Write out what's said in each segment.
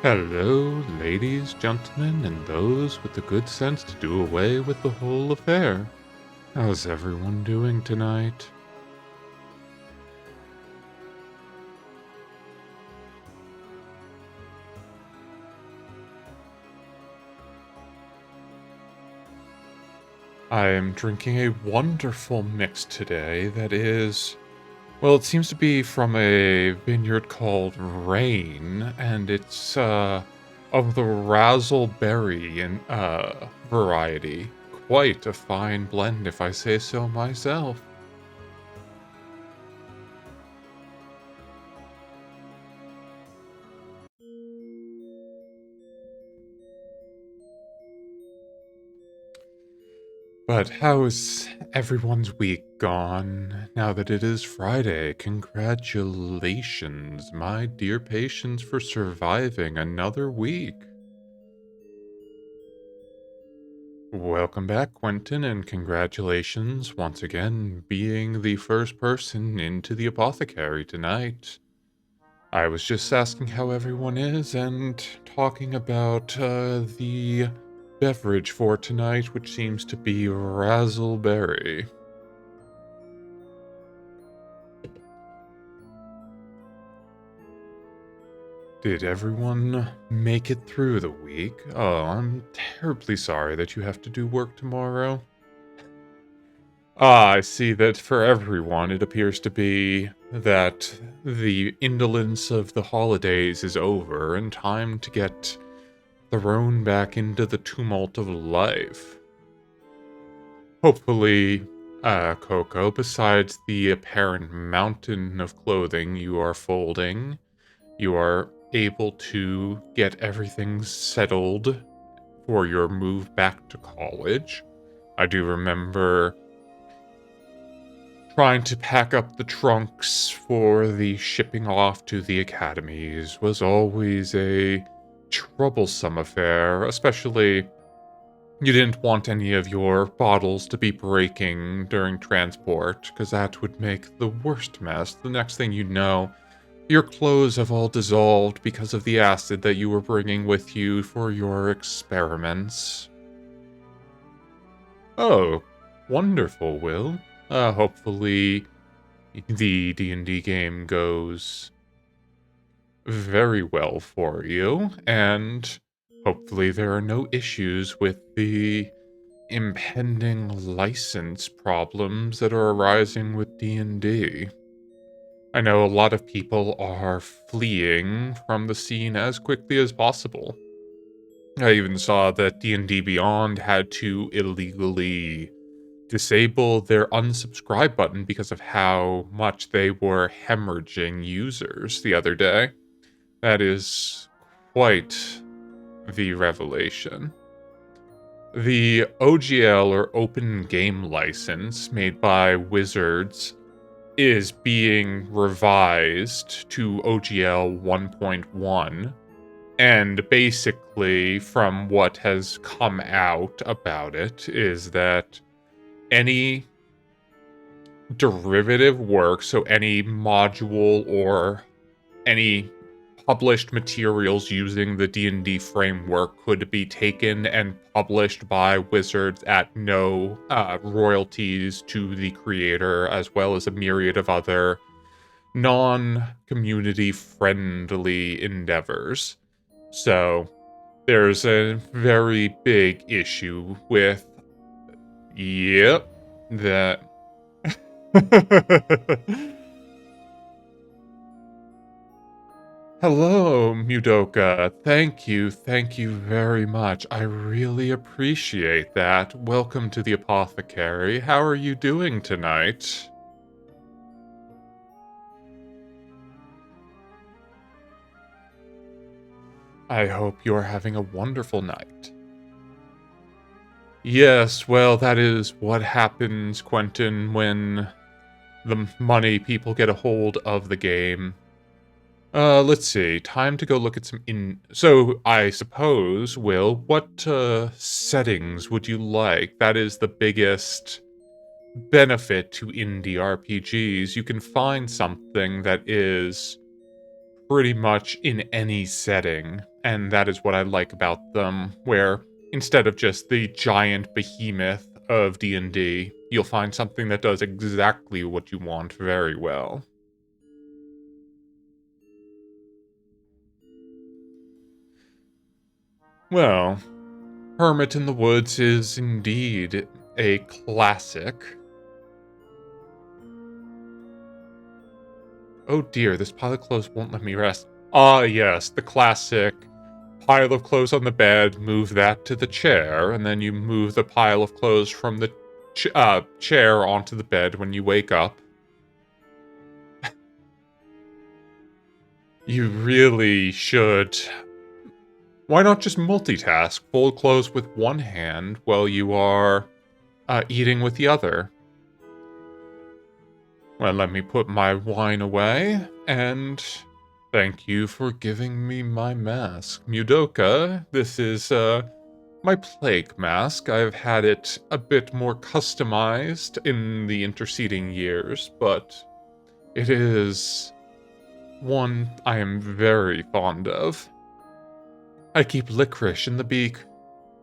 Hello, ladies, gentlemen, and those with the good sense to do away with the whole affair. How's everyone doing tonight? I am drinking a wonderful mix today that is, well, it seems to be from a vineyard called Rain, and it's, of the razzleberry and, variety. Quite a fine blend, if I say so myself. But how's everyone's week gone now that it is Friday? Congratulations, my dear patients, for surviving another week. Welcome back, Quentin, and congratulations once again being the first person into the apothecary tonight. I was just asking how everyone is and talking about the beverage for tonight, which seems to be razzleberry. Did everyone make it through the week? Oh, I'm terribly sorry that you have to do work tomorrow. I see that for everyone it appears to be that the indolence of the holidays is over and time to get thrown back into the tumult of life. Hopefully, Coco, besides the apparent mountain of clothing you are folding, you are able to get everything settled for your move back to college. I do remember trying to pack up the trunks for the shipping off to the academies was always a troublesome affair, especially you didn't want any of your bottles to be breaking during transport, because that would make the worst mess. The next thing you know, your clothes have all dissolved because of the acid that you were bringing with you for your experiments. Oh, wonderful, Will. Hopefully the D&D game goes very well for you, and hopefully there are no issues with the impending license problems that are arising with D&D. I know a lot of people are fleeing from the scene as quickly as possible. I even saw that D&D Beyond had to illegally disable their unsubscribe button because of how much they were hemorrhaging users the other day. That is quite the revelation. The OGL, or Open Game License, made by Wizards, is being revised to OGL 1.1. And basically, from what has come out about it, is that any derivative work, so any module or any published materials using the D&D framework could be taken and published by Wizards at no royalties to the creator, as well as a myriad of other non-community friendly endeavors. So there's a very big issue with, yep, that. Hello, Mudoka. Thank you very much. I really appreciate that. Welcome to the apothecary. How are you doing tonight? I hope you're having a wonderful night. Yes, well, that is what happens, Quentin, when the money people get a hold of the game. Let's see. Time to go look at some So, I suppose, Will, what, settings would you like? That is the biggest benefit to indie RPGs. You can find something that is pretty much in any setting, and that is what I like about them, where instead of just the giant behemoth of D&D, you'll find something that does exactly what you want very well. Well, Hermit in the Woods is indeed a classic. Oh dear, this pile of clothes won't let me rest. Ah, yes, the classic pile of clothes on the bed, move that to the chair, and then you move the pile of clothes from the chair onto the bed when you wake up. You really should. Why not just multitask? Fold clothes with one hand while you are eating with the other. Well, let me put my wine away, and thank you for giving me my mask. Mudoka, this is, my plague mask. I've had it a bit more customized in the interceding years, but it is one I am very fond of. I keep licorice in the beak.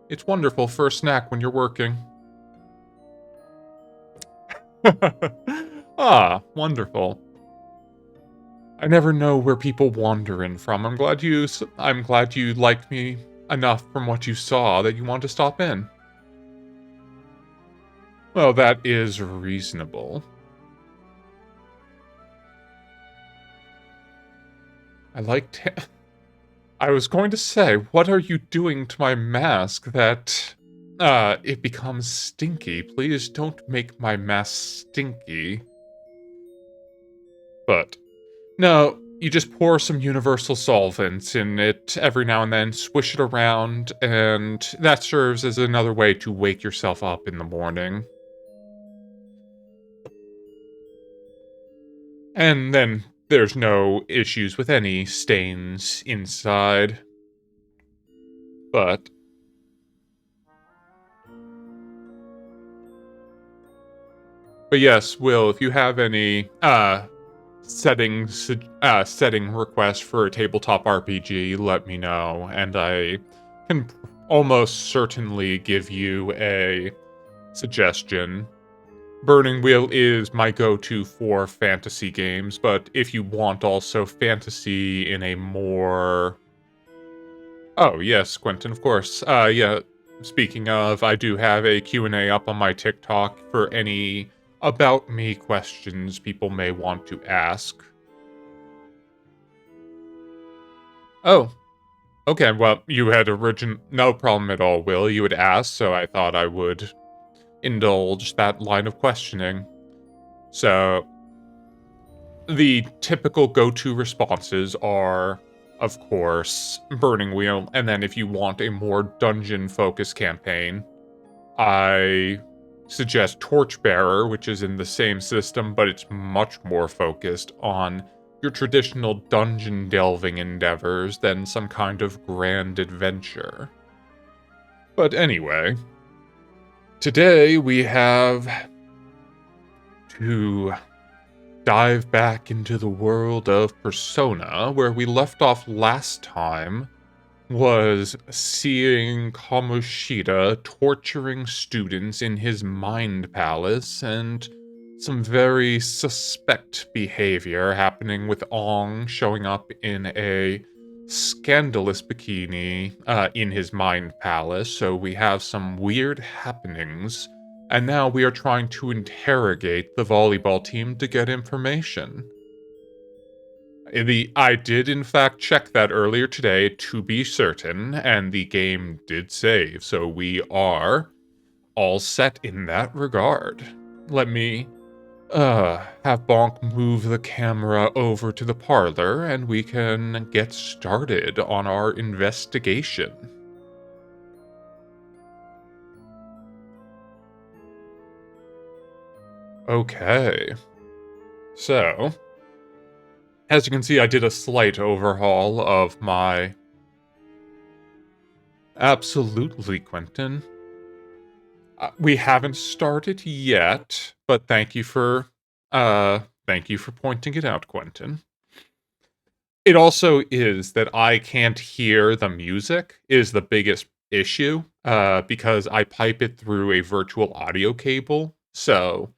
It's wonderful for a snack when you're working. Ah, wonderful. I never know where people wander in from. I'm glad you liked me enough from what you saw that you want to stop in. Well, that is reasonable. I liked I was going to say, what are you doing to my mask that it becomes stinky? Please don't make my mask stinky. But no, you just pour some universal solvents in it every now and then, swish it around, and that serves as another way to wake yourself up in the morning. And then there's no issues with any stains inside. But yes, Will, if you have any setting requests for a tabletop RPG, let me know, and I can almost certainly give you a suggestion. Burning Wheel is my go-to for fantasy games, but if you want also fantasy in a more... Oh, yes, Quentin, of course. Yeah, speaking of, I do have a Q&A up on my TikTok for any about me questions people may want to ask. Oh, okay, well, you had no problem at all, Will. You had asked, so I thought I would indulge that line of questioning. So, the typical go-to responses are, of course, Burning Wheel, and then if you want a more dungeon-focused campaign, I suggest Torchbearer, which is in the same system, but it's much more focused on your traditional dungeon delving endeavors than some kind of grand adventure. But anyway, today we have to dive back into the world of Persona, where we left off last time was seeing Kamoshida torturing students in his mind palace, and some very suspect behavior happening with Ong showing up in a scandalous bikini in his mind palace, so we have some weird happenings, and now we are trying to interrogate the volleyball team to get information. I did in fact check that earlier today to be certain, and the game did save, so we are all set in that regard. Let me have Bonk move the camera over to the parlor and we can get started on our investigation. Okay. So, as you can see, I did a slight overhaul of my... Absolutely, Quentin. We haven't started yet, but thank you for pointing it out, Quentin. It also is that I can't hear the music is the biggest issue, because I pipe it through a virtual audio cable, so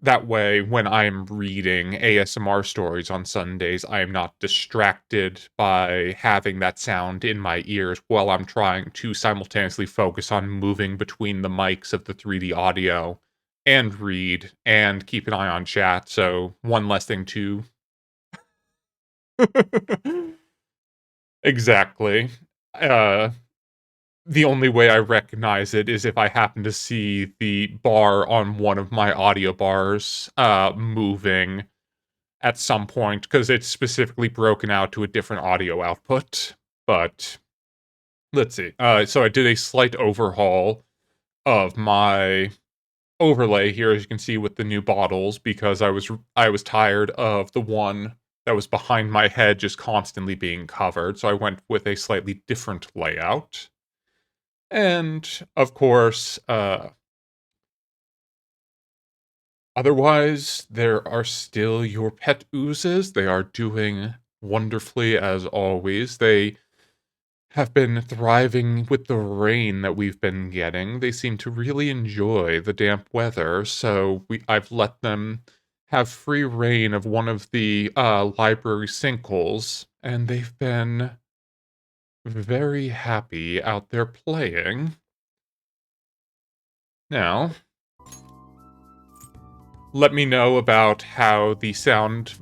that way, when I'm reading ASMR stories on Sundays, I am not distracted by having that sound in my ears while I'm trying to simultaneously focus on moving between the mics of the 3D audio and read and keep an eye on chat, so one less thing to Exactly. Uh, the only way I recognize it is if I happen to see the bar on one of my audio bars, moving at some point, because it's specifically broken out to a different audio output. But let's see. So I did a slight overhaul of my overlay here, as you can see with the new bottles, because I was tired of the one that was behind my head just constantly being covered. So I went with a slightly different layout. And of course, otherwise, there are still your pet oozes. They are doing wonderfully as always. They have been thriving with the rain that we've been getting. They seem to really enjoy the damp weather, so I've let them have free reign of one of the library sinkholes, and they've been very happy out there playing. Now, let me know about how the sound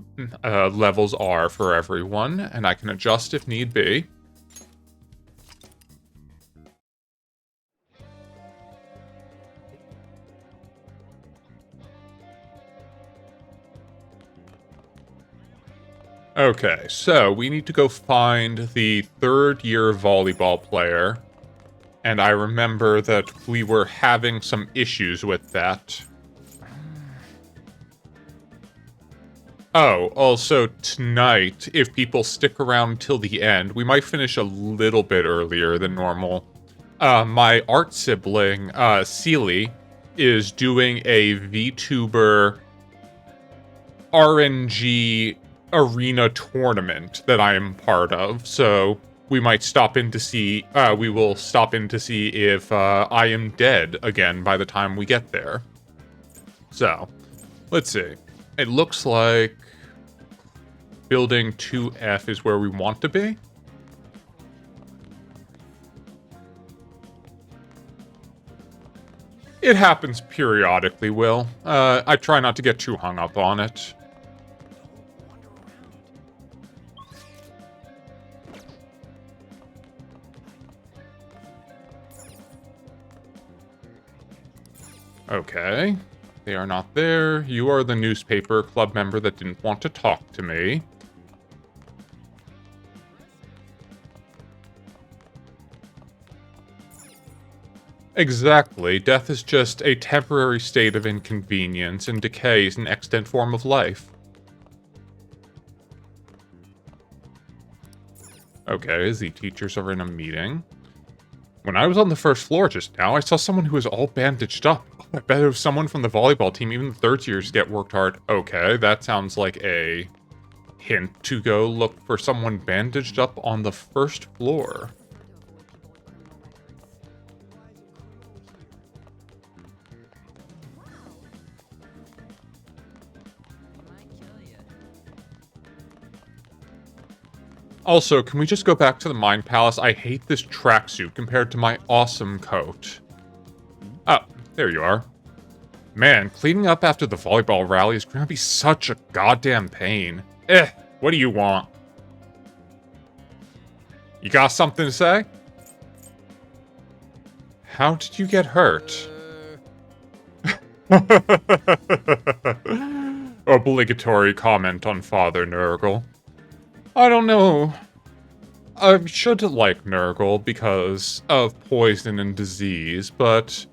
levels are for everyone, and I can adjust if need be. Okay, so we need to go find the third-year volleyball player, and I remember that we were having some issues with that. Oh, also tonight, if people stick around till the end, we might finish a little bit earlier than normal. My art sibling, Seely, is doing a VTuber RNG arena tournament that I am part of, so we might stop in to see, we will stop in to see if, I am dead again by the time we get there. So, let's see. It looks like building 2F is where we want to be. It happens periodically, Will. I try not to get too hung up on it. Okay. They are not there. You are the newspaper club member that didn't want to talk to me. Exactly. Death is just a temporary state of inconvenience, and decay is an extant form of life. Okay, the teachers are in a meeting. When I was on the first floor just now, I saw someone who was all bandaged up. I bet it was someone from the volleyball team. Even the third years get worked hard. Okay, that sounds like a hint to go look for someone bandaged up on the first floor. Also, can we just go back to the Mind Palace? I hate this tracksuit compared to my awesome coat. Oh, there you are. Man, cleaning up after the volleyball rally is gonna be such a goddamn pain. What do you want? You got something to say? How did you get hurt? Obligatory comment on Father Nurgle. I don't know. I should like Nurgle because of poison and disease, but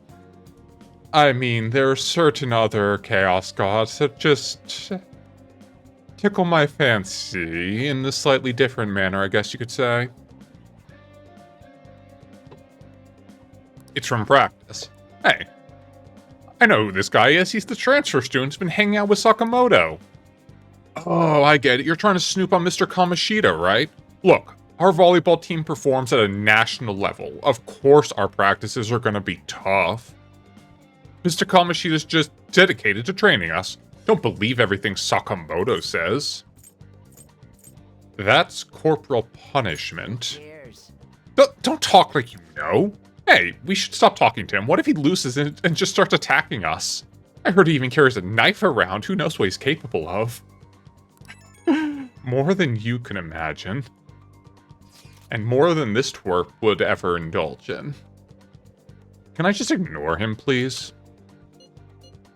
I mean, there are certain other Chaos Gods that just tickle my fancy in a slightly different manner, I guess you could say. It's from practice. Hey, I know who this guy is. He's the transfer student who's been hanging out with Sakamoto. Oh, I get it. You're trying to snoop on Mr. Kamashita, right? Look, our volleyball team performs at a national level. Of course our practices are gonna be tough. Mr. Kamashita's just dedicated to training us. Don't believe everything Sakamoto says. That's corporal punishment. Don't talk like you know. Hey, we should stop talking to him. What if he loses and just starts attacking us? I heard he even carries a knife around. Who knows what he's capable of? More than you can imagine. And more than this twerp would ever indulge in. Can I just ignore him, please?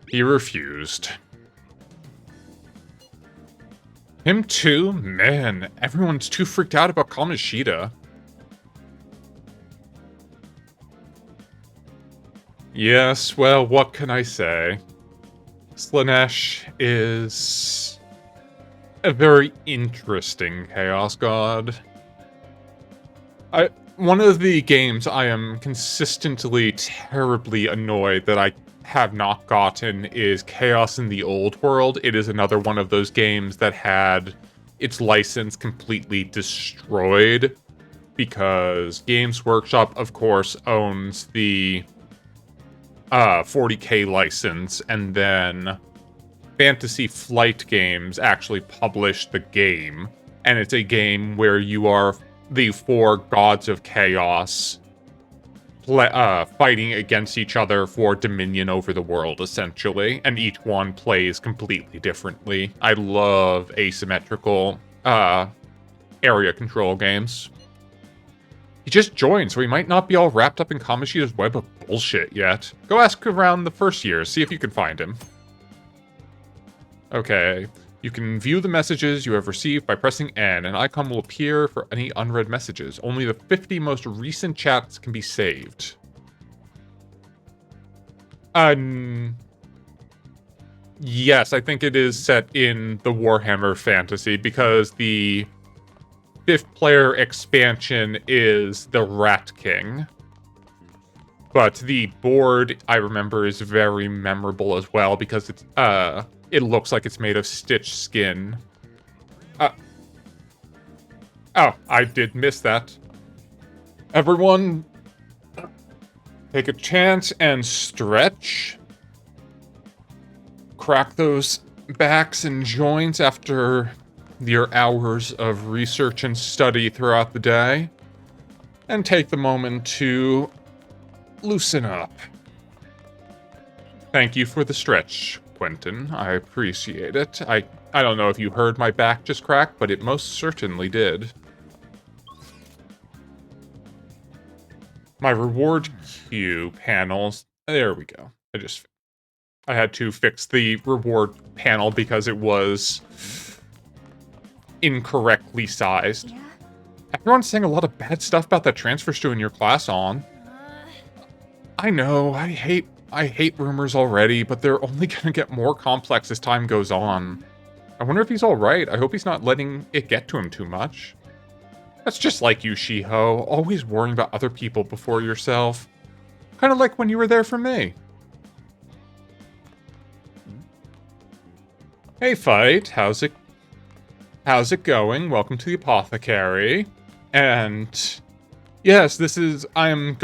He refused. Him too? Man, everyone's too freaked out about Kamashita. Yes, well, what can I say? Slanesh is a very interesting Chaos God. One of the games I am consistently terribly annoyed that I have not gotten is Chaos in the Old World. It is another one of those games that had its license completely destroyed because Games Workshop, of course, owns the 40K license, and then Fantasy Flight Games actually published the game, and it's a game where you are the 4 gods of chaos fighting against each other for dominion over the world, essentially, and each one plays completely differently. I love asymmetrical area control games. He just joined, so he might not be all wrapped up in Kamashita's web of bullshit yet. Go ask around the first years, see if you can find him. Okay. You can view the messages you have received by pressing N. An icon will appear for any unread messages. Only the 50 most recent chats can be saved. Yes, I think it is set in the Warhammer Fantasy, because the 5th player expansion is the Rat King. But the board, I remember, is very memorable as well, because it's, it looks like it's made of stitch skin. Oh, I did miss that. Everyone, take a chance and stretch. Crack those backs and joints after your hours of research and study throughout the day. And take the moment to loosen up. Thank you for the stretch, Quentin. I appreciate it. I don't know if you heard my back just crack, but it most certainly did. My reward queue panels. There we go. I had to fix the reward panel because it was incorrectly sized. Yeah? Everyone's saying a lot of bad stuff about that transfer student in your class on. I know, I hate rumors already, but they're only gonna get more complex as time goes on. I wonder if he's alright. I hope he's not letting it get to him too much. That's just like you, Shiho. Always worrying about other people before yourself. Kind of like when you were there for me. Hey, Fight. How's it going? Welcome to the Apothecary. And yes, I'm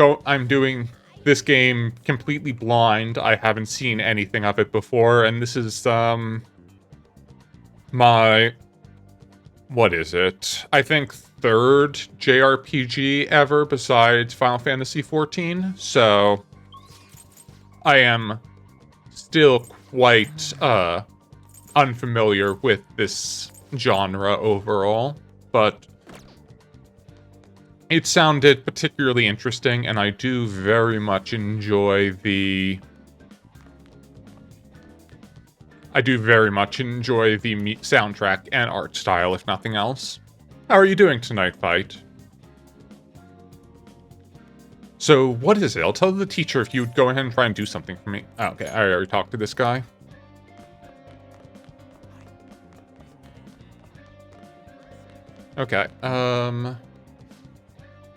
doing this game completely blind. I haven't seen anything of it before, and this is my, what is it? I think 3rd JRPG ever besides Final Fantasy XIV. So I am still quite unfamiliar with this genre overall, but it sounded particularly interesting, and I do very much enjoy the soundtrack and art style, if nothing else. How are you doing tonight, Fight? So, what is it? I'll tell the teacher if you'd go ahead and try and do something for me. Oh, okay, I already talked to this guy. Okay, I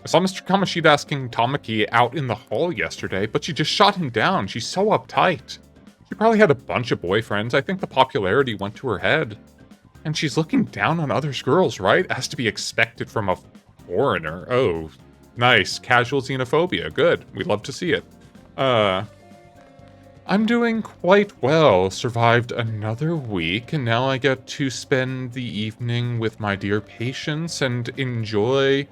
saw Mr. Kamashita asking Tamaki out in the hall yesterday, but she just shot him down. She's so uptight. She probably had a bunch of boyfriends. I think the popularity went to her head. And she's looking down on other girls, right? As to be expected from a foreigner. Oh, nice. Casual xenophobia. Good. We love to see it. I'm doing quite well. Survived another week, and now I get to spend the evening with my dear patients and enjoy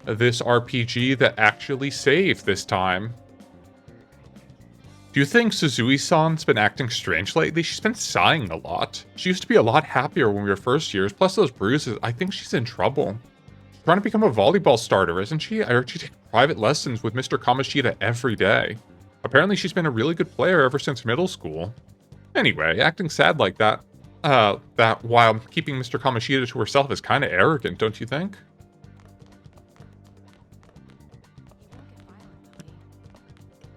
this RPG that actually saved this time. Do you think Suzui-san's been acting strange lately? She's been sighing a lot. She used to be a lot happier when we were first years, plus those bruises. I think she's in trouble. She's trying to become a volleyball starter, isn't she? I heard she takes private lessons with Mr. Kamoshida every day. Apparently she's been a really good player ever since middle school. Anyway, acting sad like that, that while keeping Mr. Kamoshida to herself is kind of arrogant, don't you think?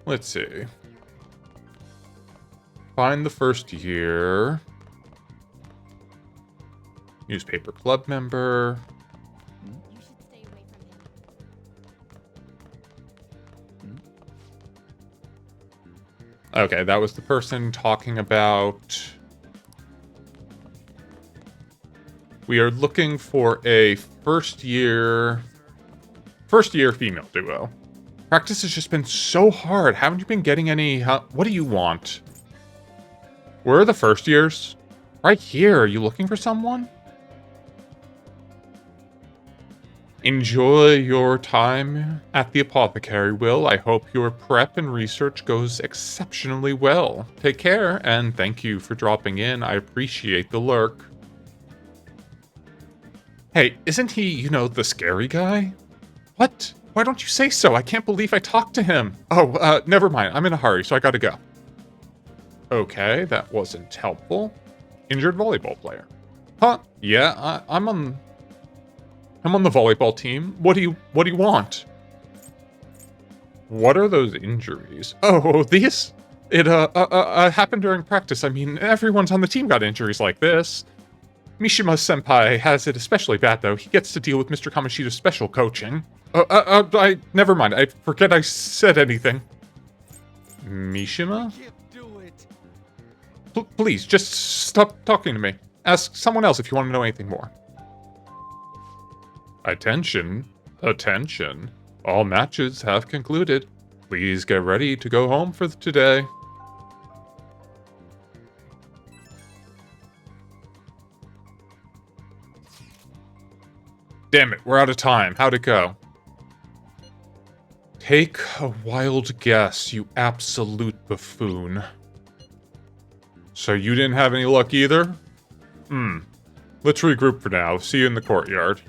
Let's see. Find the first year. Newspaper club member. You should stay away from him. Okay, that was the person talking about... We are looking for a first year female duo. Practice has just been so hard. Haven't you been getting any... what do you want? Where are the first years? Right here. Are you looking for someone? Enjoy your time at the apothecary, Will. I hope your prep and research goes exceptionally well. Take care, and thank you for dropping in. I appreciate the lurk. Hey, isn't he, you know, the scary guy? What? Why don't you say so? I can't believe I talked to him. Oh, never mind. I'm in a hurry, so I gotta go. Okay, that wasn't helpful. Injured volleyball player. Huh? Yeah, I'm on the volleyball team. What do you want? What are those injuries? Oh, these? It happened during practice. I mean, everyone's on the team got injuries like this. Mishima-senpai has it especially bad, though. He gets to deal with Mr. Kamoshida's special coaching. Never mind. I forget I said anything. Mishima? Please, just stop talking to me. Ask someone else if you want to know anything more. Attention. Attention. All matches have concluded. Please get ready to go home for today. Damn it, we're out of time. How'd it go? Take a wild guess, you absolute buffoon. So you didn't have any luck either? Let's regroup for now. See you in the courtyard.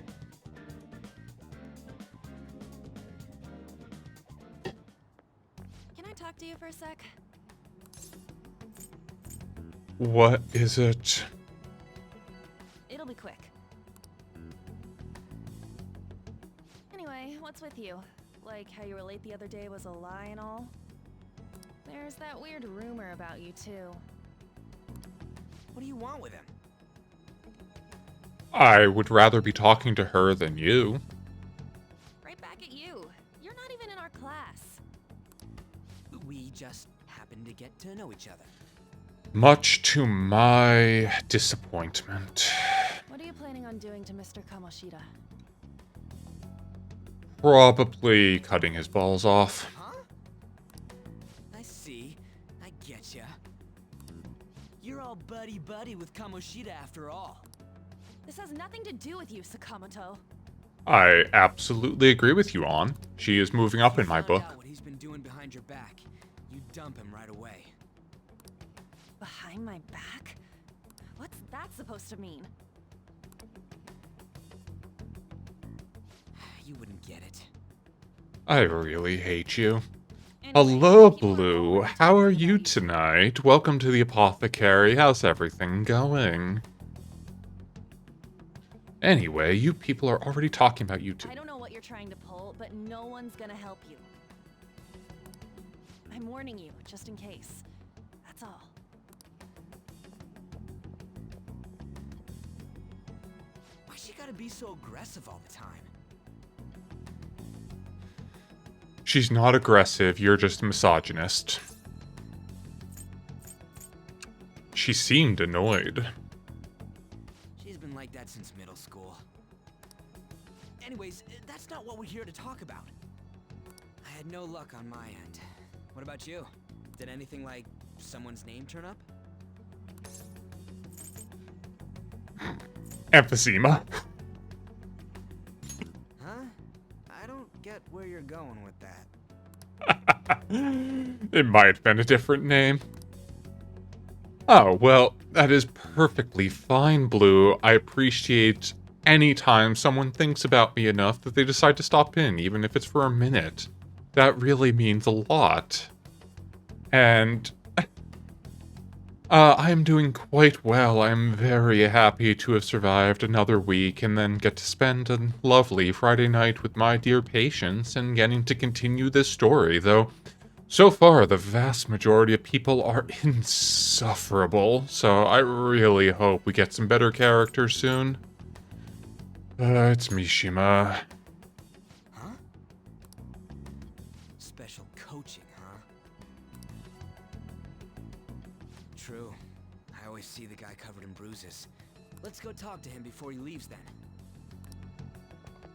Can I talk to you for a sec? What is it? It'll be quick. Anyway, what's with you? Like how you were late the other day was a lie and all? There's that weird rumor about you too. What do you want with him? I would rather be talking to her than you. Right back at you. You're not even in our class. We just happen to get to know each other. Much to my disappointment. What are you planning on doing to Mr. Kamoshida? Probably cutting his balls off. Huh? I see. I getcha. You're all buddy-buddy with Kamoshida after all. This has nothing to do with you, Sakamoto. I absolutely agree with you, On. She is moving up in my book. Find out what he's been doing behind your back. You dump him right away. Behind my back? What's that supposed to mean? You wouldn't get it. I really hate you. Anyway, Hello, if you wanna Blue. go How are back to you the- tonight? Welcome to the apothecary. How's everything going? Anyway, you people are already talking about you two. I don't know what you're trying to pull, but no one's gonna help you. I'm warning you, just in case. That's all. Why she gotta be so aggressive all the time? She's not aggressive, you're just a misogynist. She seemed annoyed. She's been like Everyone's middle school. Anyways, that's not what we're here to talk about. I had no luck on my end. What about you? Did anything like someone's name turn up? Emphysema. Huh? I don't get where you're going with that. It might have been a different name. Oh, well, that is perfectly fine, Blue. I appreciate any time someone thinks about me enough that they decide to stop in, even if it's for a minute. That really means a lot. And I am doing quite well. I am very happy to have survived another week and then get to spend a lovely Friday night with my dear patients and getting to continue this story, though so far the vast majority of people are insufferable, so I really hope we get some better characters soon. It's Mishima. Huh? Special coaching, huh? True. I always see the guy covered in bruises. Let's go talk to him before he leaves then.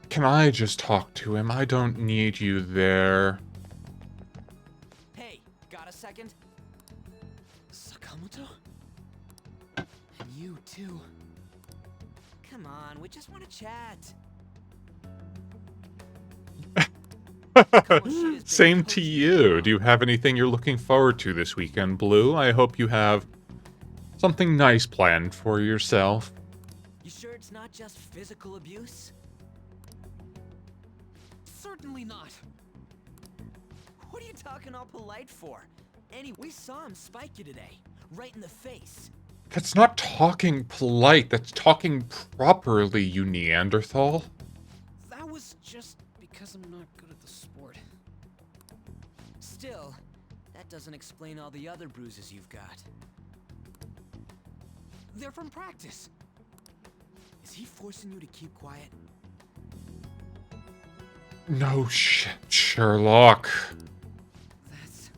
Can I just talk to him? I don't need you there. Hey, got a second? Sakamoto? And you too. Come on, we just want to chat. Same to you. Do you have anything you're looking forward to this weekend, Blue? I hope you have something nice planned for yourself. You sure it's not just physical abuse? Certainly not. What are you talking all polite for? Anyway, we saw him spike you today, right in the face. That's not talking polite, that's talking properly, you Neanderthal. That was just because I'm not good at the sport. Still, that doesn't explain all the other bruises you've got. They're from practice. Is he forcing you to keep quiet? No shit, Sherlock. That's...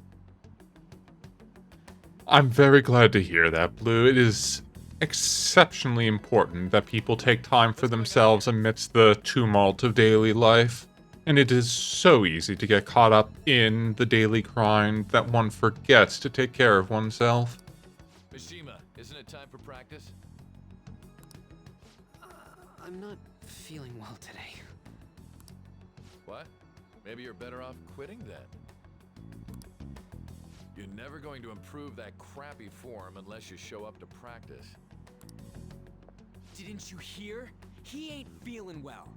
I'm very glad to hear that, Blue. It is exceptionally important that people take time for themselves amidst the tumult of daily life. And it is so easy to get caught up in the daily grind that one forgets to take care of oneself. Mishima, isn't it time for practice? I'm not feeling well today. What? Maybe you're better off quitting then. You're never going to improve that crappy form unless you show up to practice. Didn't you hear? He ain't feeling well.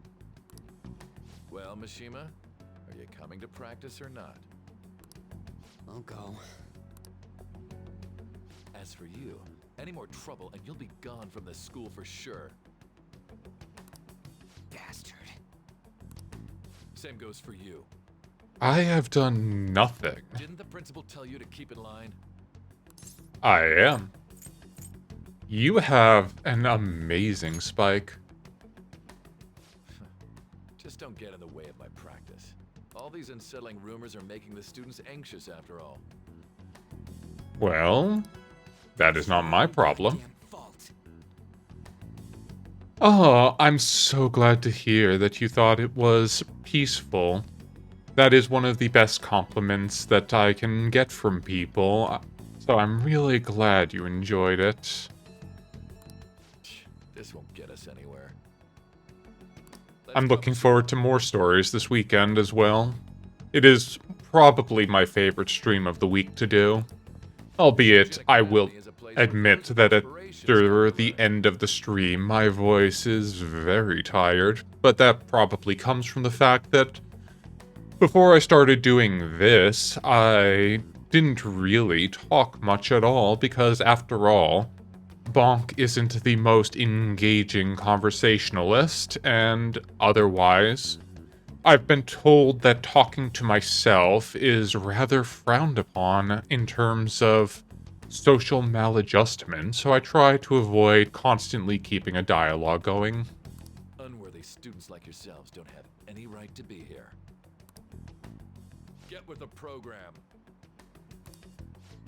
Well, Mishima, are you coming to practice or not? I'll go. As for you, any more trouble and you'll be gone from this school for sure. Bastard. Same goes for you. I have done nothing. Didn't the principal tell you to keep in line? I am. You have an amazing spike. Just don't get in the way of my practice. All these unsettling rumors are making the students anxious after all. Well, that is not my problem. Damn fault. Oh, I'm so glad to hear that you thought it was peaceful. That is one of the best compliments that I can get from people, so I'm really glad you enjoyed it. This won't get us anywhere. I'm looking forward to more stories this weekend as well. It is probably my favorite stream of the week to do. Albeit, I will admit that after the end of the stream, my voice is very tired, but that probably comes from the fact that before I started doing this, I didn't really talk much at all because, after all, Bonk isn't the most engaging conversationalist, and otherwise, I've been told that talking to myself is rather frowned upon in terms of social maladjustment, so I try to avoid constantly keeping a dialogue going. Unworthy students like yourselves don't have any right to be here. Get with the program.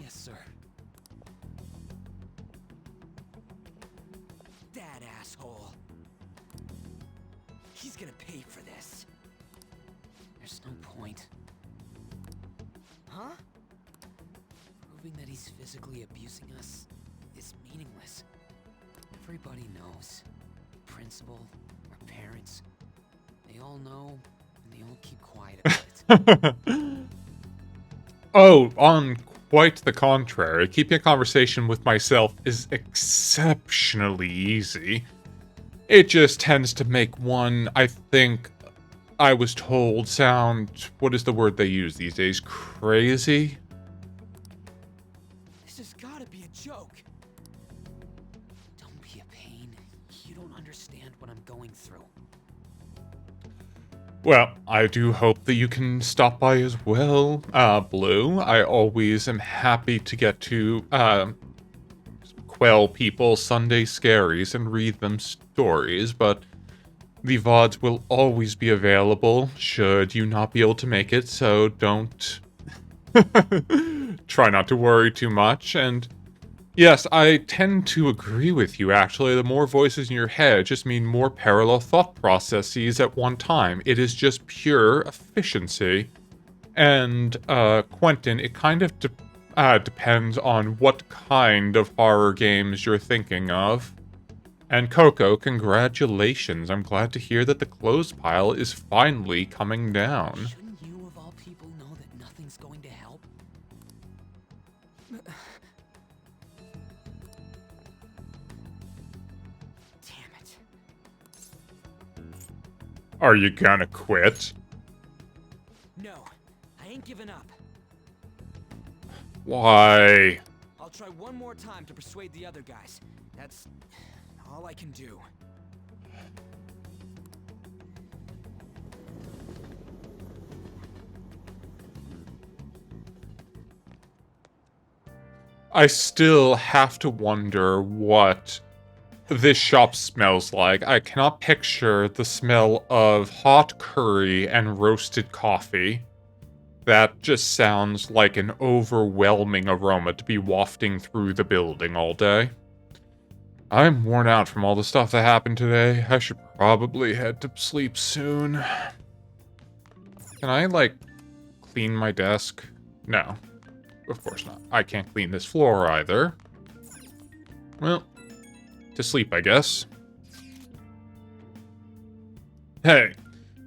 Yes, sir. That asshole. He's gonna pay for this. There's no point. Huh? Proving that he's physically abusing us is meaningless. Everybody knows. Principal, our parents, they all know, and they all keep quiet about it. Oh, on quite the contrary, keeping a conversation with myself is exceptionally easy. It just tends to make one, I think I was told, sound, what is the word they use these days? Crazy? This has gotta be a joke. Don't be a pain. You don't understand what I'm going through. Well, I do hope that you can stop by as well, Blue. I always am happy to get to, quell people's Sunday scaries and read them stories, but the VODs will always be available should you not be able to make it, so don't try not to worry too much. And yes, I tend to agree with you, actually. The more voices in your head just mean more parallel thought processes at one time. It is just pure efficiency. And, Quentin, it kind of depends on what kind of horror games you're thinking of. And Coco, congratulations. I'm glad to hear that the clothes pile is finally coming down. Shouldn't you, of all people, know that nothing's going to help? Damn it. Are you gonna quit? No, I ain't giving up. Why? I'll try one more time to persuade the other guys. That's all I can do. I still have to wonder what this shop smells like. I cannot picture the smell of hot curry and roasted coffee. That just sounds like an overwhelming aroma to be wafting through the building all day. I'm worn out from all the stuff that happened today. I should probably head to sleep soon. Can I, like, clean my desk? No. Of course not. I can't clean this floor either. Well, to sleep, I guess. Hey,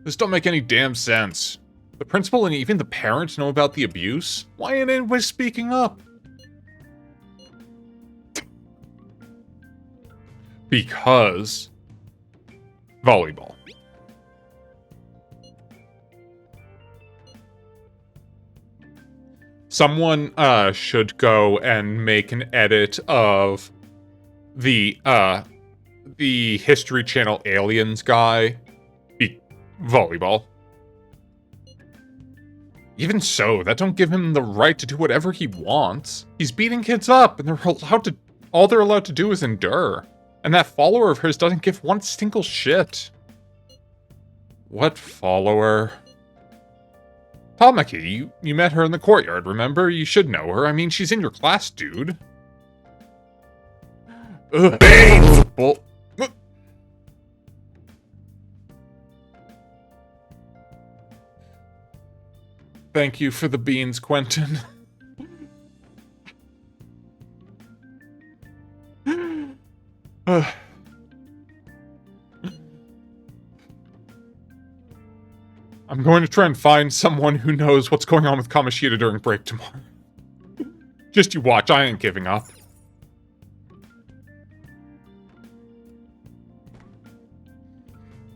this don't make any damn sense. The principal and even the parents know about the abuse? Why ain't anyone speaking up? Because volleyball. Someone should go and make an edit of the History Channel Aliens guy be volleyball. Even so, that don't give him the right to do whatever he wants. He's beating kids up, and all they're allowed to do is endure. And that follower of hers doesn't give one single shit. What follower? Tamaki, you met her in the courtyard, remember? You should know her. I mean, she's in your class, dude. Ugh. Thank you for the beans, Quentin. I'm going to try and find someone who knows what's going on with Kamoshida during break tomorrow. Just you watch, I ain't giving up.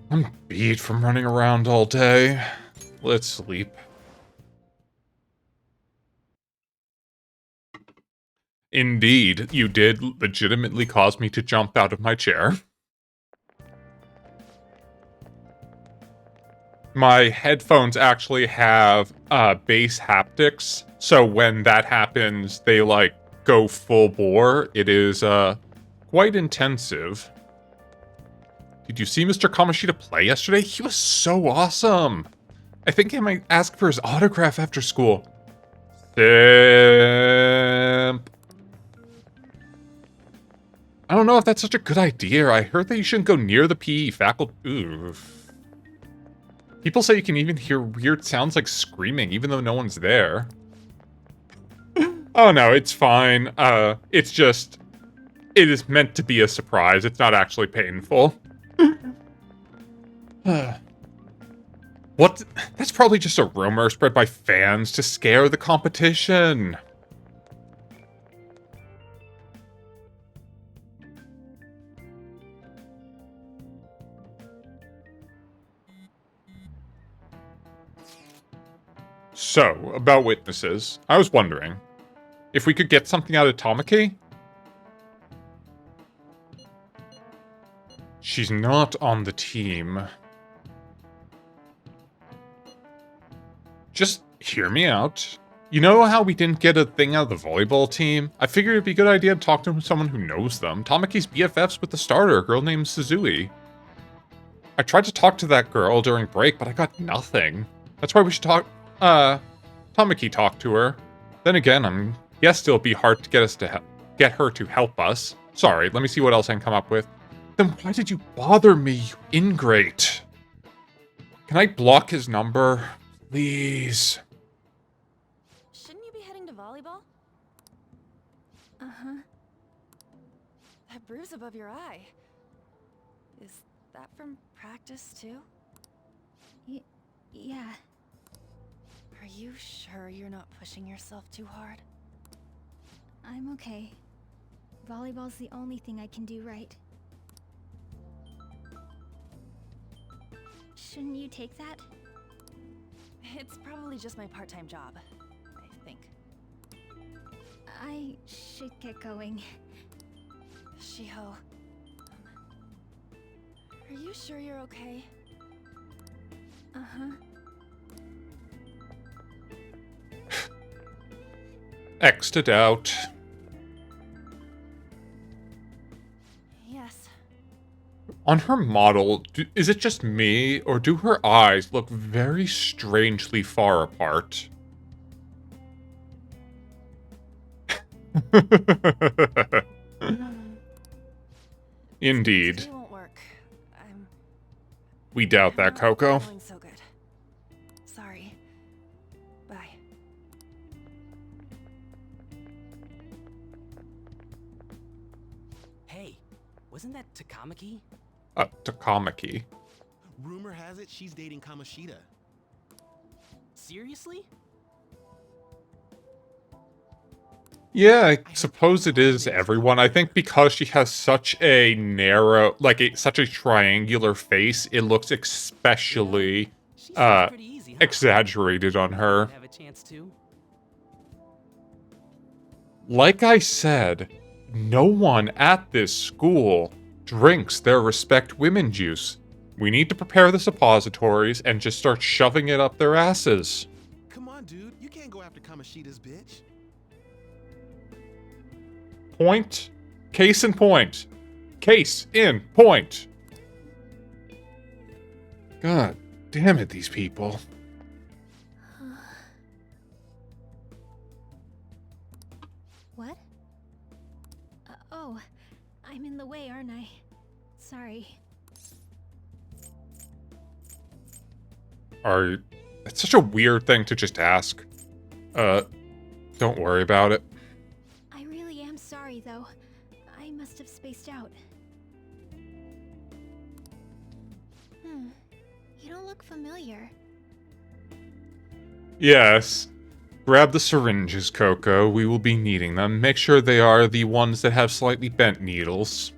I'm beat from running around all day. Let's sleep. Indeed, you did legitimately cause me to jump out of my chair. My headphones actually have bass haptics, so when that happens, they like go full bore. It is quite intensive. Did you see Mr. Kamoshida play yesterday? He was so awesome. I think I might ask for his autograph after school. Simp. I don't know if that's such a good idea. I heard that you shouldn't go near the PE faculty. Oof. People say you can even hear weird sounds like screaming, even though no one's there. Oh no, it's fine. It's just... It is meant to be a surprise. It's not actually painful. What? That's probably just a rumor spread by fans to scare the competition. So, about witnesses, I was wondering if we could get something out of Tamaki? She's not on the team. Just hear me out. You know how we didn't get a thing out of the volleyball team? I figured it'd be a good idea to talk to someone who knows them. Tamaki's BFFs with the starter, a girl named Suzui. I tried to talk to that girl during break, but I got nothing. That's why we should talk, Tamaki talked to her. Then again, guess it'll be hard to get her to help us. Sorry, let me see what else I can come up with. Then why did you bother me, you ingrate? Can I block his number? Please. Shouldn't you be heading to volleyball? Uh-huh. That bruise above your eye. Is that from practice, too? Yeah. Are you sure you're not pushing yourself too hard? I'm okay. Volleyball's the only thing I can do right. Shouldn't you take that? It's probably just my part-time job, I think. I should get going. Shiho, are you sure you're okay? Uh-huh. X'd it out. Yes. On her model, is it just me, or do her eyes look very strangely far apart? Indeed. Today won't work. We doubt that, not Coco. feeling so good. Sorry. Bye. Hey, wasn't that Takamaki? Takamaki. Rumor has it she's dating Kamoshida. Seriously? Yeah, I suppose it is everyone. I think because she has such a narrow, such a triangular face, it looks especially, She seems pretty easy, huh? exaggerated on her. Have a chance to. Like I said, no one at this school drinks their respect women juice. We need to prepare the suppositories and just start shoving it up their asses. Come on, dude. You can't go after Kamoshida's bitch. Point. Case in point. Case in point. God damn it, these people. What? Oh, I'm in the way, aren't I? Sorry. It's such a weird thing to just ask. Don't worry about it. I really am sorry, though. I must have spaced out. You don't look familiar. Yes. Grab the syringes, Coco. We will be needing them. Make sure they are the ones that have slightly bent needles.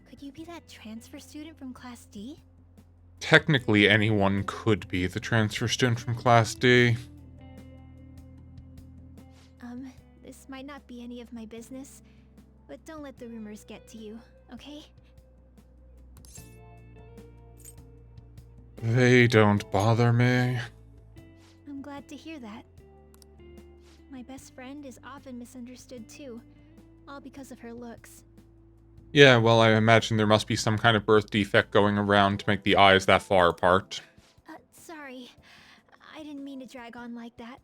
Could you be that transfer student from Class D? Technically, anyone could be the transfer student from Class D. This might not be any of my business, but don't let the rumors get to you, okay? They don't bother me. I'm glad to hear that. My best friend is often misunderstood too, all because of her looks. Yeah, well, I imagine there must be some kind of birth defect going around to make the eyes that far apart. Sorry. I didn't mean to drag on like that.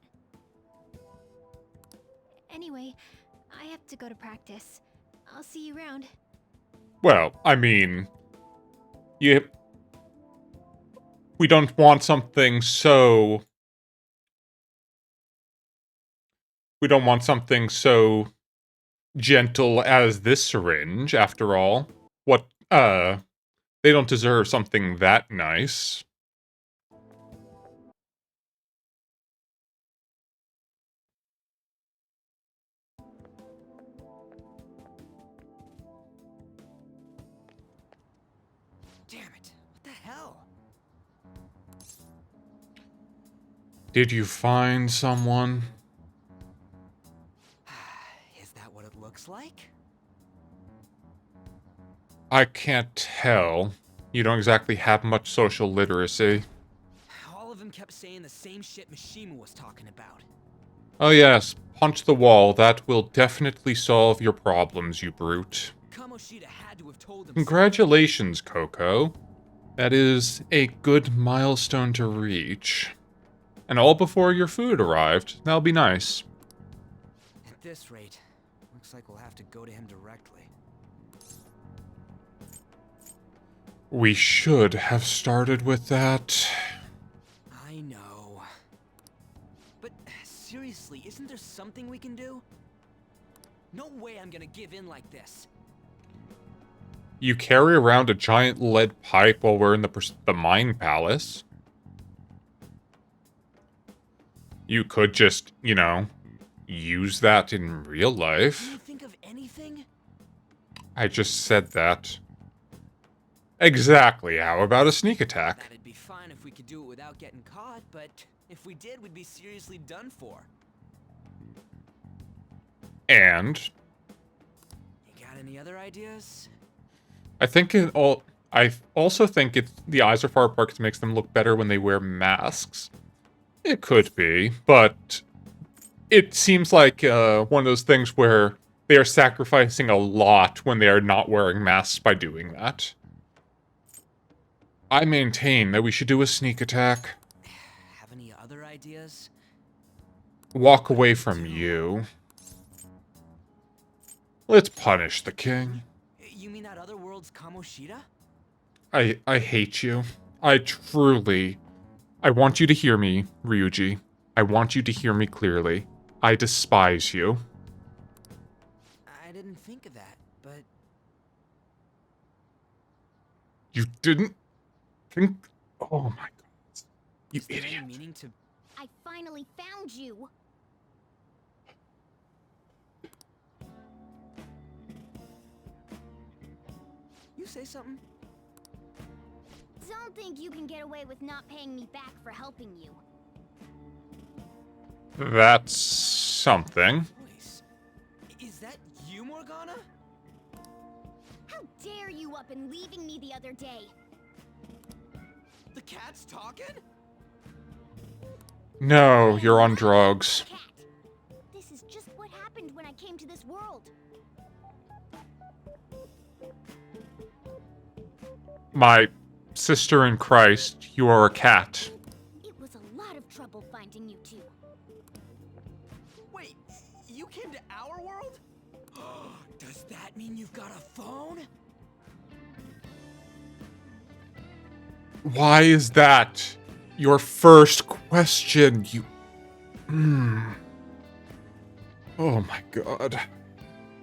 Anyway, I have to go to practice. I'll see you around. Well, I mean... We don't want something so... We don't want something so gentle as this syringe, after all. What, they don't deserve something that nice. Damn it. What the hell? Did you find someone? Is that what it looks like? I can't tell. You don't exactly have much social literacy. All of them kept saying the same shit Mishima was talking about. Oh yes, punch the wall. That will definitely solve your problems, you brute. Kamoshida had to have told them Congratulations, Coco. That is a good milestone to reach. And all before your food arrived. That'll be nice. At this rate, looks like we'll have to go to him directly. We should have started with that. I know. But seriously, isn't there something we can do? No way I'm gonna give in like this. You carry around a giant lead pipe while we're in the Mine Palace. You could just, you know, use that in real Can life. you think of anything? I just said that. Exactly. How about a sneak attack? That'd be fine if we could do it without getting caught, but if we did, we'd be seriously done for. And You got any other ideas? I also think the eyes are far apart because it makes them look better when they wear masks. It could be, but it seems like one of those things where they are sacrificing a lot when they are not wearing masks by doing that. I maintain that we should do a sneak attack. Have any other ideas? Walk away from you. Let's punish the king. You mean that other world's Kamoshida? I hate you. I want you to hear me, Ryuji. I want you to hear me clearly. I despise you. I didn't think of that, but You didn't think... Oh my god. You is there any idiot. meaning to... I finally found you. You say something? Don't think you can get away with not paying me back for helping you. That's something. Voice. Is that you, Morgana? How dare you up and leaving me the other day? The cat's talking? No, you're on drugs. Cat. This is just what happened when I came to this world. My sister in Christ, you are a cat. It was a lot of trouble finding you two. Wait, you came to our world? Does that mean you've got a phone? Why is that your first question, you... Oh my god.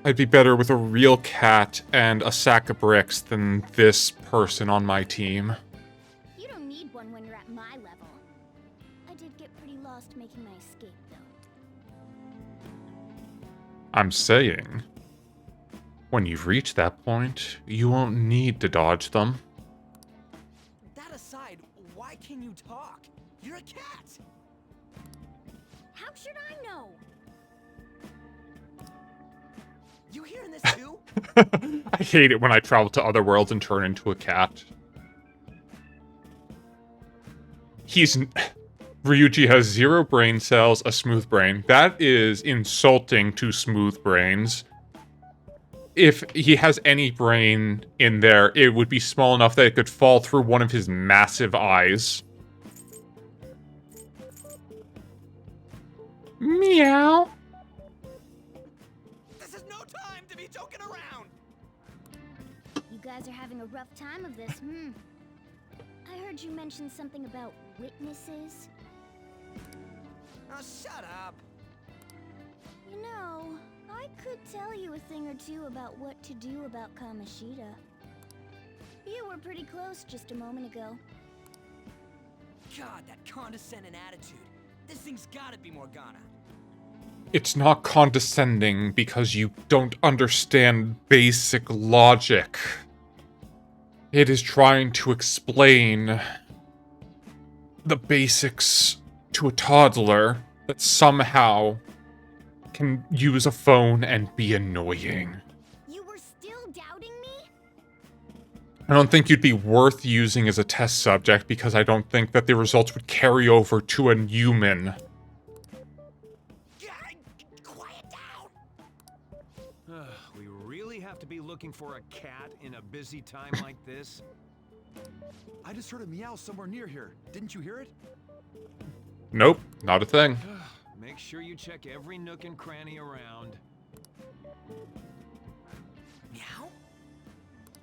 I'd be better with a real cat and a sack of bricks than this person on my team. You don't need one when you're at my level. I did get pretty lost making my escape, though. I'm saying, when you've reached that point, you won't need to dodge them. That aside, why can you talk? You're a cat! How should I know? You hearing this too? I hate it when I travel to other worlds and turn into a cat. Ryuji has 0 brain cells, a smooth brain. That is insulting to smooth brains. If he has any brain in there, it would be small enough that it could fall through one of his massive eyes. Meow. This is no time to be joking around! You guys are having a rough time of this, I heard you mention something about witnesses. Oh, shut up. You know, I could tell you a thing or two about what to do about Kamoshida. You were pretty close just a moment ago. God, that condescending attitude. This thing's gotta be Morgana. It's not condescending because you don't understand basic logic. It is trying to explain the basics to a toddler that somehow can use a phone and be annoying. You were still doubting me? I don't think you'd be worth using as a test subject because I don't think that the results would carry over to a human. Quiet down! We really have to be looking for a cat in a busy time like this? I just heard a meow somewhere near here. Didn't you hear it? Nope, not a thing. Make sure you check every nook and cranny around. Meow?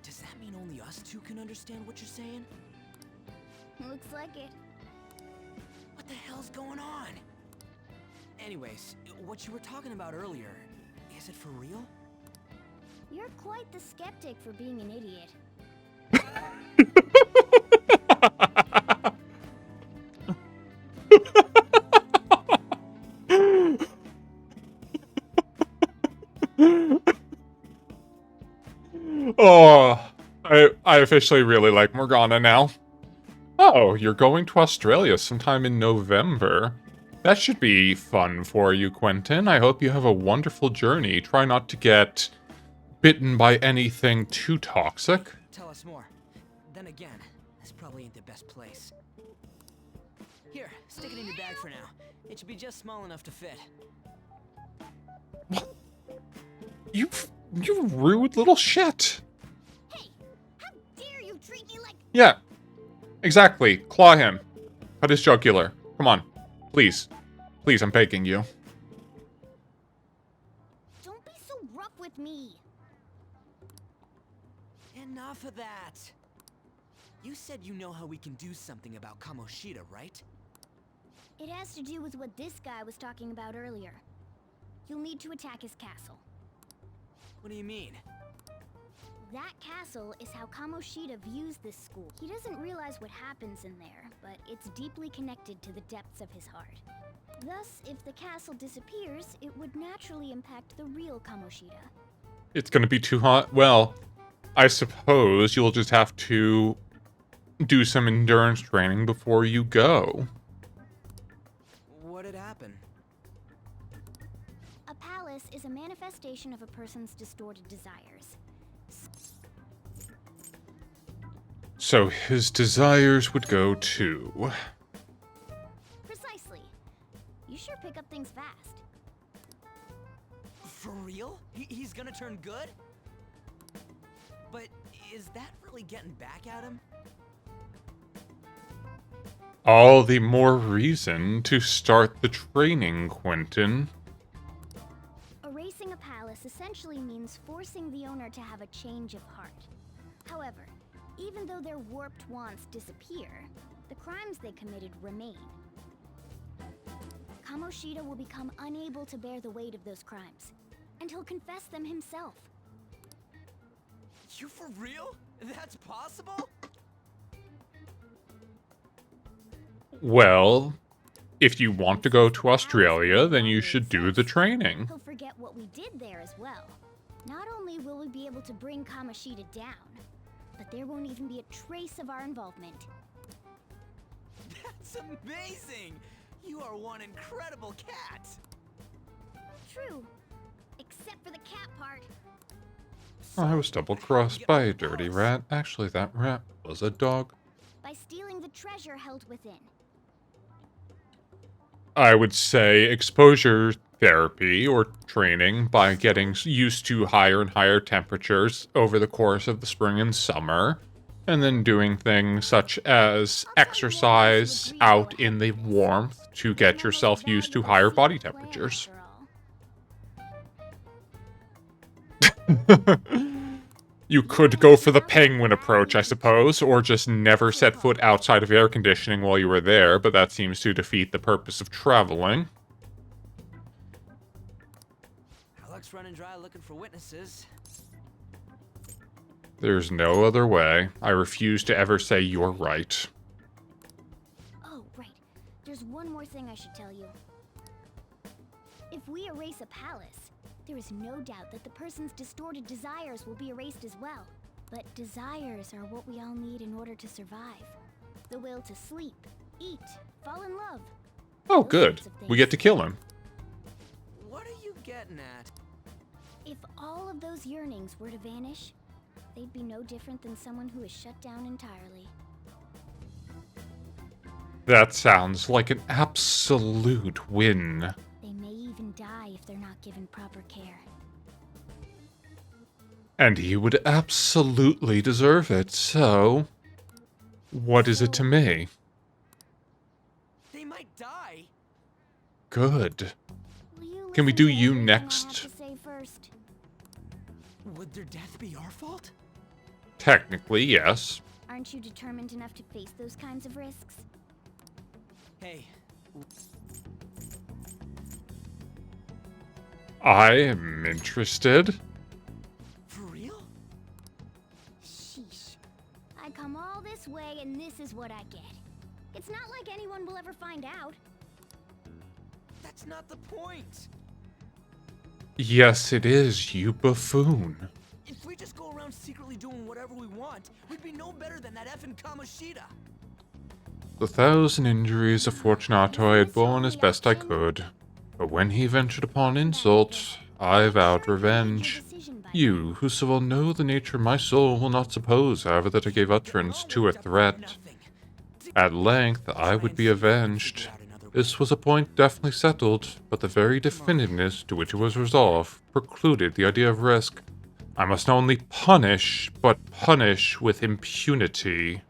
Does that mean only us two can understand what you're saying? Looks like it. What the hell's going on? Anyways, what you were talking about earlier, is it for real? You're quite the skeptic for being an idiot. Oh, I officially really like Morgana now. Oh, you're going to Australia sometime in November. That should be fun for you, Quentin. I hope you have a wonderful journey. Try not to get bitten by anything too toxic. Tell us more. Then again, this probably ain't the best place. Here, stick it in your bag for now. It should be just small enough to fit. You rude little shit. Hey, how dare you treat me like— Yeah, exactly. Claw him. Cut his jugular. Come on. Please. Please, I'm begging you. Don't be so rough with me. Enough of that. You said you know how we can do something about Kamoshida, right? It has to do with what this guy was talking about earlier. You'll need to attack his castle. What do you mean? That castle is how Kamoshida views this school. He doesn't realize what happens in there, but it's deeply connected to the depths of his heart. Thus, if the castle disappears, it would naturally impact the real Kamoshida. It's gonna be too hot. Well, I suppose you'll just have to do some endurance training before you go. What'd happen? A palace is a manifestation of a person's distorted desires. So his desires would go to... Precisely. You sure pick up things fast. For real? He's gonna turn good? But is that really getting back at him? All the more reason to start the training, Quentin. Erasing a palace essentially means forcing the owner to have a change of heart. However, even though their warped wants disappear, the crimes they committed remain. Kamoshida will become unable to bear the weight of those crimes, and he'll confess them himself. You for real? That's possible? Well, if you want to go to Australia, then you should do the training. He'll forget what we did there as well. Not only will we be able to bring Kamoshida down, but there won't even be a trace of our involvement. That's amazing! You are one incredible cat! True. Except for the cat part. I was double-crossed by a dirty rat. Actually, that rat was a dog. By stealing the treasure held within. I would say exposure therapy or training by getting used to higher and higher temperatures over the course of the spring and summer, and then doing things such as exercise out in the warmth to get yourself used to higher body temperatures. You could go for the penguin approach, I suppose, or just never set foot outside of air conditioning while you were there, but that seems to defeat the purpose of traveling. Our luck's running dry looking for witnesses. There's no other way. I refuse to ever say you're right. Oh, right. There's one more thing I should tell you. If we erase a palace, there is no doubt that the person's distorted desires will be erased as well. But desires are what we all need in order to survive. The will to sleep, eat, fall in love. Oh, Those good. sorts of We get things. to kill him. What are you getting at? If all of those yearnings were to vanish, they'd be no different than someone who is shut down entirely. That sounds like an absolute win. They may even die if they're not given proper care. And he would absolutely deserve it, so... what is it to me? They might die. Good. Will you Can we listen do to you everything I have next? to say first? Would their death be our fault? Technically, yes. Aren't you determined enough to face those kinds of risks? Hey, I am interested. for real? Sheesh. I come all this way and this is what I get. It's not like anyone will ever find out. That's not the point. Yes, it is, you buffoon. If we just go around secretly doing whatever we want, we'd be no better than that effing Kamoshida. The 1,000 injuries of Fortunato I had borne as best I could. But when he ventured upon insult, I vowed revenge. You, who so well know the nature of my soul, will not suppose, however, that I gave utterance to a threat. At length, I would be avenged. This was a point definitely settled, but the very definitiveness to which it was resolved precluded the idea of risk. I must not only punish, but punish with impunity.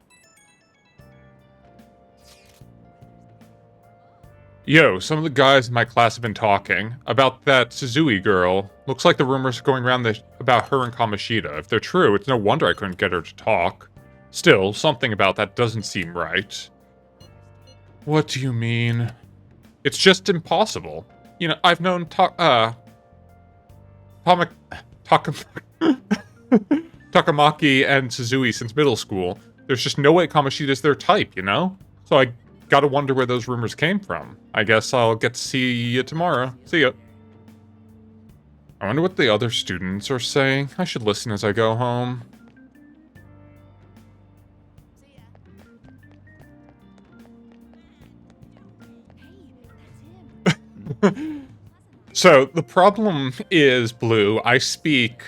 Yo, some of the guys in my class have been talking about that Suzui girl. Looks like the rumors are going around about her and Kamoshida. If they're true, it's no wonder I couldn't get her to talk. Still, something about that doesn't seem right. What do you mean? It's just impossible. You know, I've known Takamaki and Suzui since middle school. There's just no way Kamoshida's their type, you know? So I gotta wonder where those rumors came from. I guess I'll get to see you tomorrow. See ya. I wonder what the other students are saying. I should listen as I go home. So, the problem is, Blue, I speak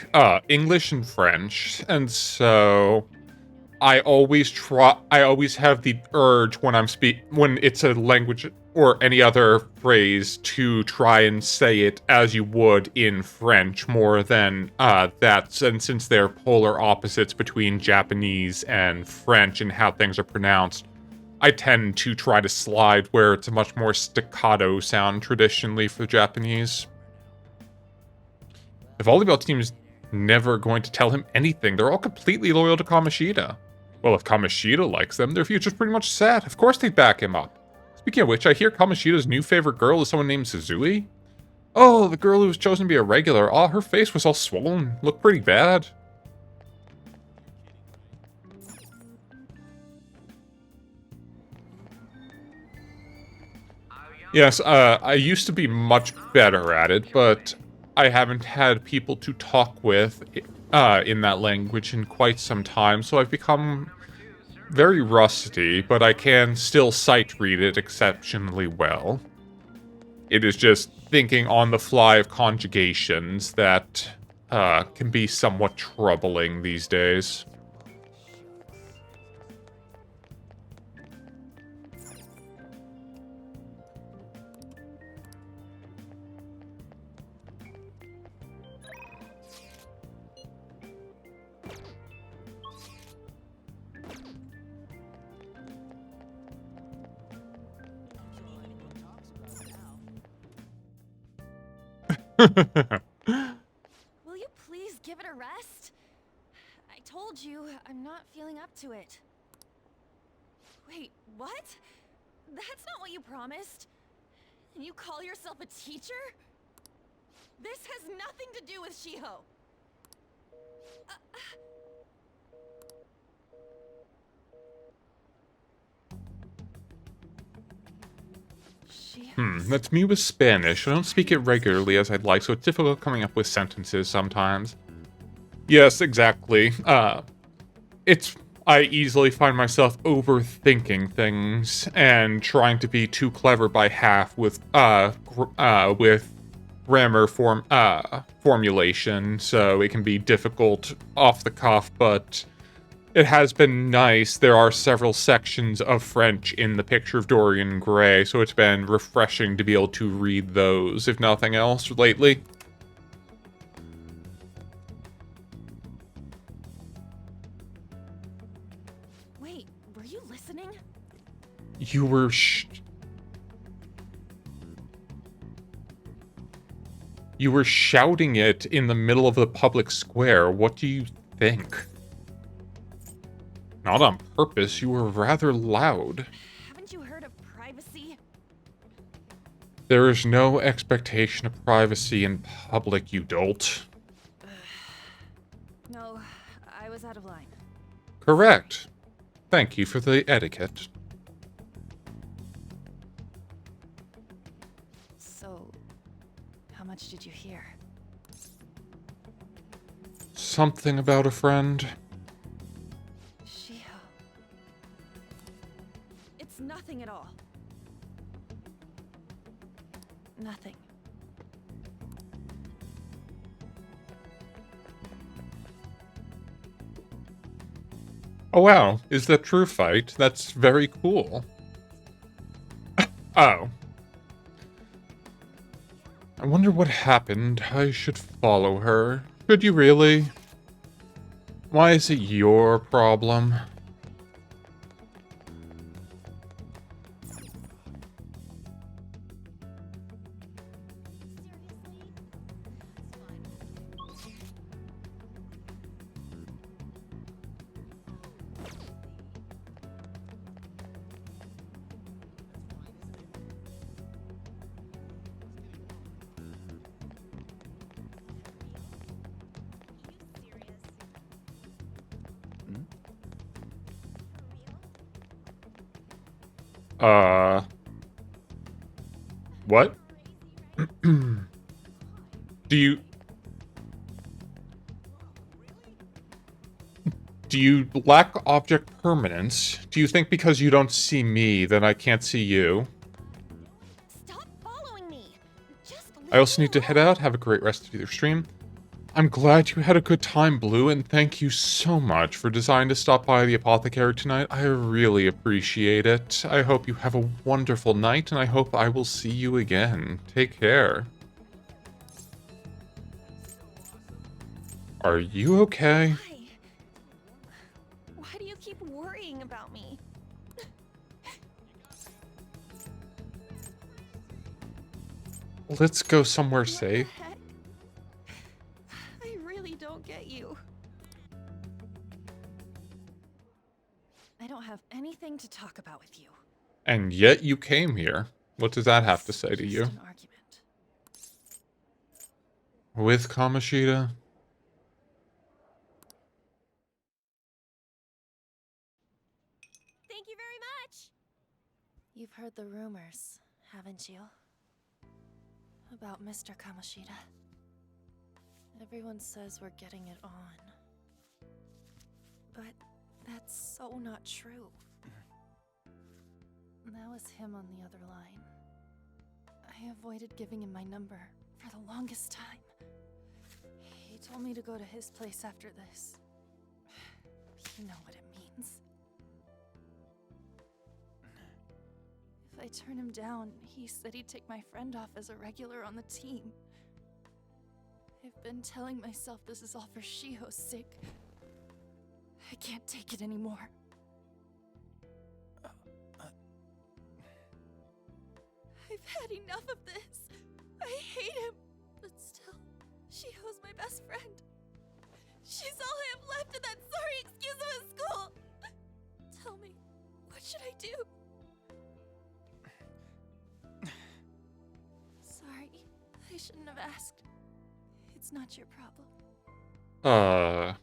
English and French, and so I always have the urge when when it's a language or any other phrase to try and say it as you would in French more than that, and since they're polar opposites between Japanese and French and how things are pronounced, I tend to try to slide where it's a much more staccato sound traditionally for Japanese. The volleyball team's never going to tell him anything. They're all completely loyal to Kamoshida. Well, if Kamoshida likes them, their future's pretty much set. Of course they'd back him up. Speaking of which, I hear Kamoshida's new favorite girl is someone named Suzui. Oh, the girl who was chosen to be a regular. Oh, her face was all swollen. Looked pretty bad. Yes, I used to be much better at it, but I haven't had people to talk with in that language in quite some time, so I've become very rusty, but I can still sight read it exceptionally well. It is just thinking on the fly of conjugations that can be somewhat troubling these days. Will you please give it a rest? I'm not feeling up to it. Wait, what? That's not what you promised. And you call yourself a teacher? This has nothing to do with Shiho. That's me with Spanish. I don't speak it regularly as I'd like, so it's difficult coming up with sentences sometimes. Yes, exactly. I easily find myself overthinking things and trying to be too clever by half with grammar formulation, so it can be difficult off the cuff, but it has been nice. There are several sections of French in the picture of Dorian Gray, so it's been refreshing to be able to read those, if nothing else, lately. Wait, were you listening? You were You were shouting it in the middle of the public square. What do you think? Not on purpose, you were rather loud. Haven't you heard of privacy? There is no expectation of privacy in public, you dolt. No, I was out of line. Correct. Thank you for the etiquette. So, how much did you hear? Something about a friend? Shiho. It's nothing at all. Nothing. Oh wow, is that true, Fight? That's very cool. Oh. I wonder what happened. I should follow her. Should you really? Why is it your problem? What? Do you lack object permanence? Do you think because you don't see me, then I can't see you? Stop following me. Just leave I also me need to head alone. out. Have a great rest of your stream. I'm glad you had a good time, Blue, and thank you so much for deciding to stop by the apothecary tonight. I really appreciate it. I hope you have a wonderful night, and I hope I will see you again. Take care. Are you okay? Why? Why do you keep worrying about me? Let's go somewhere What the safe. heck? I really don't get you. I don't have anything to talk about with you. And yet you came here. What does that have to say to Just you? an argument. With Kamoshida? Thank you very much. You've heard the rumors, haven't you? About Mr. Kamoshida. Everyone says we're getting it on. But that's so not true. That was him on the other line. I avoided giving him my number for the longest time. He told me to go to his place after this. You know what it means. If I turn him down, he said he'd take my friend off as a regular on the team. I've been telling myself this is all for Shiho's sake. I can't take it anymore. I've had enough of this. I hate him. But still, Shiho's my best friend. She's all I have left in that sorry excuse of a school. Tell me, what should I do? Sorry, I shouldn't have asked. It's not your problem.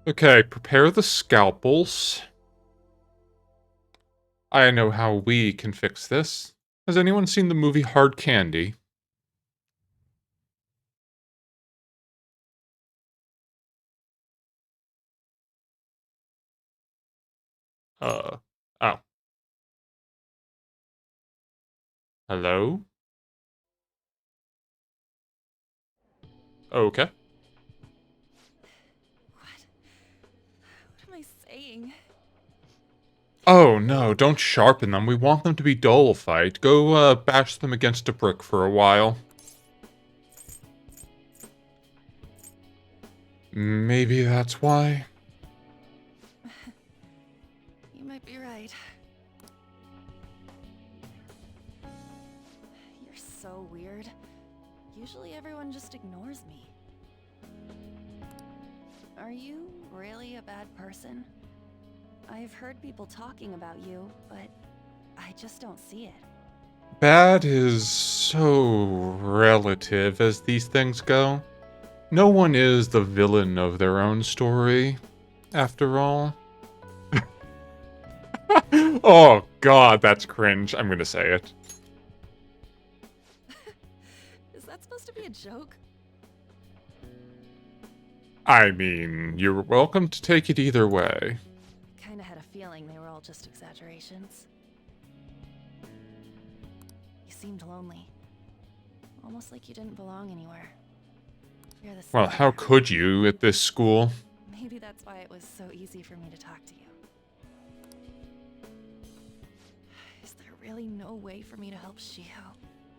Okay, prepare the scalpels. I know how we can fix this. Has anyone seen the movie Hard Candy? Oh. Hello? Okay. What am I saying? Oh no, don't sharpen them. We want them to be dolphite. Go, bash them against a brick for a while. Maybe that's why. You might be right. You're so weird. Usually everyone just ignores me. Are you really a bad person? I've heard people talking about you, but I just don't see it. Bad is so relative as these things go. No one is the villain of their own story, after all. Oh god, that's cringe. I'm gonna say it. Is that supposed to be a joke? I mean, you're welcome to take it either way. Kinda had a feeling they were all just exaggerations. You seemed lonely. Almost like you didn't belong anywhere. You're the Well, how center. could you at this school? Maybe that's why it was so easy for me to talk to you. Is there really no way for me to help Shiho?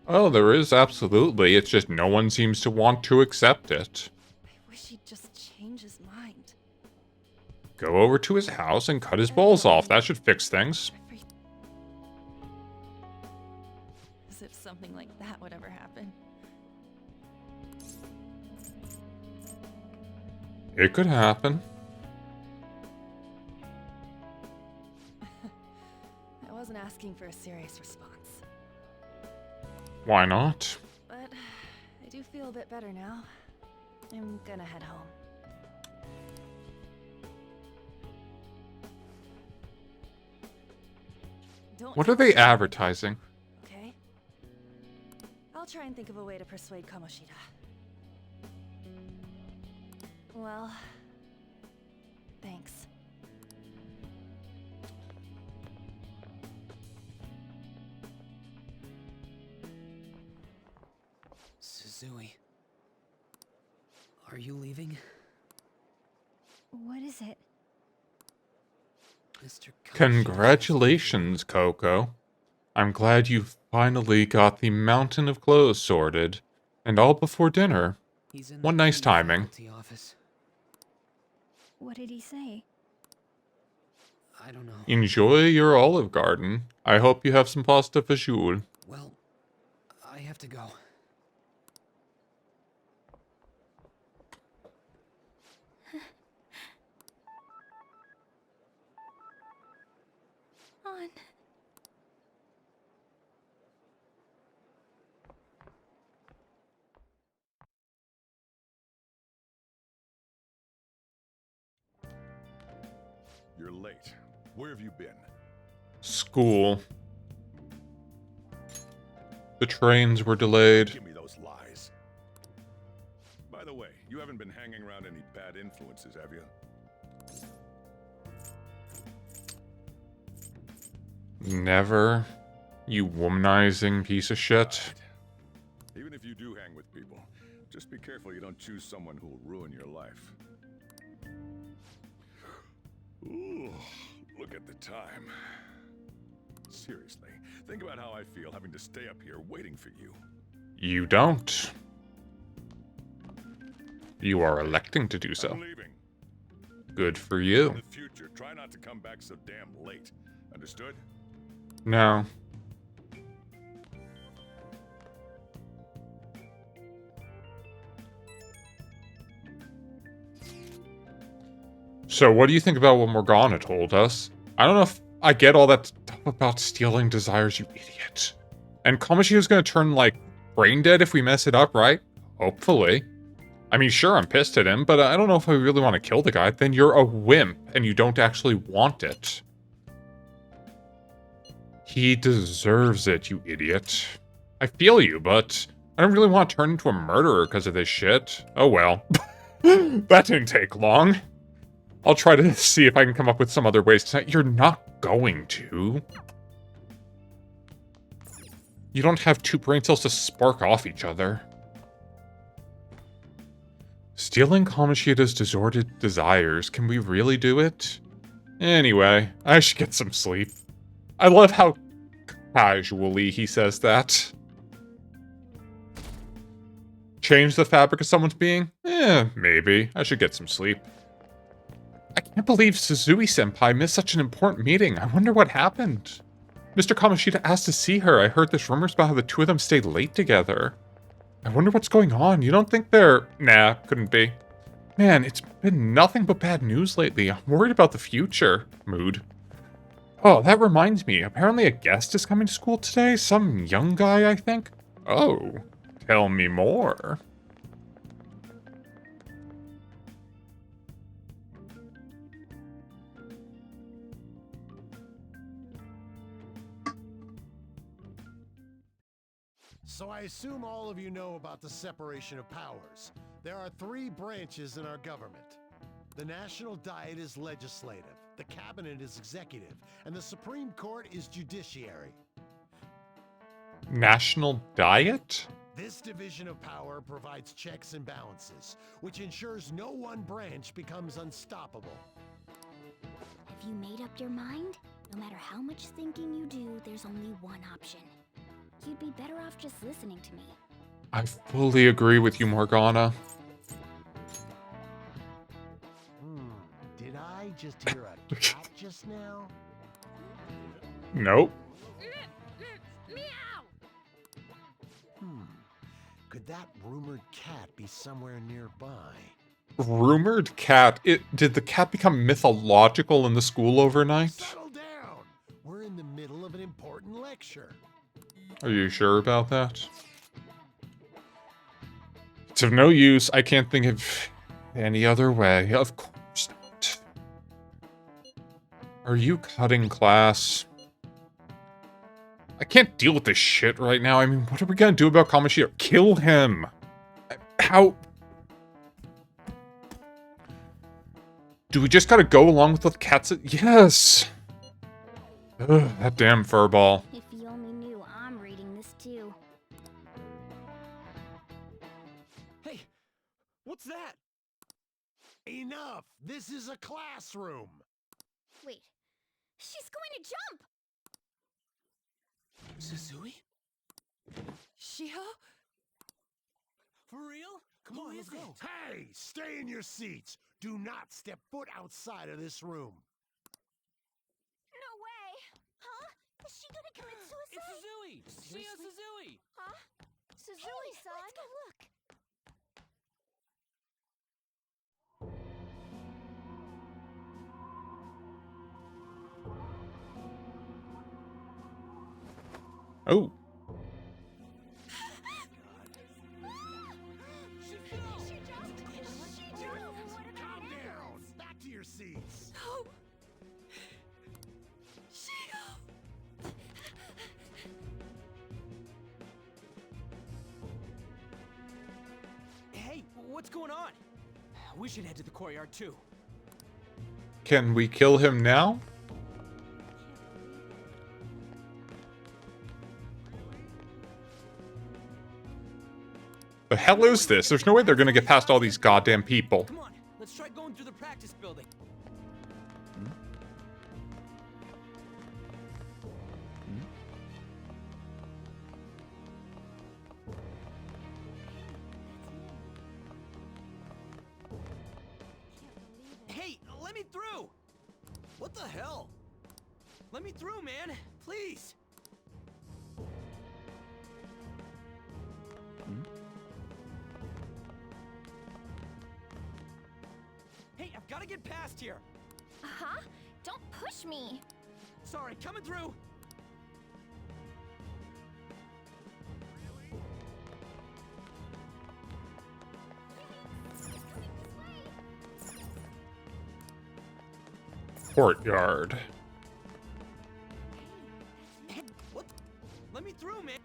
Oh, there is absolutely. It's just no one seems to want to accept it. I wish he'd just change his mind. Go over to his house and cut his balls off. That should fix things. As if something like that would ever happen. It could happen. I wasn't asking for a serious response. Why not? But I do feel a bit better now. I'm gonna head home. Don't What are they advertising? Okay? I'll try and think of a way to persuade Kamoshida. Well, thanks. Suzui. Are you leaving? What is it? Mr. Kamoshida Congratulations, Coco. I'm glad you finally got the mountain of clothes sorted. And all before dinner. He's in What the nice timing. faculty office. What did he say? I don't know. Enjoy your Olive Garden. I hope you have some pasta fagioli. Well, I have to go. On. You're late. Where have you been? School. The trains were delayed. Give me those lies. By the way, you haven't been hanging around any bad influences, have you? Never. You womanizing piece of shit. Right. Even if you do hang with people, just be careful you don't choose someone who will ruin your life. Ooh, look at the time. Seriously, think about how I feel having to stay up here waiting for you. You don't. You are electing to do so. I'm leaving. Good for In you. the future, try not to come back so damn late. Understood? No. So what do you think about what Morgana told us? I don't know if I get all that stuff about stealing desires, you idiot. And Kamoshida's gonna turn, like, brain dead if we mess it up, right? Hopefully. I mean, sure, I'm pissed at him, but I don't know if I really want to kill the guy. Then you're a wimp, and you don't actually want it. He deserves it, you idiot. I feel you, but I don't really want to turn into a murderer because of this shit. Oh well. That didn't take long. I'll try to see if I can come up with some other ways tonight. You're not going to. You don't have two brain cells to spark off each other. Stealing Kamoshida's disordered desires. Can we really do it? Anyway, I should get some sleep. I love how casually he says that. Change the fabric of someone's being? Maybe. I should get some sleep. I can't believe Suzui-senpai missed such an important meeting. I wonder what happened. Mr. Kamoshida asked to see her. I heard this rumors about how the two of them stayed late together. I wonder what's going on. You don't think they're... Nah, couldn't be. Man, it's been nothing but bad news lately. I'm worried about the future. Mood. Oh, that reminds me. Apparently a guest is coming to school today. Some young guy, I think. Oh, tell me more. So I assume all of you know about the separation of powers. There are three branches in our government. The National Diet is legislative, the Cabinet is executive, and the Supreme Court is judiciary. National Diet? This division of power provides checks and balances, which ensures no one branch becomes unstoppable. Have you made up your mind? No matter how much thinking you do, there's only one option. You'd be better off just listening to me. I fully agree with you, Morgana. Did I just hear a cat just now? Nope. Could that rumored cat be somewhere nearby? Rumored cat? Did the cat become mythological in the school overnight? Settle down! We're in the middle of an important lecture. Are you sure about that? It's of no use. I can't think of any other way. Of course not. Are you cutting class? I can't deal with this shit right now. I mean, what are we gonna do about Kamoshida? Kill him! How? Do we just gotta go along with what the cat said? Yes! Ugh, that damn furball. If you only knew I'm reading this too. Hey, what's that? Enough! This is a classroom! Wait, she's going to jump! Suzui? Shiho? For real? Come on, let's go. Hey! Stay in your seats! Do not step foot outside of this room! No way! Huh? Is she gonna commit suicide? It's Suzui! Shio Suzui! Huh? Suzui-san? Let's go look. Oh. Calm down! Back to your seats! No! Shiho! Hey, what's going on? We should head to the courtyard too. Can we kill him now? The hell is this? There's no way they're gonna get past all these goddamn people. Come on, let's try going through the practice building. Hey, let me through! What the hell? Let me through, man! Please! Hey, I've got to get past here? Huh? Don't push me. Sorry, coming through. Courtyard. What? Let me through, man.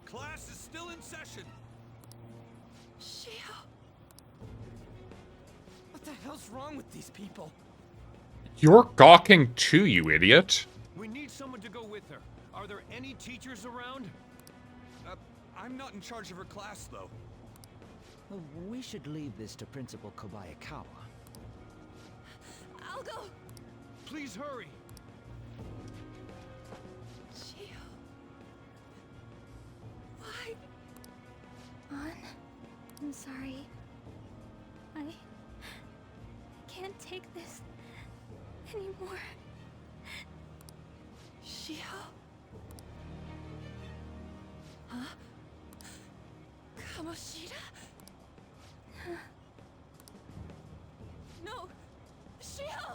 Class is still in session. Shio. What the hell's wrong with these people? You're gawking too, you idiot. We need someone to go with her. Are there any teachers around? I'm not in charge of her class, though. Well, we should leave this to Principal Kobayakawa. I'll go. Please hurry. Shio. Why? On. I'm sorry. I can't take this anymore. Shio? Huh? Kamoshida? No! Shio!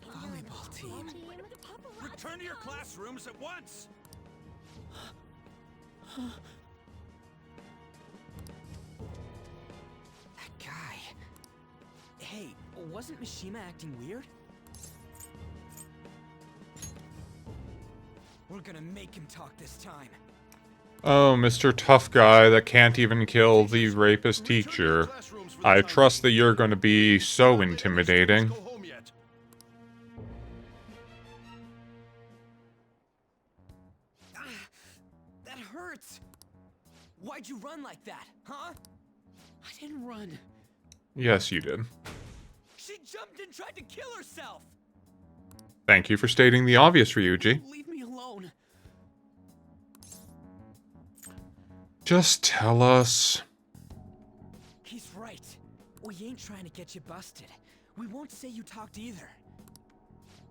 Volleyball team. Return to your classrooms at once. That guy. Hey, wasn't Mishima acting weird? We're gonna make him talk this time. Oh, Mr. Tough Guy that can't even kill the rapist teacher. I trust that you're going to be so intimidating. Go home yet. That hurts. Why'd you run like that, huh? I didn't run. Yes, you did. She jumped and tried to kill herself. Thank you for stating the obvious, Ryuji. Leave me alone. Just tell us. He's right. We ain't trying to get you busted. We won't say you talked either.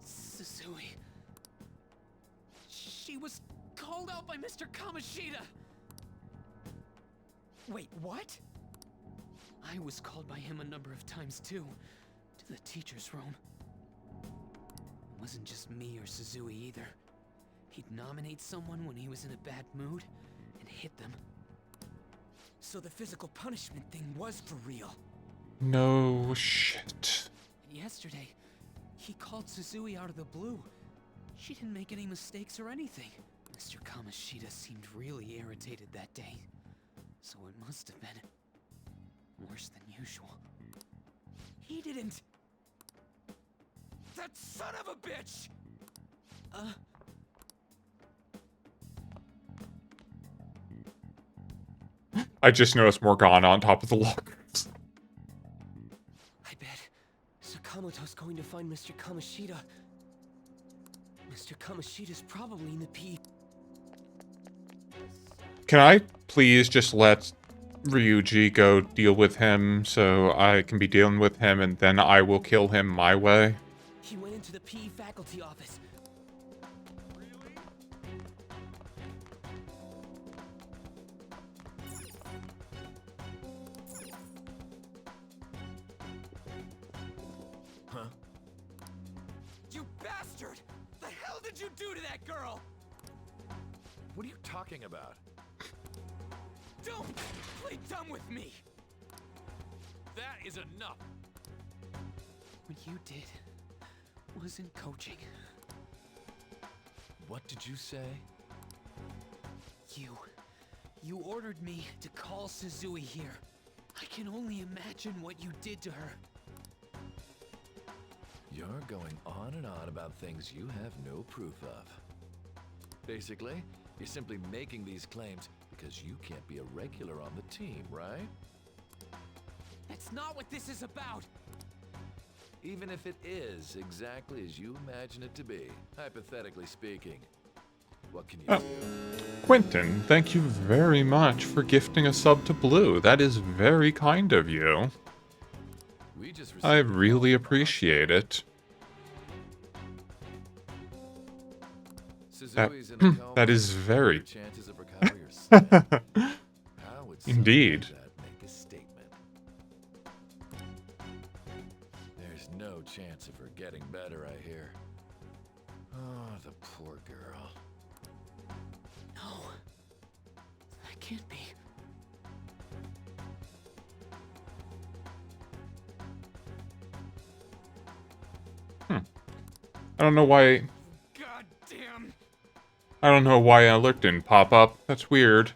Suzui. She was called out by Mr. Kamoshida. Wait, what? I was called by him a number of times too, to the teacher's room. It wasn't just me or Suzui either. He'd nominate someone when he was in a bad mood and hit them. So the physical punishment thing was for real. No shit. And yesterday, he called Suzui out of the blue. She didn't make any mistakes or anything. Mr. Kamoshida seemed really irritated that day. So it must have been worse than usual. He didn't. That son of a bitch! I just noticed Morgana on top of the lockers. I bet Sakamoto's going to find Mr. Kamoshida. Mr. Kamoshida's probably in the P. Can I please just let Ryuji go deal with him so I can be dealing with him and then I will kill him my way? He went into the PE faculty office. Huh? You bastard! The hell did you do to that girl? What are you talking about? Don't play dumb with me! That is enough. What you did wasn't coaching. What did you say? You ordered me to call Suzui here. I can only imagine what you did to her. You're going on and on about things you have no proof of. Basically, you're simply making these claims because you can't be a regular on the team, right? That's not what this is about. Even if it is exactly as you imagine it to be, hypothetically speaking. What can you Oh. do? Quentin, thank you very much for gifting a sub to Blue. That is very kind of you. We just I received a call really from the appreciate it. That, Suzui's in a coma. that is Your very... chances of recovery are slim. How would something Indeed. like that make a statement? There's no chance of her getting better, I hear. Oh, the poor girl. No. That can't be. I don't know why... God damn. I don't know why an alert didn't pop up. That's weird.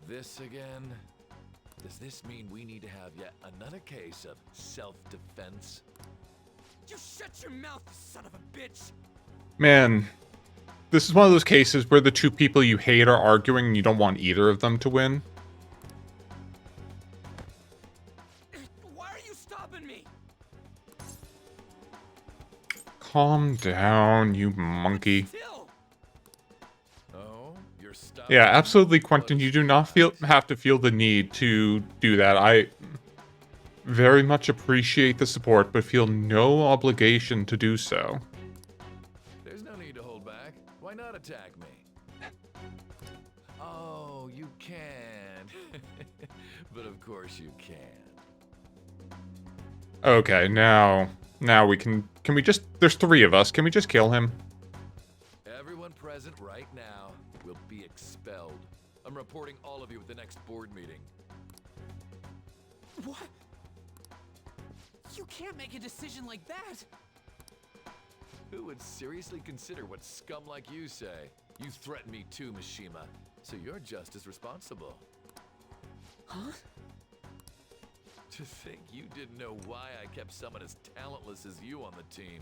This again? Does this mean we need to have yet another case of self-defense? You shut your mouth, you son of a bitch. Man, this is one of those cases where the two people you hate are arguing and you don't want either of them to win. Why are you stopping me? Calm down, you monkey. Still. Oh, you're stuck. Yeah, absolutely, Quentin. You do not have to feel the need to do that. I very much appreciate the support, but feel no obligation to do so. There's no need to hold back. Why not attack me? Oh, you can. But of course you can. Okay, now we can we just, there's three of us. Can we just kill him? Everyone present right now will be expelled. I'm reporting all of you at the next board meeting. What? You can't make a decision like that! Who would seriously consider what scum like you say? You threatened me too, Mishima, so you're just as responsible. Huh? To think you didn't know why I kept someone as talentless as you on the team.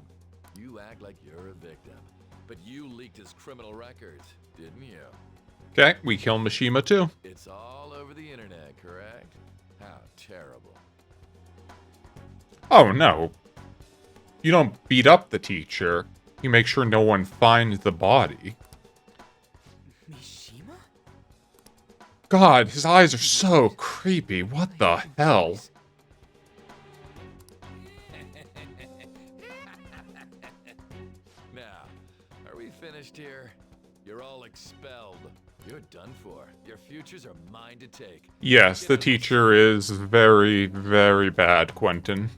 You act like you're a victim, but you leaked his criminal records, didn't you? Okay, we kill Mishima too. It's all over the internet, correct? How terrible. Oh no. You don't beat up the teacher. You make sure no one finds the body. Mishima? God, his eyes are so creepy. What the hell? Now, are we finished here? You're all expelled. You're done for. Your futures are mine to take. Yes, the teacher is very, very bad, Quentin.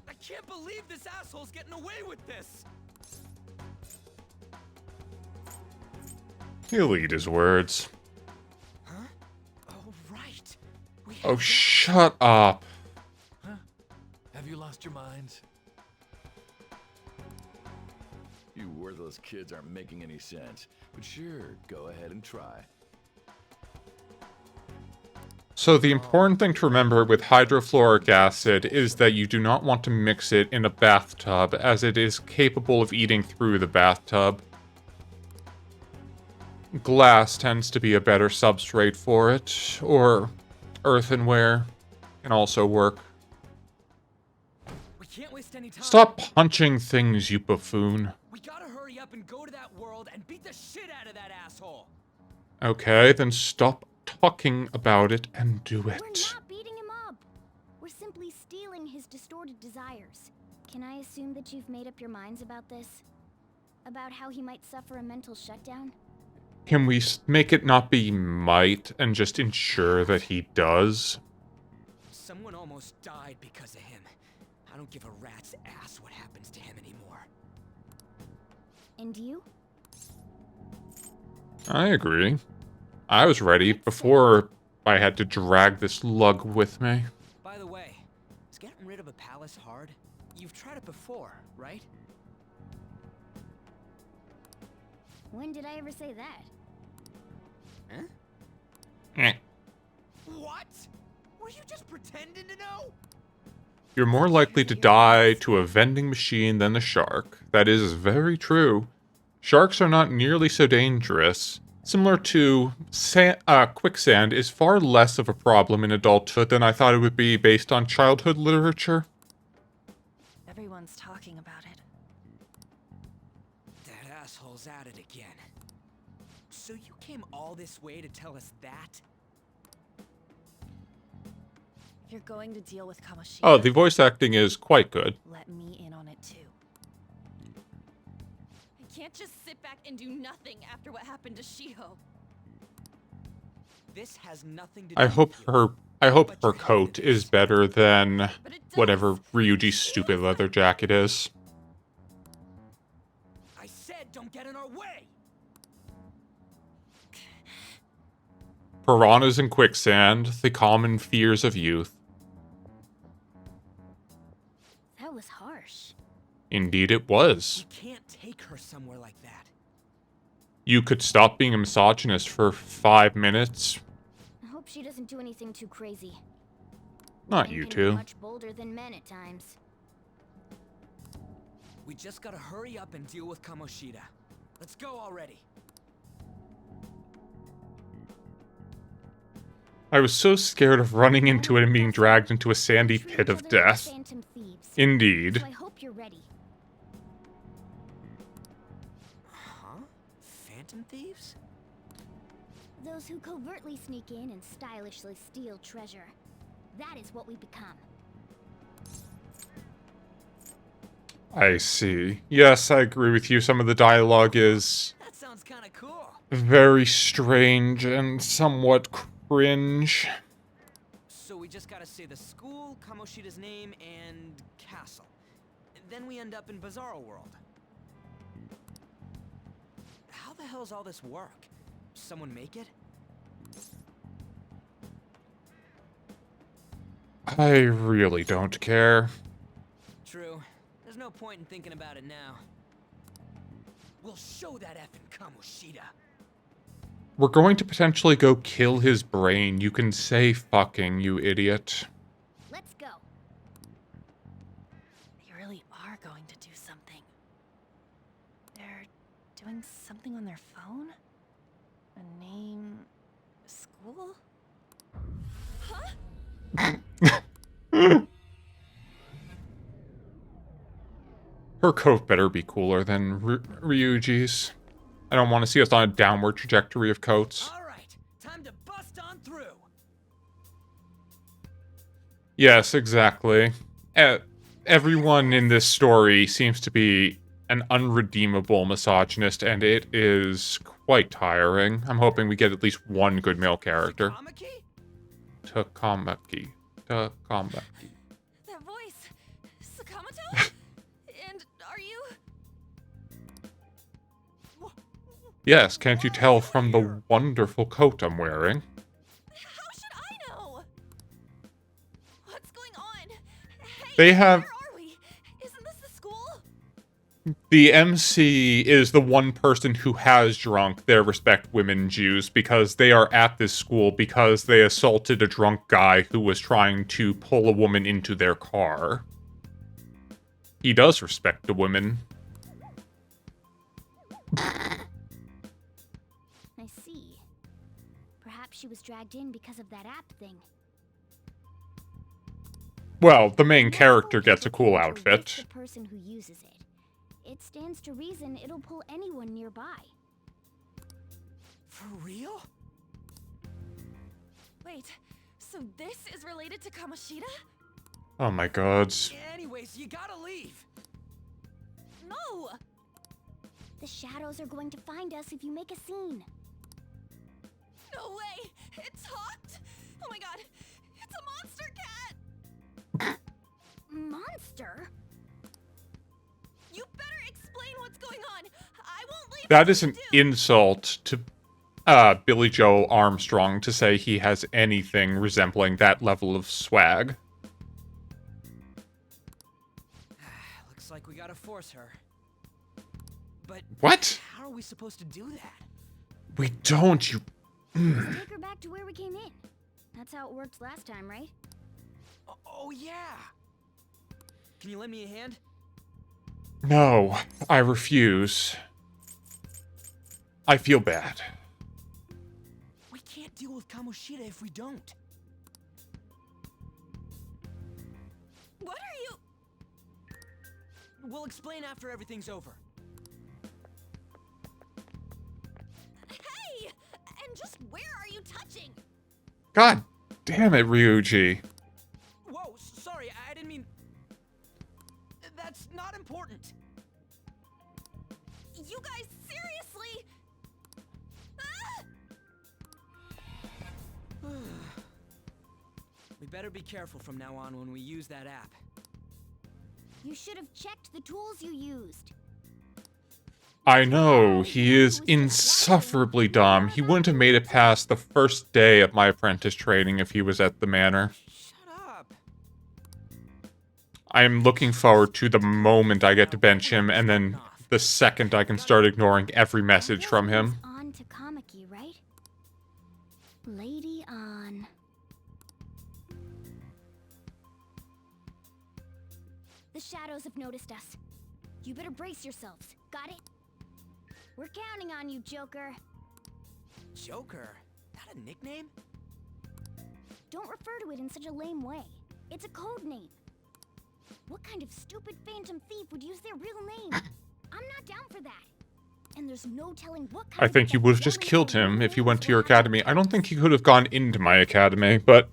I can't believe this asshole's getting away with this. He'll eat his words. Huh? Oh, right. Oh, shut up. Huh? Have you lost your minds? You worthless kids aren't making any sense. But sure, go ahead and try. So the important thing to remember with hydrofluoric acid is that you do not want to mix it in a bathtub, as it is capable of eating through the bathtub. Glass tends to be a better substrate for it, or earthenware can also work. We can't waste any time. Stop punching things, you buffoon. We gotta hurry up and go to that world and beat the shit out of that asshole. Okay, then stop talking about it and do We're it. not beating him up. We're simply stealing his distorted desires. Can I assume that you've made up your minds about this? About how he might suffer a mental shutdown? Can we make it not be might and just ensure that he does? Someone almost died because of him. I don't give a rat's ass what happens to him anymore. And you? I agree. I was ready before I had to drag this lug with me. By the way, is getting rid of a palace hard? You've tried it before, right? When did I ever say that? Huh? Eh. What? Were you just pretending to know? You're more likely to die to a vending machine than a shark. That is very true. Sharks are not nearly so dangerous. Similar to quicksand is far less of a problem in adulthood than I thought it would be based on childhood literature. Everyone's talking about it. girl's at it again. So you came all this way to tell us that? If you're going to deal with Kamoshida, Oh, the voice acting is quite good. let me in on it too. I can't just sit back and do nothing after what happened to Shiho. This has nothing to do I hope with you. her coat is better than whatever Ryuji's stupid leather jacket is. I said don't get in our way! Piranhas in quicksand, the common fears of youth. That was harsh. Indeed it was. You can't take her somewhere like that. You could stop being a misogynist for 5 minutes. I hope she doesn't do anything too crazy. Not Women you can be two. much bolder than men at times. We just gotta hurry up and deal with Kamoshida. Let's go already. I was so scared of running into it and being dragged into a sandy pit of death. Phantom thieves. Indeed. So I hope you're ready. Huh? Phantom thieves? Those who covertly sneak in and stylishly steal treasure. That is what we become. I see. Yes, I agree with you. Some of the dialogue is That sounds kinda cool. very strange and somewhat cringe. So we just gotta say the school, Kamoshida's name, and castle. Then we end up in Bizarro World. How the hell's all this work? Someone make it? I really don't care. True. There's no point in thinking about it now. We'll show that effing Kamoshida. We're going to potentially go kill his brain. You can say fucking, you idiot. Let's go. They really are going to do something. They're doing something on their phone? A name... a school? Huh? Her coat better be cooler than Ryuji's. I don't want to see us on a downward trajectory of coats. Alright, time to bust on through. Yes, exactly. Everyone in this story seems to be an unredeemable misogynist, and it is quite tiring. I'm hoping we get at least one good male character. Takamaki. Takamaki. That voice... Sakamoto? And are you... Yes, can't you tell from the wonderful coat I'm wearing? How should I know? What's going on? Hey, They have... where are we? Isn't this the school? The MC is the one person who has drunk their Respect Women Jews because they are at this school because they assaulted a drunk guy who was trying to pull a woman into their car. He does respect the women. I see. Perhaps she was dragged in because of that app thing. Well, the main character gets a cool outfit. The person who uses it. It stands to reason it'll pull anyone nearby. For real? Wait, so this is related to Kamoshida? Oh my god. Anyways, you gotta leave. No! The shadows are going to find us if you make a scene. No way! It talked? Oh my god! It's a monster cat! Monster? You better explain what's going on! I won't leave. That is an insult to Billy Joe Armstrong to say he has anything resembling that level of swag. Looks like we gotta force her. But What? how are we supposed to do that? We don't, you... Let's take her back to where we came in. That's how it worked last time, right? Oh yeah! Can you lend me a hand? No, I refuse. I feel bad. We can't deal with Kamoshida if we don't. What are you... We'll explain after everything's over. Just where are you touching? God damn it, Ryuji. Whoa, sorry, I didn't mean... That's not important. You guys, seriously? Ah! We better be careful from now on when we use that app. You should have checked the tools you used. I know, he is insufferably dumb. He wouldn't have made it past the first day of my apprentice training if he was at the manor. Shut up. I'm looking forward to the moment I get to bench him, and then the second I can start ignoring every message from him. On to Kamiki, right? Lady on. The shadows have noticed us. You better brace yourselves. Got it? We're counting on you, Joker. Joker? That a nickname? Don't refer to it in such a lame way. It's a code name. What kind of stupid phantom thief would use their real name? I'm not down for that. And there's no telling what kind I think you of would have just killed him if he went to your academy. I don't think he could have gone into my academy, but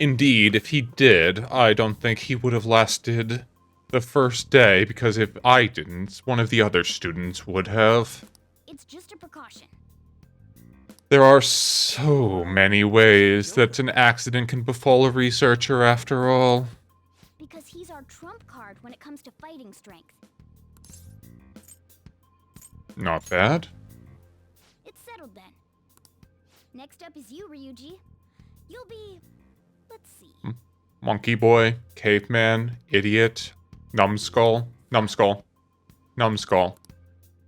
indeed, if he did, I don't think he would have lasted the first day, because if I didn't, one of the other students would have. It's just a precaution. There are so many ways that an accident can befall a researcher, after all. Because he's our trump card when it comes to fighting strength. Not bad. It's settled then. Next up is you, Ryuji. You'll be... let's see. Monkey boy, caveman, idiot, numbskull, numbskull, numbskull.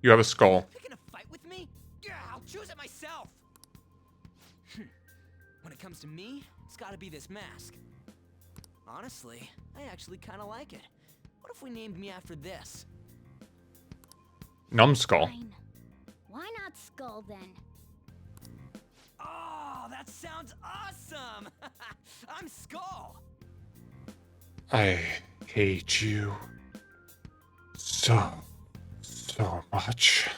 You have a skull. Picking a fight with me? Yeah, I'll choose it myself. When it comes to me, it's gotta be this mask. Honestly, I actually kinda like it. What if we named me after this? Numbskull. Fine. Why not Skull then? Oh, that sounds awesome! I'm Skull! I hate you so much.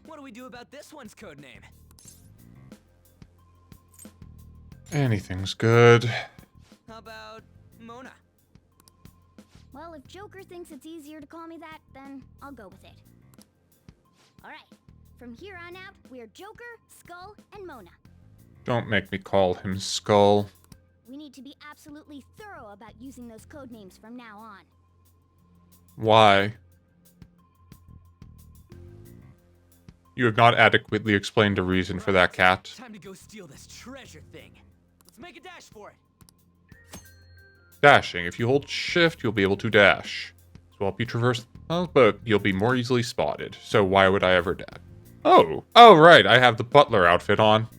What do we do about this one's code name? Anything's good. How about Mona? Well, if Joker thinks it's easier to call me that, then I'll go with it. Alright, from here on out, we're Joker, Skull, and Mona. Don't make me call him Skull. We need to be absolutely thorough about using those code names from now on. Why? You have not adequately explained a reason for that, cat. Time to go steal this treasure thing. Let's make a dash for it. Dashing. If you hold shift, you'll be able to dash. This will help you traverse, but you'll be more easily spotted. So why would I ever dash? Oh, right, I have the butler outfit on.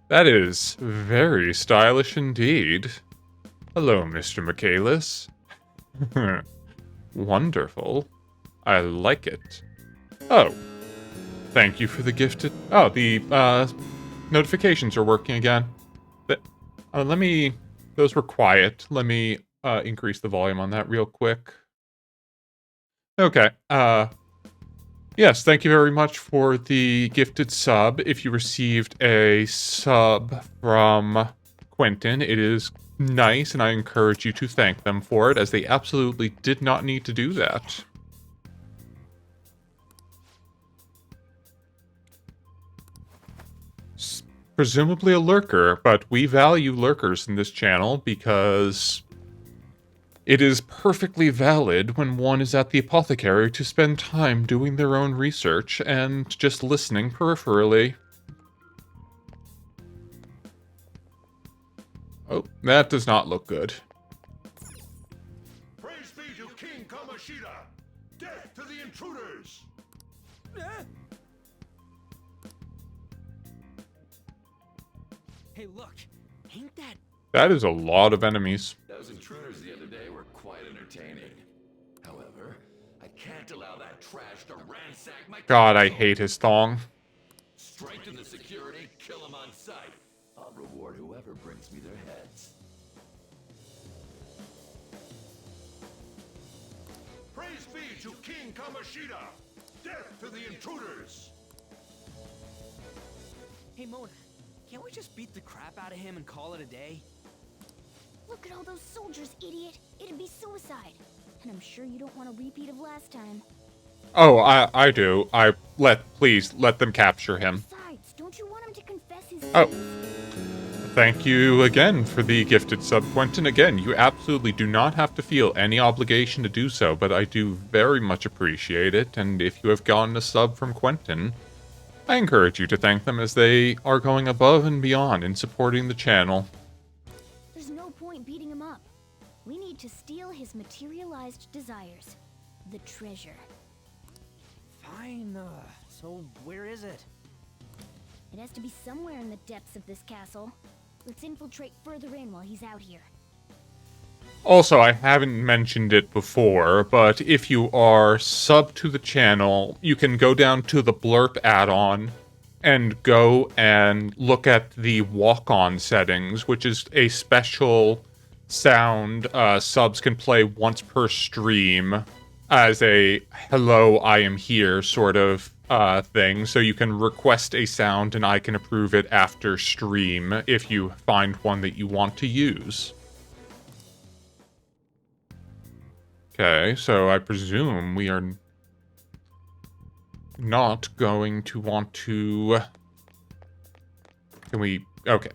That is very stylish indeed. Hello, Mr. Michaelis. Wonderful. I like it. Oh. Thank you for the gifted... Oh, the, notifications are working again. Let me... Those were quiet. Let me, increase the volume on that real quick. Okay, yes, thank you very much for the gifted sub. If you received a sub from Quentin, it is nice, and I encourage you to thank them for it, as they absolutely did not need to do that. Presumably a lurker, but we value lurkers in this channel because it is perfectly valid when one is at the apothecary to spend time doing their own research and just listening peripherally. Oh, that does not look good. Praise be to King Kamoshida! Death to the intruders! Hey, look. Ain't that... That is a lot of enemies. Those intruders the other day were quite entertaining. However, I can't allow that trash to ransack my... God, I hate his thong. Strengthen the security, kill them on sight. I'll reward whoever brings me their heads. Praise be to King Kamoshida! Death to the intruders! Hey, Mona, can't we just beat the crap out of him and call it a day? Look at all those soldiers, idiot. It'd be suicide. And I'm sure you don't want a repeat of last time. Oh, I do. Please, let them capture him. Besides, don't you want him to confess his Oh. sins? Thank you again for the gifted sub, Quentin. Again, you absolutely do not have to feel any obligation to do so, but I do very much appreciate it, and if you have gotten a sub from Quentin, I encourage you to thank them as they are going above and beyond in supporting the channel. There's no point beating him up. We need to steal his materialized desires. The treasure. Fine, so where is it? It has to be somewhere in the depths of this castle. Let's infiltrate further in while he's out here. Also, I haven't mentioned it before, but if you are sub to the channel, you can go down to the Blurp add-on and go and look at the walk-on settings, which is a special sound subs can play once per stream as a hello, I am here sort of thing. So you can request a sound and I can approve it after stream if you find one that you want to use. Okay, so I presume we are not going to want to... Can we... Okay.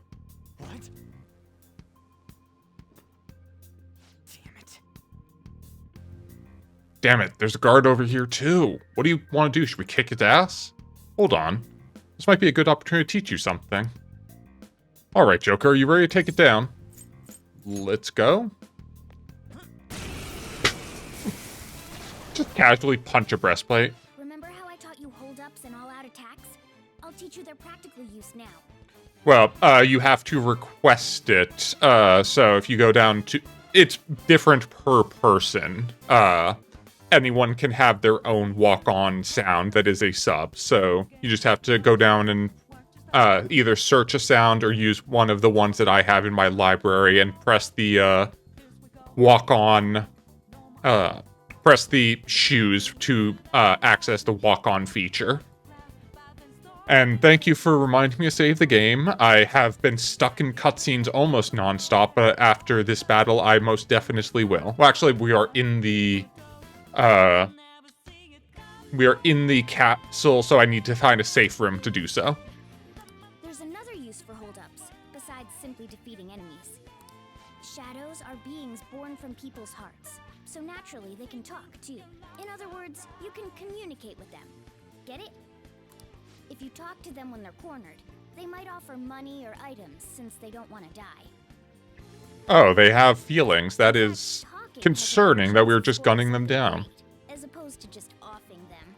What? Damn it. Damn it, there's a guard over here too. What do you want to do? Should we kick his ass? Hold on. This might be a good opportunity to teach you something. Alright, Joker, are you ready to take it down? Let's go. Just casually punch a breastplate. Remember how I taught you hold-ups and all-out attacks? I'll teach you their practical use now. Well, you have to request it. So if you go down to... It's different per person. Anyone can have their own walk-on sound that is a sub. So you just have to go down and either search a sound or use one of the ones that I have in my library and press the walk-on... press the shoes to access the walk-on feature. And thank you for reminding me to save the game. I have been stuck in cutscenes almost non-stop, but after this battle, I most definitely will. Well, actually, we are in the capsule, so I need to find a safe room to do so. There's another use for hold-ups, besides simply defeating enemies. Shadows are beings born from people's hearts, so naturally they can talk, too. In other words, you can communicate with them. Get it? If you talk to them when they're cornered, they might offer money or items since they don't want to die. Oh, they have feelings. That is concerning that we were just gunning them down. As opposed to just offing them.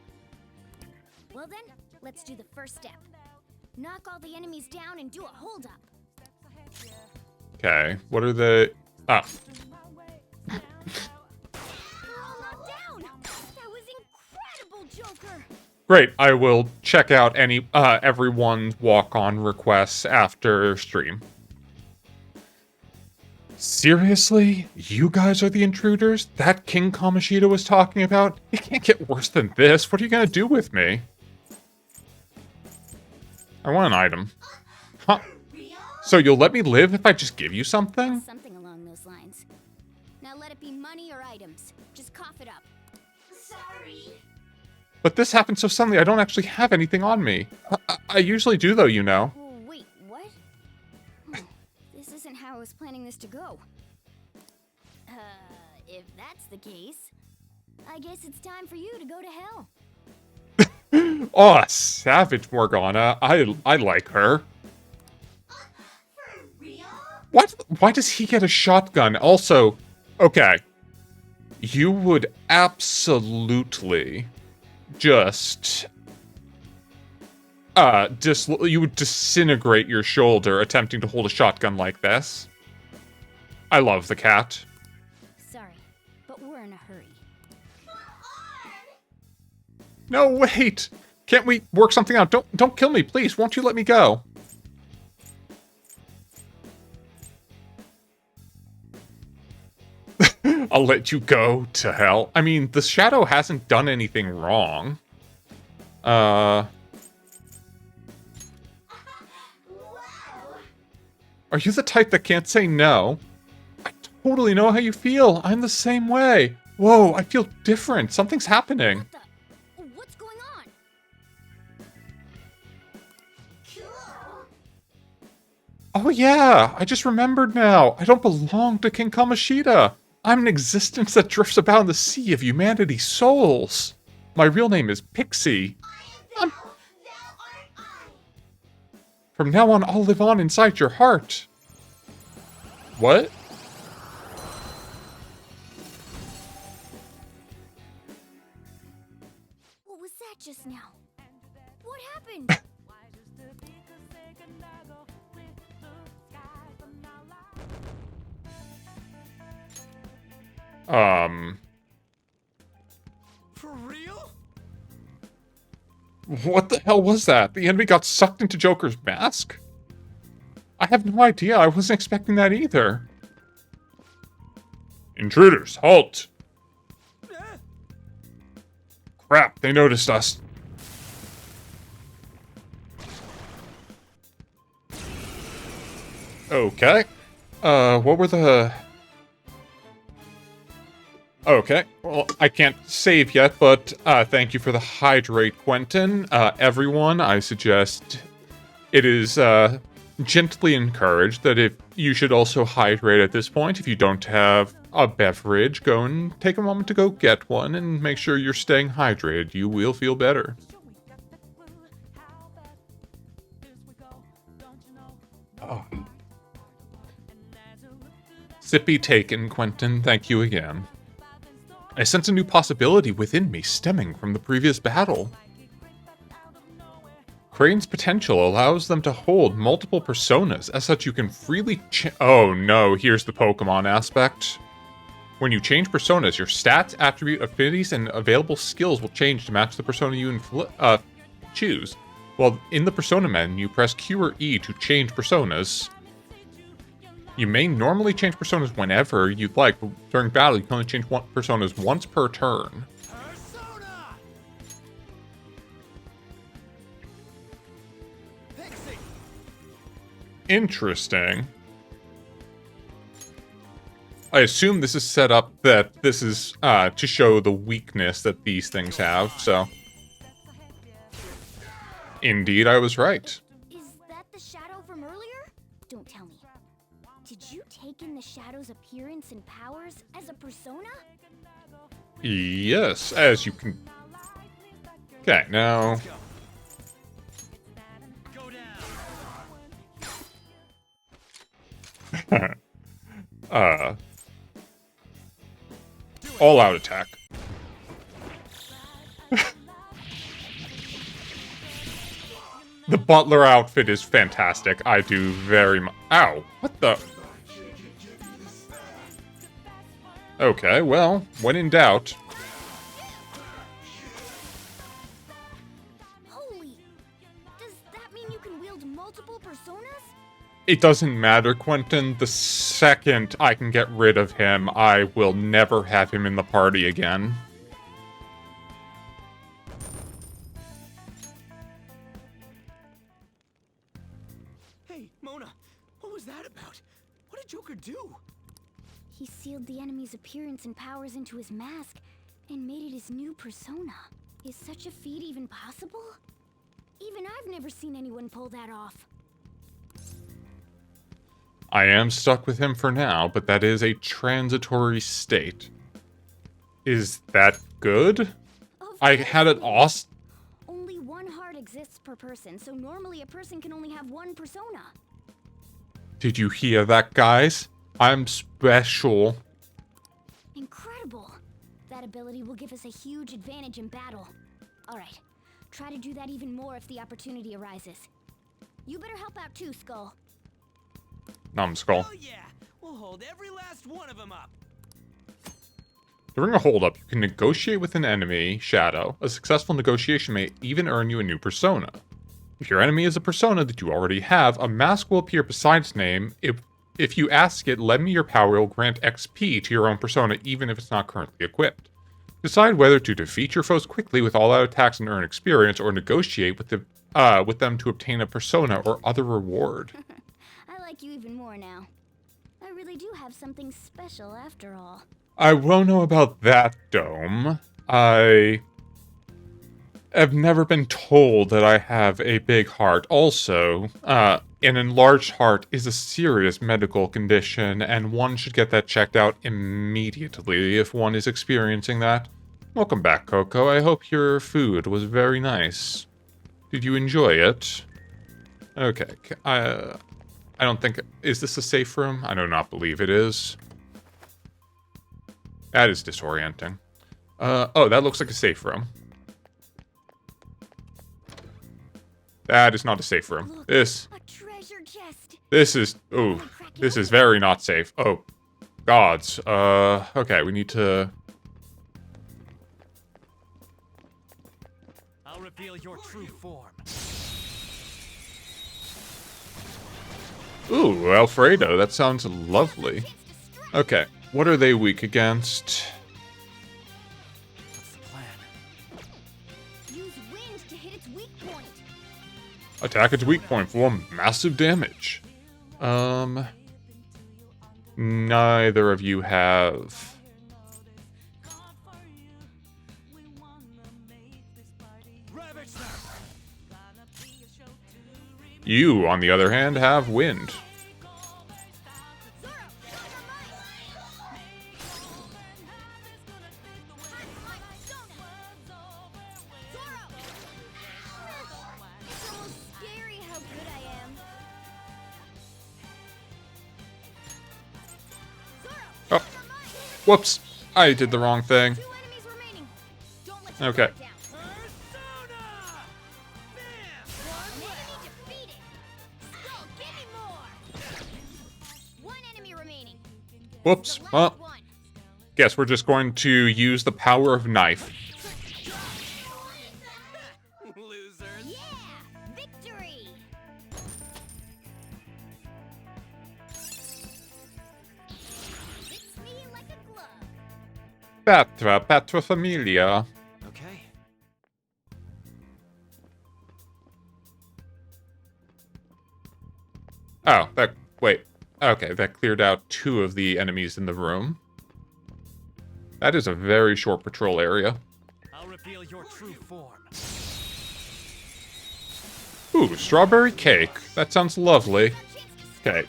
Well then, let's do the first step. Knock all the enemies down and do a hold-up. Okay, what are the... Ah. We're all knocked down! That was incredible, Joker! Great, I will check out everyone's walk-on requests after stream. Seriously? You guys are the intruders? That King Kamoshida was talking about? It can't get worse than this. What are you gonna do with me? I want an item. Huh? So you'll let me live if I just give you something? Something along those lines. Now let it be money or items. Just cough it up. Sorry. But this happened so suddenly, I don't actually have anything on me. I usually do, though, you know. Oh, wait, what? This isn't how I was planning this to go. If that's the case, I guess it's time for you to go to hell. Oh, savage Morgana. I like her. For real? What? Why does he get a shotgun? Also, okay. You would absolutely... just you would disintegrate your shoulder attempting to hold a shotgun like this. I love the cat. Sorry, but we're in a hurry. No, wait. Can't we work something out? Don't kill me, please. Won't you let me go? I'll let you go to hell. I mean, the shadow hasn't done anything wrong. Are you the type that can't say no? I totally know how you feel. I'm the same way. Whoa, I feel different. Something's happening. What the? What's going on? Oh yeah, I just remembered now. I don't belong to King Kamoshida. I'm an existence that drifts about in the sea of humanity's souls. My real name is Pixie. From now on, I'll live on inside your heart. What? What was that just now? What happened? For real? What the hell was that? The enemy got sucked into Joker's mask? I have no idea. I wasn't expecting that either. Intruders, halt! Crap, they noticed us. Okay. What were the... Okay, well, I can't save yet, but thank you for the hydrate, Quentin. Everyone, I suggest it is gently encouraged that if you should also hydrate at this point. If you don't have a beverage, go and take a moment to go get one and make sure you're staying hydrated. You will feel better. Oh. Sippy taken, Quentin. Thank you again. I sense a new possibility within me stemming from the previous battle. Crane's potential allows them to hold multiple personas. As such, you can freely oh no, here's the Pokemon aspect. When you change personas, your stats, attribute, affinities, and available skills will change to match the persona you choose. While in the persona menu, press Q or E to change personas. You may normally change personas whenever you'd like, but during battle, you can only change personas once per turn. Persona! Pixie! Interesting. I assume this is set up that this is to show the weakness that these things have, so... Indeed, I was right. Is that the shadow from earlier? Don't tell me. Did you take in the shadow's appearance and powers as a persona? Yes, as you can... Okay, now... Go down. All-out attack. The butler outfit is fantastic. I do very much... Ow! What the... Okay, well, when in doubt... Holy! Does that mean you can wield multiple personas? It doesn't matter, Quentin. The second I can get rid of him, I will never have him in the party again. Hey, Mona, what was that about? What did Joker do? He sealed the enemy's appearance and powers into his mask and made it his new persona. Is such a feat even possible? Even I've never seen anyone pull that off. I am stuck with him for now, but that is a transitory state. Is that good? I had it awesome. Only one heart exists per person, so normally a person can only have one persona. Did you hear that, guys? I'm special. Incredible! That ability will give us a huge advantage in battle. Alright, try to do that even more if the opportunity arises. You better help out too, Skull. Numbskull. Oh yeah, we'll hold every last one of them up. During a holdup, you can negotiate with an enemy, Shadow. A successful negotiation may even earn you a new persona. If your enemy is a persona that you already have, a mask will appear beside its name. If you ask it, lend me your power, it will grant XP to your own persona, even if it's not currently equipped. Decide whether to defeat your foes quickly with all-out attacks and earn experience, or negotiate with them to obtain a persona or other reward. I like like you even more now. I really do have something special after all. I won't know about that, Dome. I have never been told that I have a big heart. Also, an enlarged heart is a serious medical condition, and one should get that checked out immediately if one is experiencing that. Welcome back, Coco. I hope your food was very nice. Did you enjoy it? Okay. I don't think... Is this a safe room? I do not believe it is. That is disorienting. Oh, that looks like a safe room. That is not a safe room. Look, This a treasure chest. is... Ooh. This is very not safe. Oh. Gods. Okay, we need to... I'll reveal your true form. Ooh, Alfredo. That sounds lovely. Okay, what are they weak against? What's the plan? Use wind to hit its weak point. Attack its weak point for massive damage. Neither of you have... You, on the other hand, have wind. It's almost scary how good I am. Oh, whoops. I did the wrong thing. 2 enemies remaining. Don't let Okay. your guard down. An enemy defeated. Skull, give me more. 1 enemy remaining. Whoops. The last Well, one. guess we're just going to use the power of knife. Losers. Yeah, victory. Fits me like a glove. Patra familia. Okay. Oh, wait. Okay, that cleared out 2 of the enemies in the room. That is a very short patrol area. I'll reveal your true form. Ooh, strawberry cake. That sounds lovely. Okay.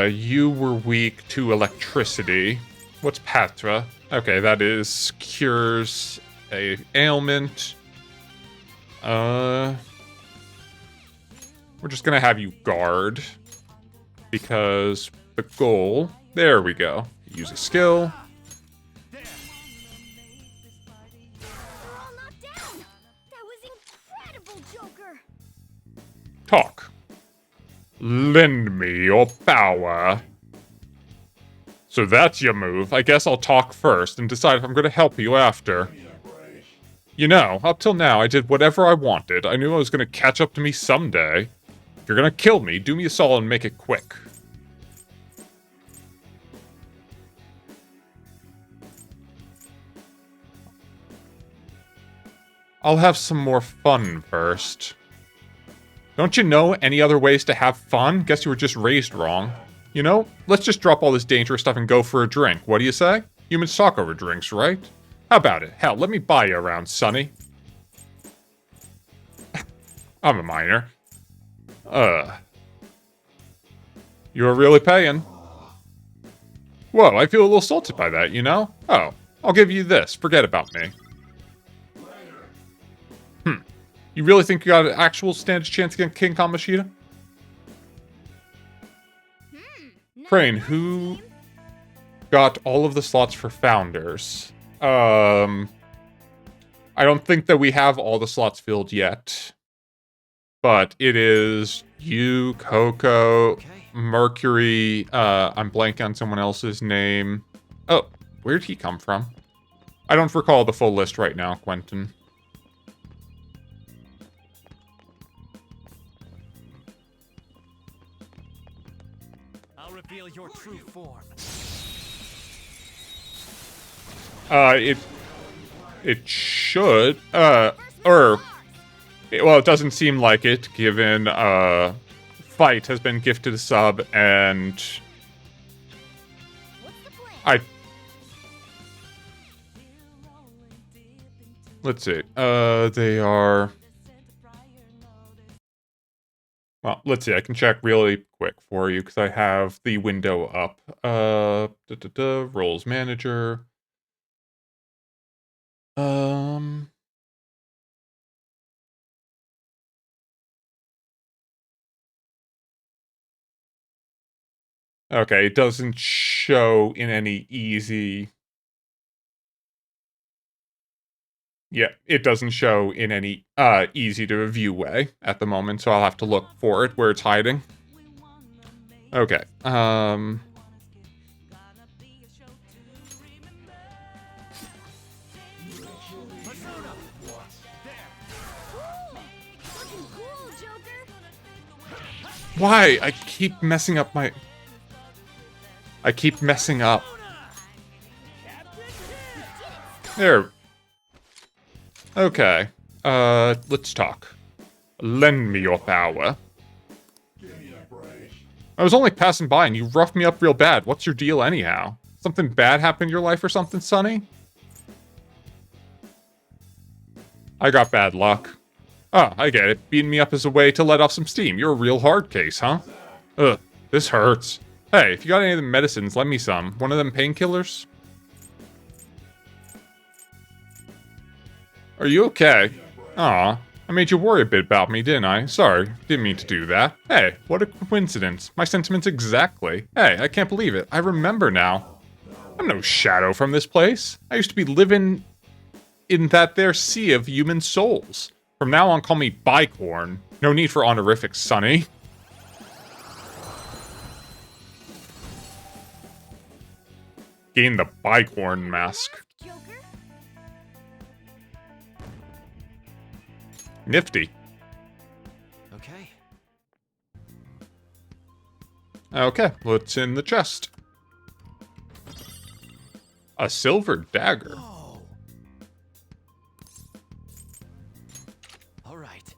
You were weak to electricity. What's Patra? Okay, that is cures a ailment. We're just gonna have you guard. Because the goal... There we go. Use a skill. They're all knocked down. That was incredible, Joker. Talk. Lend me your power. So that's your move. I guess I'll talk first and decide if I'm gonna help you after. You know, up till now, I did whatever I wanted. I knew it was gonna catch up to me someday. If you're gonna kill me, do me a solid and make it quick. I'll have some more fun first. Don't you know any other ways to have fun? Guess you were just raised wrong. You know, let's just drop all this dangerous stuff and go for a drink. What do you say? Humans talk over drinks, right? How about it? Hell, let me buy you around, Sonny. I'm a minor. You're really paying. Whoa, I feel a little salted by that, you know? Oh, I'll give you this. Forget about me. You really think you got an actual standard chance against King Kamoshida? Crane, who got all of the slots for founders? I don't think that we have all the slots filled yet. But it is you, Coco, Mercury, I'm blanking on someone else's name. Oh, where'd he come from? I don't recall the full list right now, Quentin. I'll reveal your true form. It should, well, it doesn't seem like it, given, Fight has been gifted a sub, and I... Let's see. They are... Well, let's see. I can check really quick for you, because I have the window up. Roles Manager. Okay, it doesn't show in any easy... Yeah, it doesn't show in any easy to view way at the moment, so I'll have to look for it where it's hiding. Okay, Why? I keep messing up my... I keep messing up. There. Okay. Let's talk. Lend me your power. I was only passing by and you roughed me up real bad. What's your deal anyhow? Something bad happened in your life or something, Sonny? I got bad luck. Oh, I get it. Beating me up is a way to let off some steam. You're a real hard case, huh? Ugh, this hurts. Hey, if you got any of the medicines, lend me some. One of them painkillers? Are you okay? Aw, I made you worry a bit about me, didn't I? Sorry, didn't mean to do that. Hey, what a coincidence. My sentiments exactly. Hey, I can't believe it. I remember now. I'm no shadow from this place. I used to be living in that there sea of human souls. From now on, call me Bicorn. No need for honorifics, Sonny. Gain the Bicorn mask. Nifty. Okay. Okay, what's in the chest? A silver dagger. Whoa. All right.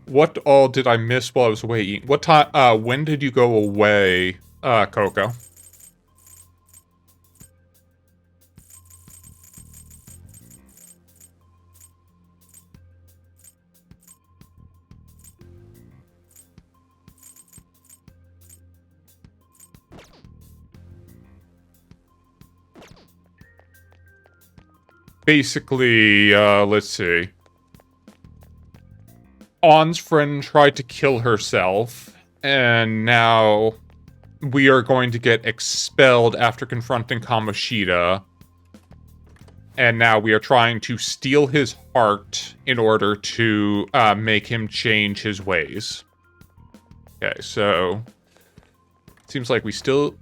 What all did I miss while I was away eating? What time, when did you go away, Coco? Basically, let's see. On's friend tried to kill herself, and now we are going to get expelled after confronting Kamoshida. And now we are trying to steal his heart in order to make him change his ways. Okay, so... Seems like we still...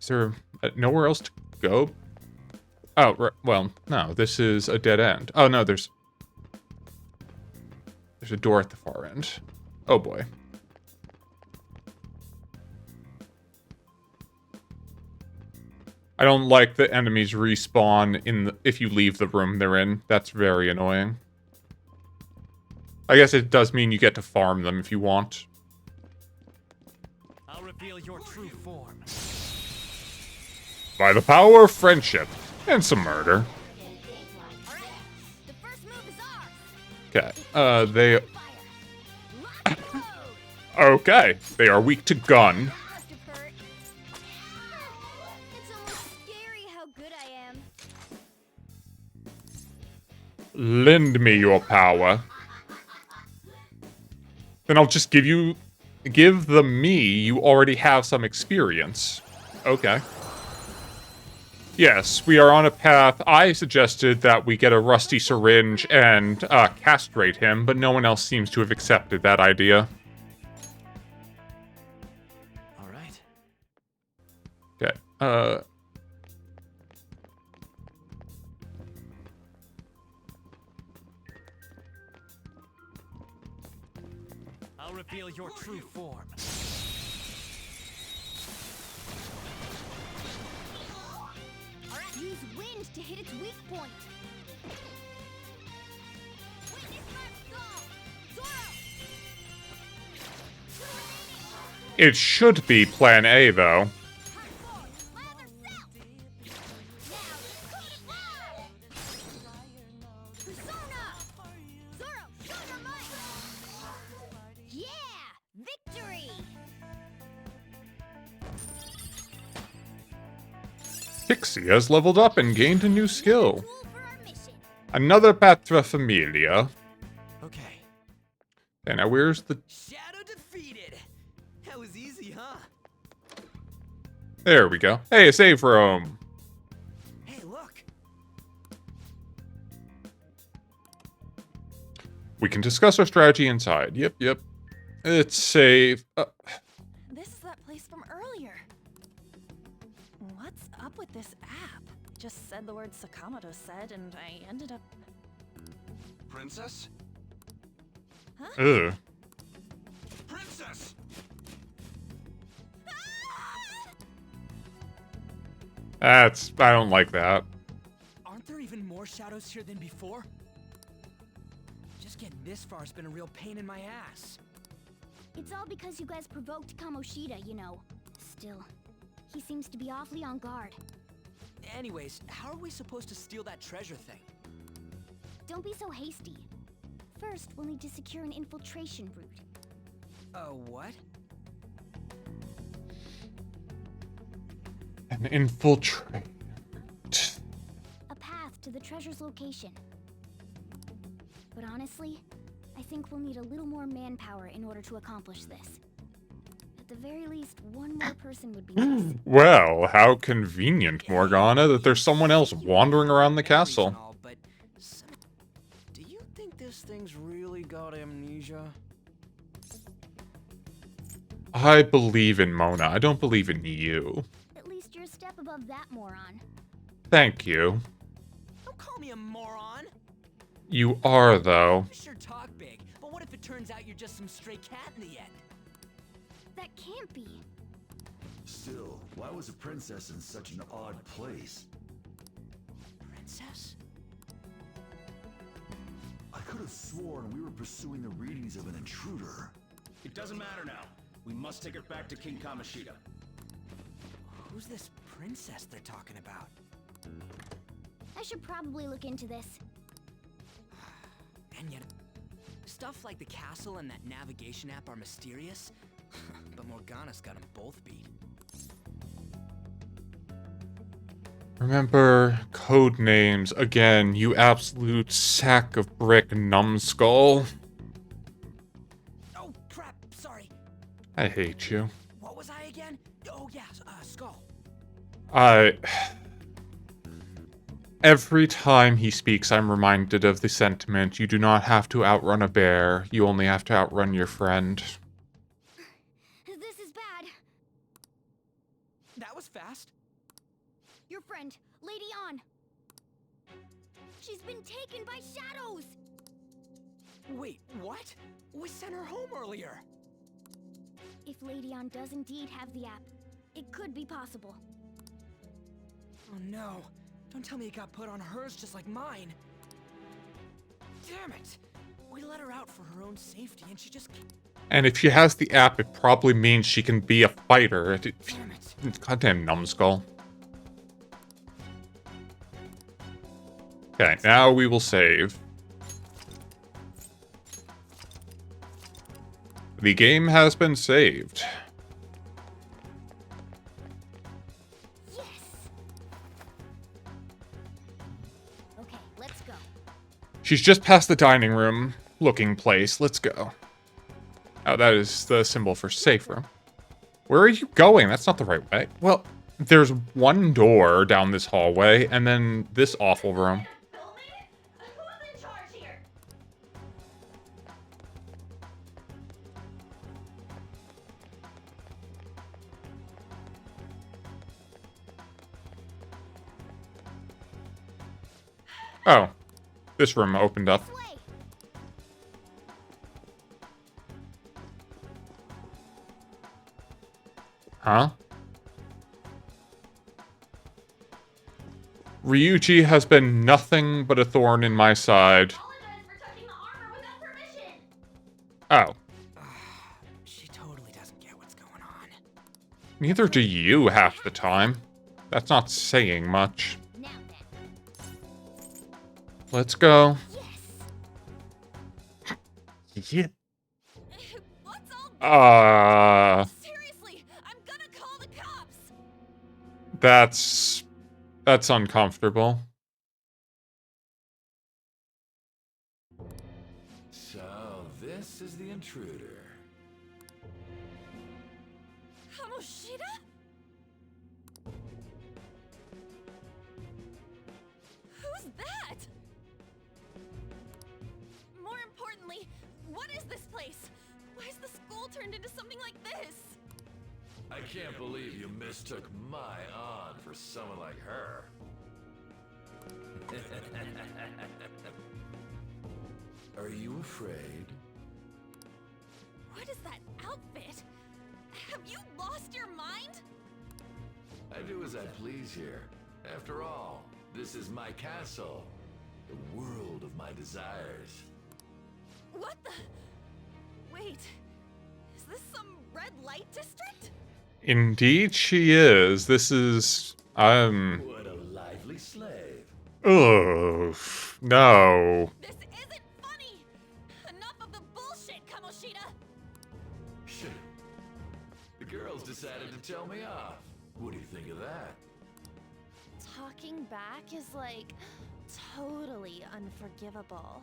Is there nowhere else to go? Oh, right, well, no, this is a dead end. Oh, no, there's a door at the far end. Oh, boy. I don't like that enemies respawn if you leave the room they're in. That's very annoying. I guess it does mean you get to farm them if you want. I'll reveal your true form. By the power of friendship. And some murder. Okay, they... Okay, they are weak to gun. Lend me your power. Then I'll just give the me you already have some experience. Okay. Yes, we are on a path. I suggested that we get a rusty syringe and castrate him, but no one else seems to have accepted that idea. All right. Okay, I'll reveal your true form. Use wind to hit its weak point. Witness left stall. Zoro! It should be Plan A, though. Pixie has leveled up and gained a new skill. Another Patra Familia. Okay. And now where's the... Shadow defeated. That was easy, huh? There we go. Hey, a save room. Hey, look. We can discuss our strategy inside. Yep. It's safe. This is that place from earlier. What's up with this app? Just said the word Sakamoto said, and I ended up... Princess? Huh? Ugh. Princess! I don't like that. Aren't there even more shadows here than before? Just getting this far has been a real pain in my ass. It's all because you guys provoked Kamoshida, you know. Still, he seems to be awfully on guard. Anyways, how are we supposed to steal that treasure thing? Don't be so hasty. First, we'll need to secure an infiltration route. What? An infiltrate. A path to the treasure's location. But honestly, I think we'll need a little more manpower in order to accomplish this. At the very least, one more person would be nice. Well, how convenient, Morgana, that there's someone else wandering around the castle. But do you think this thing's really got amnesia? I believe in Mona. I don't believe in you. At least you're a step above that moron. Thank you. Don't call me a moron. You are, though. You sure talk big, but what if it turns out you're just some stray cat in the end? That can't be. Still, why was a princess in such an odd place? Princess? I could have sworn we were pursuing the readings of an intruder. It doesn't matter now. We must take her back to King Kamoshida. Who's this princess they're talking about? I should probably look into this. And yet, stuff like the castle and that navigation app are mysterious, but Morgana's got them both beat. Remember, code names. Again, you absolute sack of brick numbskull. Oh, crap, sorry. I hate you. What was I again? Oh, yeah, Skull. Every time he speaks, I'm reminded of the sentiment, you do not have to outrun a bear, you only have to outrun your friend. This is bad. That was fast. Your friend, Lady An. She's been taken by shadows! Wait, what? We sent her home earlier. If Lady An does indeed have the app, it could be possible. Oh no. Don't tell me it got put on hers just like mine. Damn it! We let her out for her own safety and she just... And if she has the app, it probably means she can be a fighter. Damn it. Goddamn numbskull. Okay, now we will save. The game has been saved. Yes! Okay, let's go. She's just past the dining room looking place. Let's go. Oh, that is the symbol for safe room. Where are you going? That's not the right way. Well, there's one door down this hallway, and then this awful room. Who's in charge here? Oh, this room opened up. This way. Huh? Ryuji has been nothing but a thorn in my side. Apologize for touching the armor without permission. Oh. She totally doesn't get what's going on. Neither do you half the time. That's not saying much. Now then. Let's go. Yes. Yeah. What's all Uh, Seriously, I'm gonna call the cops. that's uncomfortable. So, this is the intruder. Kamoshida? Who's that? More importantly, what is this place? Why is the school turned into something like this? I can't believe you mistook my aunt for someone like her. Are you afraid? What is that outfit? Have you lost your mind? I do as I please here. After all, this is my castle. The world of my desires. What the? Wait, is this some red light district? Indeed she is. This is, What a lively slave. ugh, no. This isn't funny! Enough of the bullshit, Kamoshida! Shit. The girls decided to tell me off. What do you think of that? Talking back is like totally unforgivable.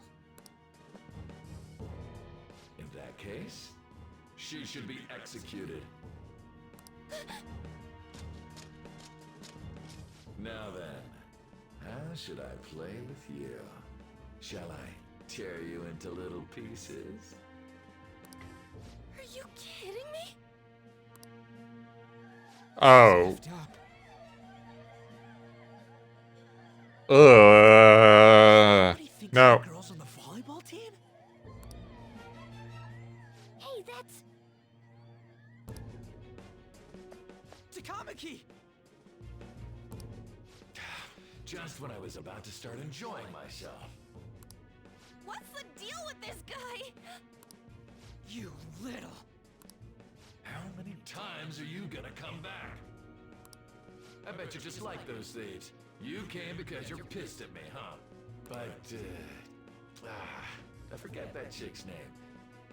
In that case, she should be executed. Now then, how should I play with you? Shall I tear you into little pieces? Are you kidding me? Oh. Lift up. Ugh. What do you think? No. The girls on the volleyball team? Hey, that's Takamaki! Just when I was about to start enjoying myself. What's the deal with this guy? You little. How many times are you gonna come back? I bet you just like those thieves. You came because you're pissed at me, huh? But, I forget that chick's name.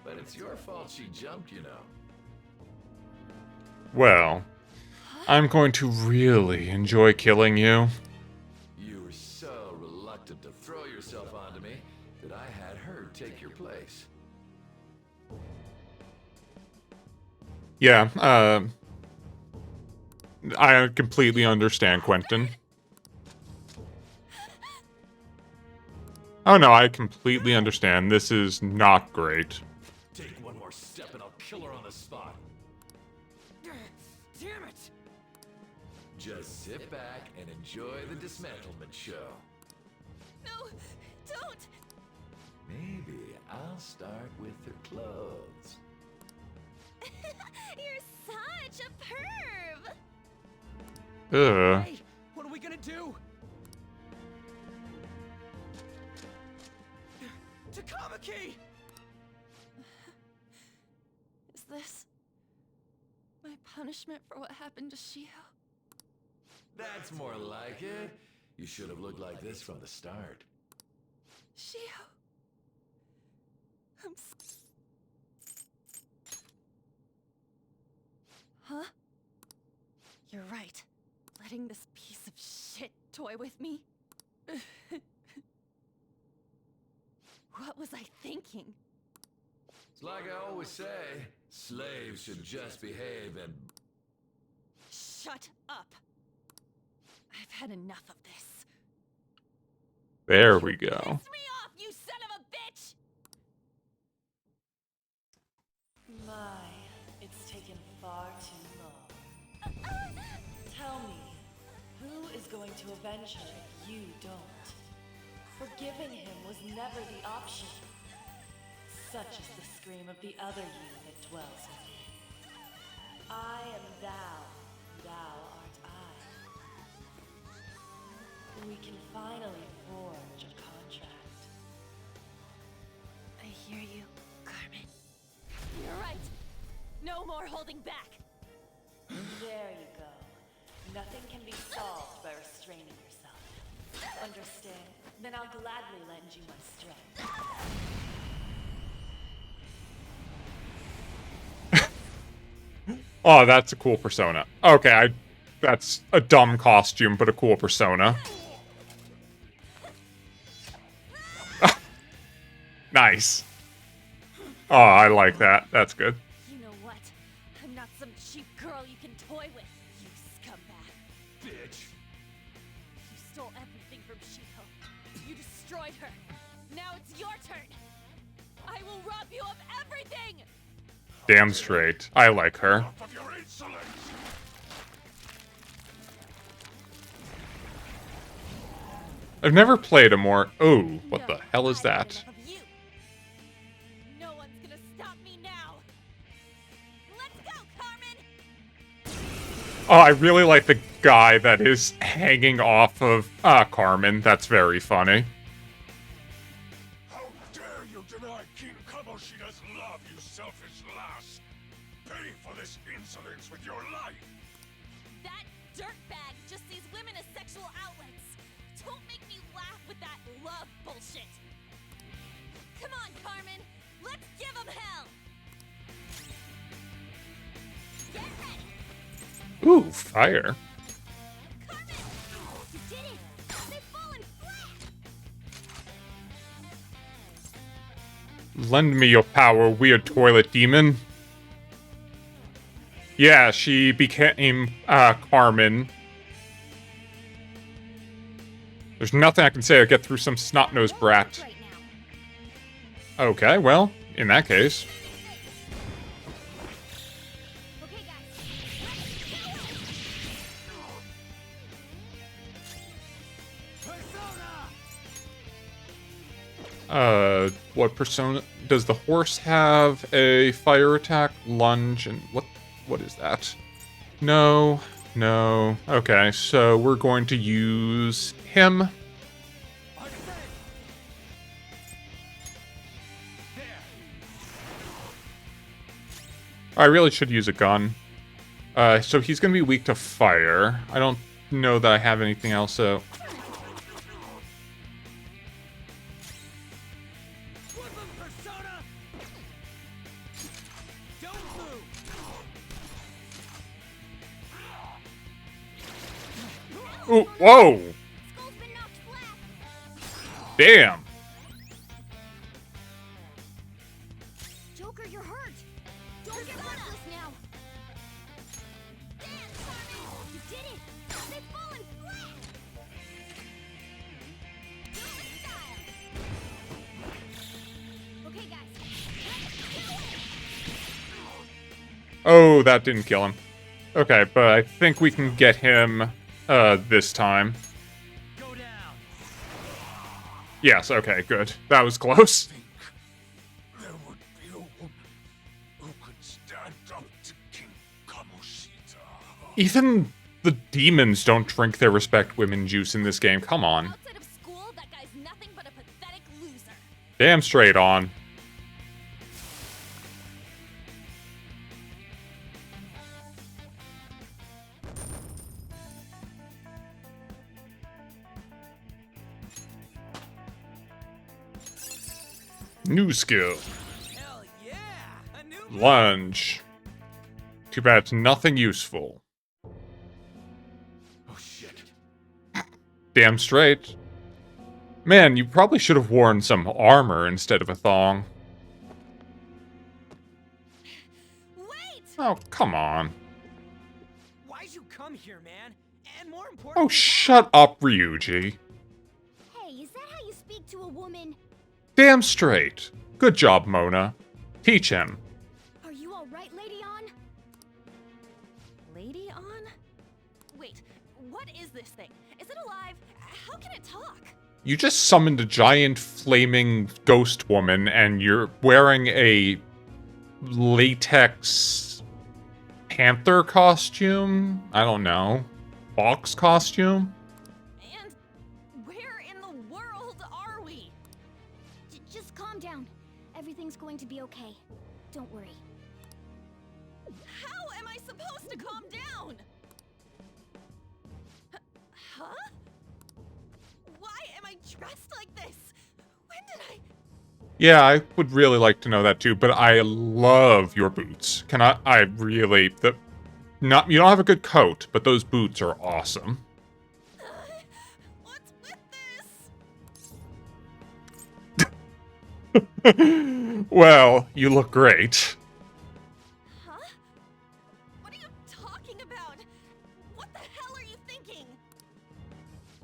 But it's your fault she jumped, you know. Well, I'm going to really enjoy killing you. You were so reluctant to throw yourself onto me that I had her take your place. Yeah, I completely understand, Quentin. Oh no, I completely understand. This is not great. Take one more step and I'll kill her on the spot. Damn it! Just sit back and enjoy the dismantlement show. No, don't! Maybe I'll start with her clothes. You're such a perv! Ugh. Hey, what are we gonna do? Takamaki! Is this my punishment for what happened to Shio? That's more like it. You should have looked like this from the start. Shio. Huh? You're right. Letting this piece of shit toy with me? What was I thinking? It's like I always say, slaves should just behave and... Shut up! I've had enough of this. There we go. Piss me off, you son of a bitch! My, it's taken far too long. Tell me, who is going to avenge her if you don't? Forgiving him was never the option. Such is the scream of the other you that dwells within. I am thou, thou art I. we can finally forge a contract. I hear you, Carmen. You're right. No more holding back. There you go. Nothing can be solved by restraining yourself. Understand? Then I'll gladly lend you my strength. Oh, that's a cool persona. Okay, that's a dumb costume, but a cool persona. Nice. Oh, I like that. That's good. You know what? I'm not some cheap girl you can toy with, you scumbag. Bitch. You stole everything from Shiho. You destroyed her. Now it's your turn. I will rob you of everything! Damn straight. I like her. Enough of your insolence. I've never played a more... Oh, what No, the hell is I've had that? enough of you. No one's gonna stop me now. Let's go, Carmen! Oh, I really like the guy that is hanging off of Carmen. That's very funny. How dare you deny King Kamoshida's love, you selfish lass! Pay for this insolence with your life! That dirtbag just sees women as sexual outlets. Don't make me laugh with that love bullshit. Come on, Carmen. Let's give them hell. Get ready. Ooh, fire. Carmen! You did it! They've fallen flat! Lend me your power, weird toilet demon. Yeah, she became Carmen. There's nothing I can say to get through some snot-nosed brat. Right now. Okay, well, in that case. Okay, guys. What persona? Does the horse have a fire attack, lunge, and what is that? No, no. Okay, so we're going to use him. I really should use a gun. So he's gonna be weak to fire. I don't know that I have anything else, so... Ooh, whoa! Skull's been knocked flat. Damn! Joker, you're hurt. Don't get reckless now. Dance, Carmen. You did it. They've fallen flat. Joker style. Okay, guys. Oh, that didn't kill him. Okay, but I think we can get him, this time. Go down. Yes, okay, good. That was close. There would be a woman who could stand up to King Kamoshida. Even the demons don't drink their respect women juice in this game. Come on. Outside of school, that guy's nothing but a pathetic loser. Damn straight on. New skill. Hell yeah! A new Lunge. Too bad it's nothing useful. Oh shit. Damn straight. Man, you probably should have worn some armor instead of a thong. Wait! Oh, come on. Why'd you come here, man? And more Oh, importantly, shut up, Ryuji. Hey, is that how you speak to a woman? Damn straight. Good job, Mona. Teach him. Are you all right, Lady On? Lady on? Wait, what is this thing? Is it alive? How can it talk? You just summoned a giant flaming ghost woman and you're wearing a latex panther costume? I don't know. Fox costume? And calm down. Everything's going to be okay. Don't worry. How am I supposed to calm down? Huh? Why am I dressed like this? When did I... Yeah, I would really like to know that too, but I love your boots. I really, not, you don't have a good coat, but those boots are awesome. What's with this? Well, you look great. Huh? What are you talking about? What the hell are you thinking?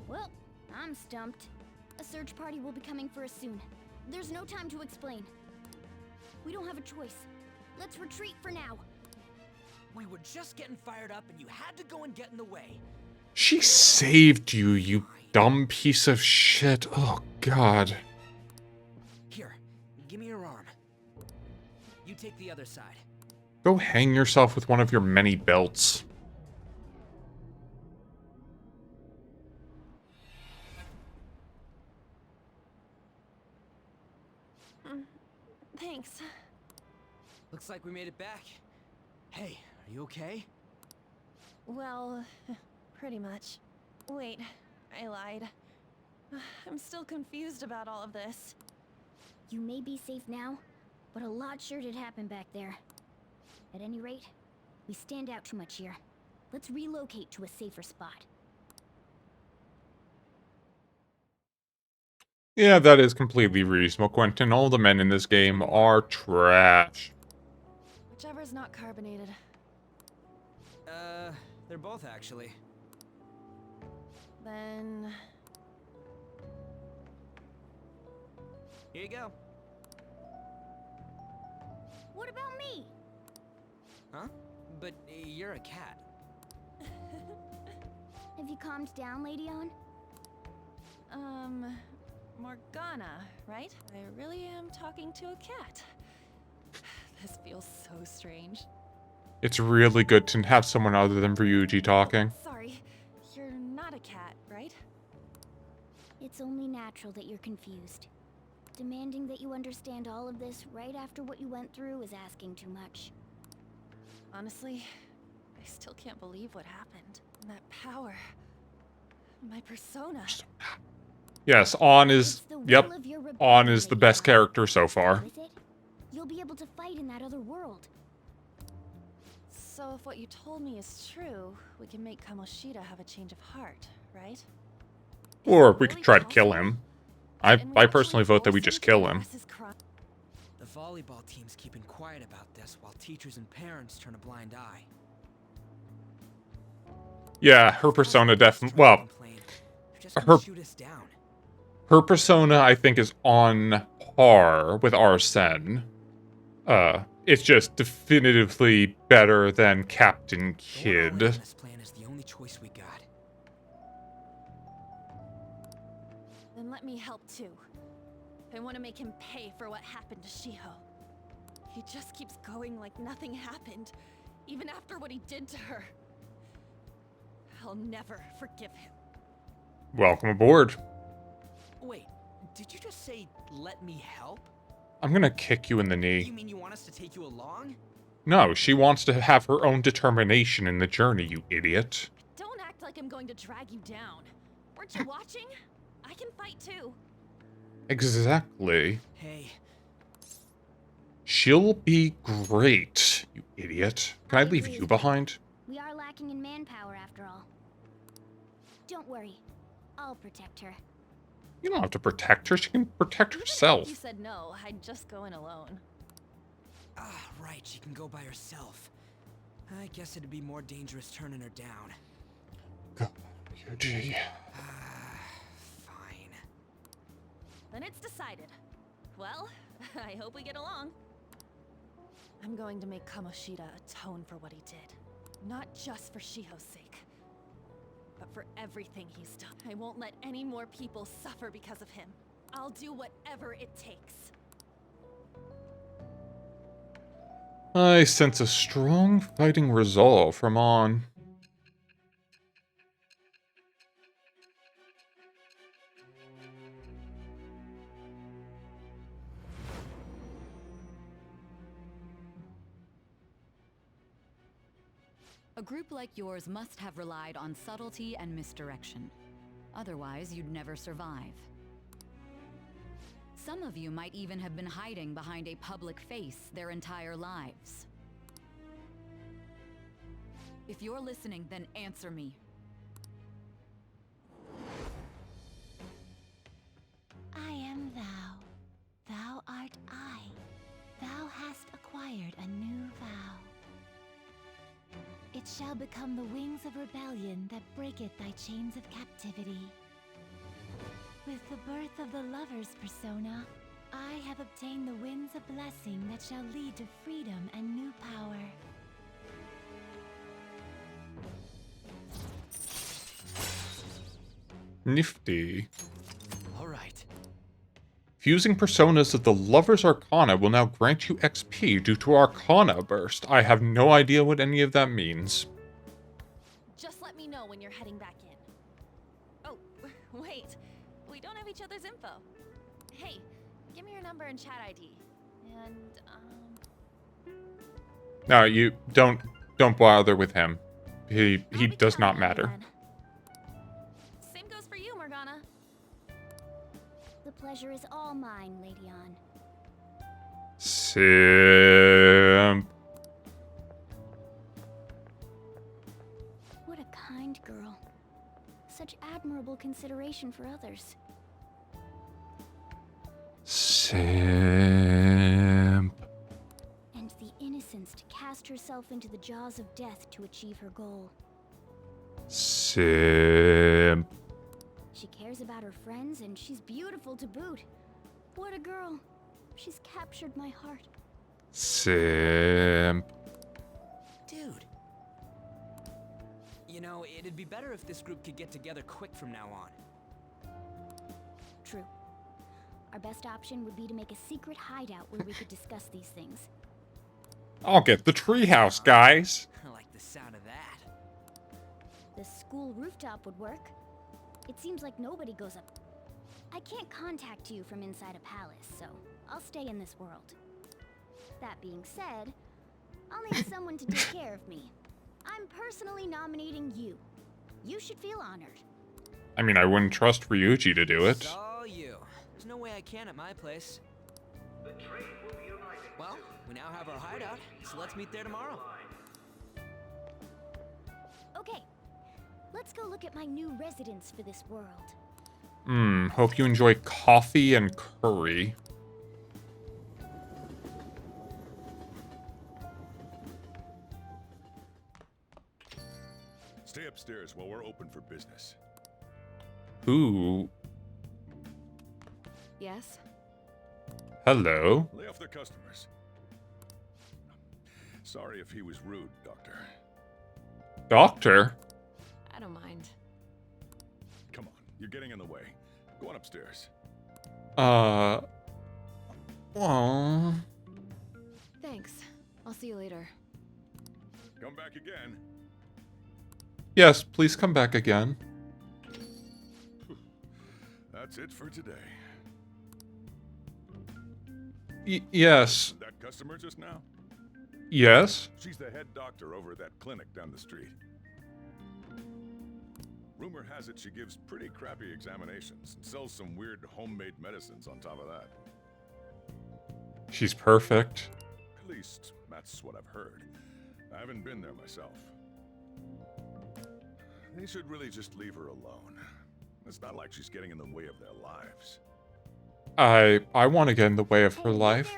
Well, I'm stumped. A search party will be coming for us soon. There's no time to explain. We don't have a choice. Let's retreat for now. We were just getting fired up and you had to go and get in the way. She saved you, you dumb piece of shit. Oh, God. Here, give me your arm. You take the other side. Go hang yourself with one of your many belts. Thanks. Looks like we made it back. Hey, are you okay? Well, pretty much. Wait, I lied. I'm still confused about all of this. You may be safe now, but a lot sure did happen back there. At any rate, we stand out too much here. Let's relocate to a safer spot. Yeah, that is completely reasonable, Quentin. All the men in this game are trash. Whichever's not carbonated. They're both actually. Then... Here you go. What about me? Huh? But you're a cat. Have you calmed down, Lady On? Morgana, right? I really am talking to a cat. This feels so strange. It's really good to have someone other than Ryuji talking. Sorry, you're not a cat, right? It's only natural that you're confused. Demanding that you understand all of this right after what you went through is asking too much. Honestly, I still can't believe what happened. That power. My persona. Yes, On is... It's the will Yep, of your On rebellion, is the Lady best On. character so far. With it, you'll be able to fight in that other world. So if what you told me is true, we can make Kamoshida have a change of heart, right? Or we could try to kill him. I personally vote that we just kill him. The volleyball team's keeping quiet about this while teachers and parents turn a blind eye. Yeah, her persona definitely... Well, her... Shoot us down. Her persona, I think, is on par with Arsene. It's just definitively better than Captain Kidd. This plan is the only choice we got. Then let me help too. I want to make him pay for what happened to Shiho. He just keeps going like nothing happened, even after what he did to her. I'll never forgive him. Welcome aboard. Wait, did you just say, let me help? I'm gonna kick you in the knee. You mean you want us to take you along? No, she wants to have her own determination in the journey, you idiot. Don't act like I'm going to drag you down. Weren't you watching? I can fight too. Exactly. Hey. She'll be great, you idiot. Can I leave agree you with behind? We are lacking in manpower after all. Don't worry. I'll protect her. You don't have to protect her. She can protect If you herself. said no, I'd just go in alone. Ah, right, she can go by herself. I guess it'd be more dangerous turning her down. God, Ryuji. Fine. Then it's decided. Well, I hope we get along. I'm going to make Kamoshida atone for what he did. Not just for Shiho's sake, but for everything he's done. I won't let any more people suffer because of him. I'll do whatever it takes. I sense a strong fighting resolve from On. A group like yours must have relied on subtlety and misdirection. Otherwise, you'd never survive. Some of you might even have been hiding behind a public face their entire lives. If you're listening, then answer me. I am thou. Thou art I. Thou hast acquired a new vow. It shall become the wings of rebellion that breaketh thy chains of captivity. With the birth of the lover's persona, I have obtained the winds of blessing that shall lead to freedom and new power. Nifty. All right. Fusing personas of the Lover's Arcana will now grant you XP due to Arcana Burst. I have no idea what any of that means. Just let me know when you're heading back in. Oh, wait. We don't have each other's info. Hey, give me your number and chat ID. And, No, you don't bother with him. He does not matter. Same goes for you, Morgana. The pleasure is all mine, Lady Ann. Simp. What a kind girl. Such admirable consideration for others. Simp. And the innocence to cast herself into the jaws of death to achieve her goal. Simp. She cares about her friends, and she's beautiful to boot. What a girl. She's captured my heart. Simp. Dude. You know, it'd be better if this group could get together quick from now on. True. Our best option would be to make a secret hideout where we could discuss these things. I'll get the treehouse, guys. I like the sound of that. The school rooftop would work. It seems like nobody goes up. I can't contact you from inside a palace, so I'll stay in this world. That being said, I'll need someone to take care of me. I'm personally nominating you. You should feel honored. I mean, I wouldn't trust Ryuji to do it. It's all you. There's no way I can at my place. Well, we now have our hideout, so let's meet there tomorrow. Okay, let's go look at my new residence for this world. Hope you enjoy coffee and curry. Stay upstairs while we're open for business. Ooh. Yes? Hello. Lay off the customers. Sorry if he was rude, Doctor. Doctor? I don't mind. Come on, you're getting in the way. Go on upstairs. Aww. Thanks. I'll see you later. Come back again. Yes, please come back again. That's it for today. Yes. That customer just now? Yes? She's the head doctor over at that clinic down the street. Rumor has it she gives pretty crappy examinations and sells some weird homemade medicines on top of that. She's perfect. At least, that's what I've heard. I haven't been there myself. They should really just leave her alone. It's not like she's getting in the way of their lives. I want to get in the way of her life.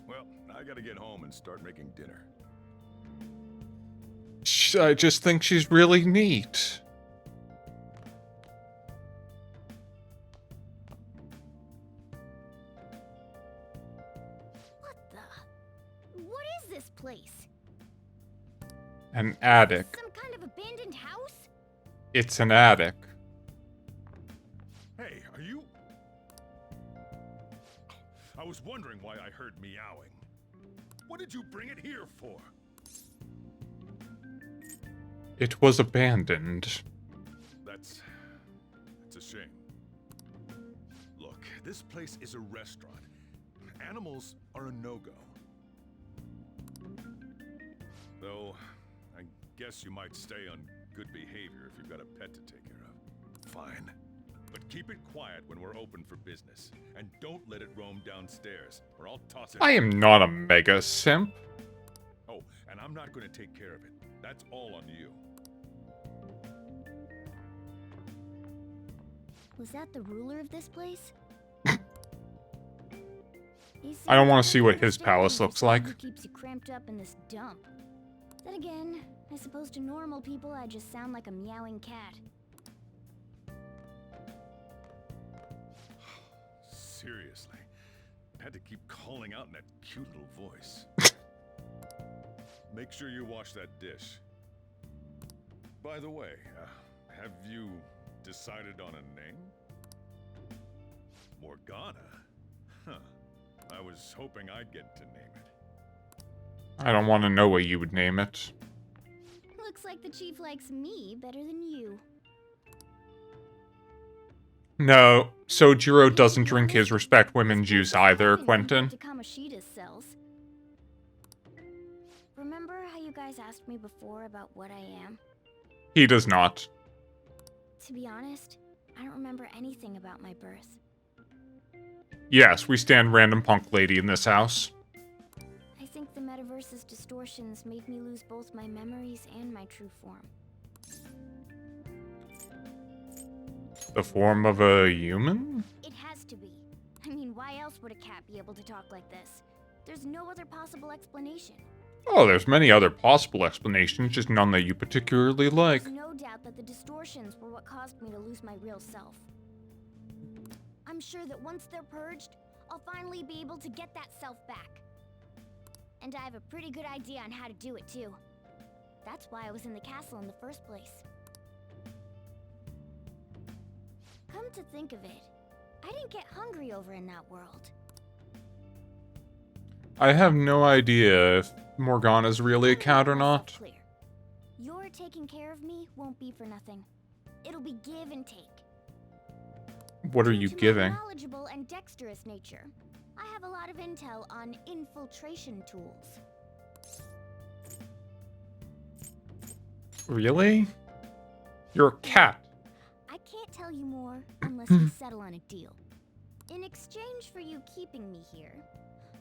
Well, I gotta get home and start making dinner. I just think she's really neat. What is this place? An attic. Some kind of abandoned house? It's an attic. Hey, are you... I was wondering why I heard meowing. What did you bring it here for? It was abandoned. That's a shame. Look, this place is a restaurant. Animals are a no-go. Though, I guess you might stay on good behavior if you've got a pet to take care of. Fine. But keep it quiet when we're open for business. And don't let it roam downstairs, or I'll toss it. I am not a mega simp. Oh, and I'm not going to take care of it. That's all on you. Was that the ruler of this place? I don't want to see what his palace looks like. Who keeps you cramped up in this dump? Then again, I suppose to normal people I just sound like a meowing cat. Seriously. Had to keep calling out in that cute little voice. Make sure you wash that dish. By the way, have you decided on a name? Morgana? Huh. I was hoping I'd get to name it. I don't want to know what you would name it. Looks like the chief likes me better than you. No, Sojiro doesn't drink his respect women juice either, Quentin. To Kamoshida's cells. Remember how you guys asked me before about what I am? He does not. To be honest, I don't remember anything about my birth. Yes, we stand random punk lady in this house. I think the metaverse's distortions made me lose both my memories and my true form. The form of a human? It has to be. I mean, why else would a cat be able to talk like this? There's no other possible explanation. Oh, there's many other possible explanations, just none that you particularly like. There's no doubt that the distortions were what caused me to lose my real self. I'm sure that once they're purged, I'll finally be able to get that self back. And I have a pretty good idea on how to do it too. That's why I was in the castle in the first place. Come to think of it, I didn't get hungry over in that world. I have no idea if Morgana's really a cat or not. Clear. Your taking care of me won't be for nothing. It'll be give and take. What are you giving? Knowledgeable and dexterous nature, I have a lot of intel on infiltration tools. Really? You're a cat. I can't tell you more unless we settle on a deal. In exchange for you keeping me here,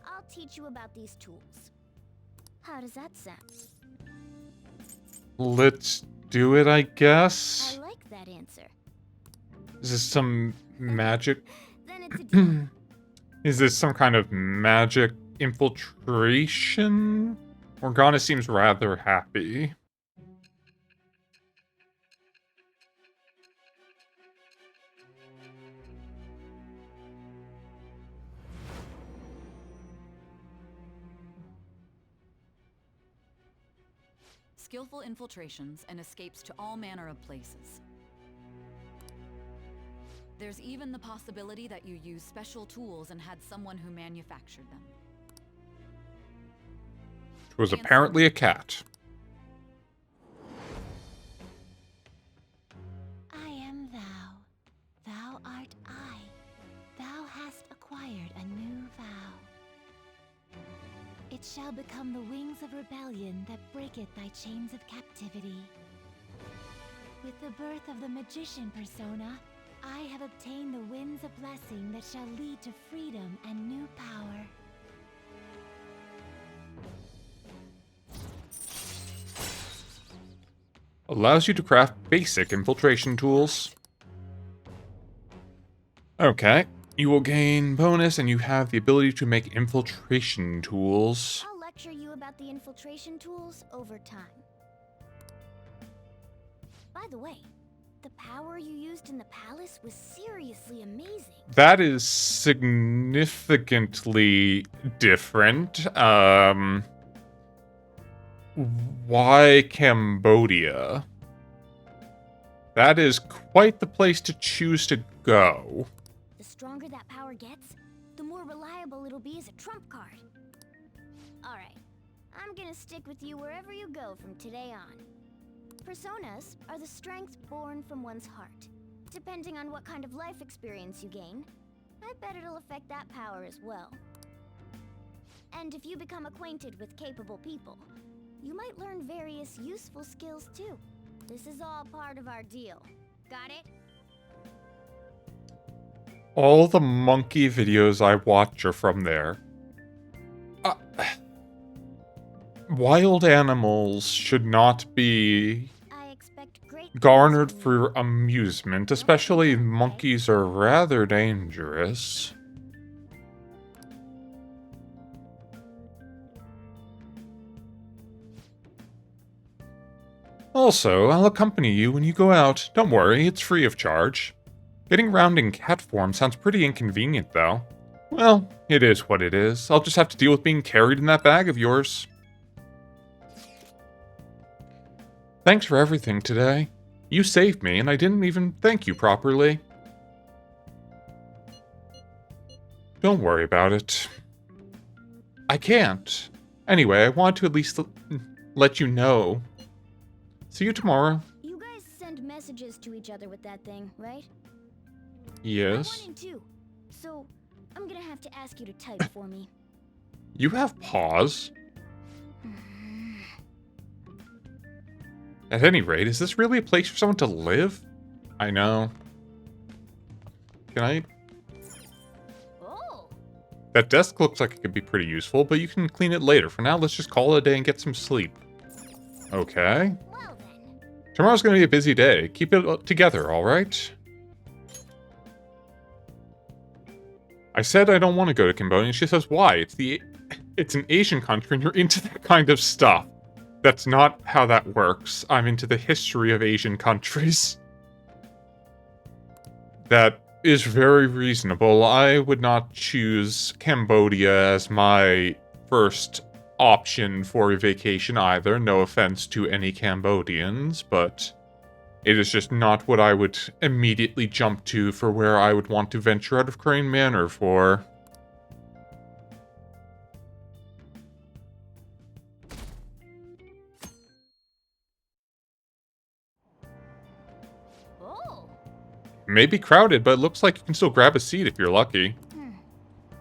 I'll teach you about these tools. How does that sound? Let's do it, I guess. I like that answer. Is this some magic? Then it's a deal. Is this some kind of magic infiltration? Morgana seems rather happy. Skillful infiltrations and escapes to all manner of places. There's even the possibility that you use special tools and had someone who manufactured them. It was apparently a cat. I am thou. Thou art I. Thou hast acquired a new vow. It shall become the wings of rebellion that breaketh thy chains of captivity. With the birth of the magician persona, I have obtained the winds of blessing that shall lead to freedom and new power. Allows you to craft basic infiltration tools. Okay. You will gain bonus and you have the ability to make infiltration tools. I'll lecture you about the infiltration tools over time. By the way, the power you used in the palace was seriously amazing. That is significantly different. Why Cambodia? That is quite the place to choose to go. The stronger that power gets, the more reliable it'll be as a trump card. Alright, I'm gonna stick with you wherever you go from today on. Personas are the strength born from one's heart. Depending on what kind of life experience you gain, I bet it'll affect that power as well. And if you become acquainted with capable people, you might learn various useful skills too. This is all part of our deal. Got it? All the monkey videos I watch are from there. Wild animals should not be garnered for amusement, especially monkeys are rather dangerous. Also, I'll accompany you when you go out. Don't worry, it's free of charge. Getting around in cat form sounds pretty inconvenient, though. Well, it is what it is. I'll just have to deal with being carried in that bag of yours. Thanks for everything today. You saved me, and I didn't even thank you properly. Don't worry about it. I can't. Anyway, I want to at least let you know. See you tomorrow. You guys send messages to each other with that thing, right? Yes. I wanted to, so I'm gonna have to ask you to type for me. You have pause. At any rate, is this really a place for someone to live? I know. Can I? Oh. That desk looks like it could be pretty useful, but you can clean it later. For now, let's just call it a day and get some sleep. Okay. Well then. Tomorrow's gonna be a busy day. Keep it together, alright? I said I don't want to go to Cambodia, and she says, why? It's an Asian country, and you're into that kind of stuff. That's not how that works. I'm into the history of Asian countries. That is very reasonable. I would not choose Cambodia as my first option for a vacation either. No offense to any Cambodians, but it is just not what I would immediately jump to for where I would want to venture out of Crane Manor for. Oh. Maybe crowded, but it looks like you can still grab a seat if you're lucky.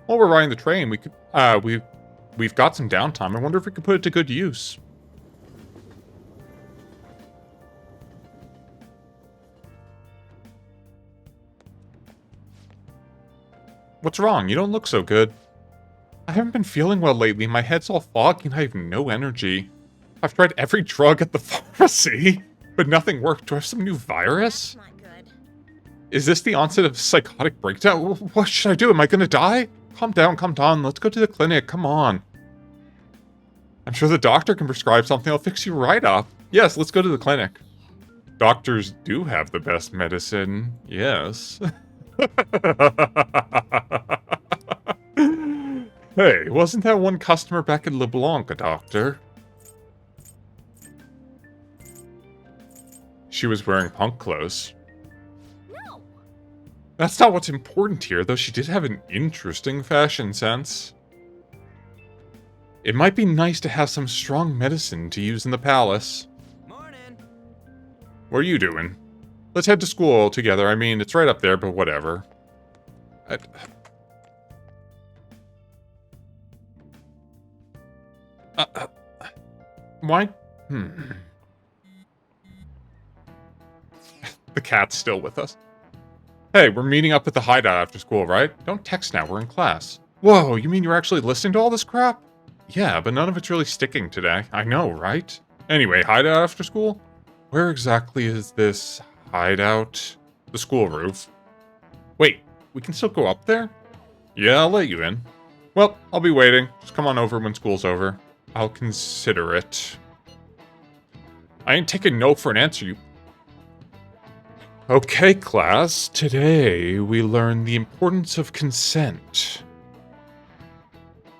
While we're riding the train, we've got some downtime. I wonder if we could put it to good use. What's wrong? You don't look so good. I haven't been feeling well lately. My head's all foggy and I have no energy. I've tried every drug at the pharmacy, but nothing worked. Do I have some new virus? That's not good. Is this the onset of psychotic breakdown? What should I do? Am I gonna die? Calm down, calm down. Let's go to the clinic. Come on. I'm sure the doctor can prescribe something. I'll fix you right up. Yes, let's go to the clinic. Doctors do have the best medicine. Yes. Hey, wasn't that one customer back in LeBlanc a doctor? She was wearing punk clothes. No. That's not what's important here, though she did have an interesting fashion sense. It might be nice to have some strong medicine to use in the palace. Morning. What are you doing? Let's head to school together. I mean, it's right up there, but whatever. Why? The cat's still with us. Hey, we're meeting up at the hideout after school, right? Don't text now, we're in class. Whoa, you mean you're actually listening to all this crap? Yeah, but none of it's really sticking today. I know, right? Anyway, hideout after school? Where exactly is this hideout? The school roof. Wait, we can still go up there? Yeah, I'll let you in. Well, I'll be waiting. Just come on over when school's over. I'll consider it. I ain't taking no for an answer, you... Okay, class. Today, we learn the importance of consent.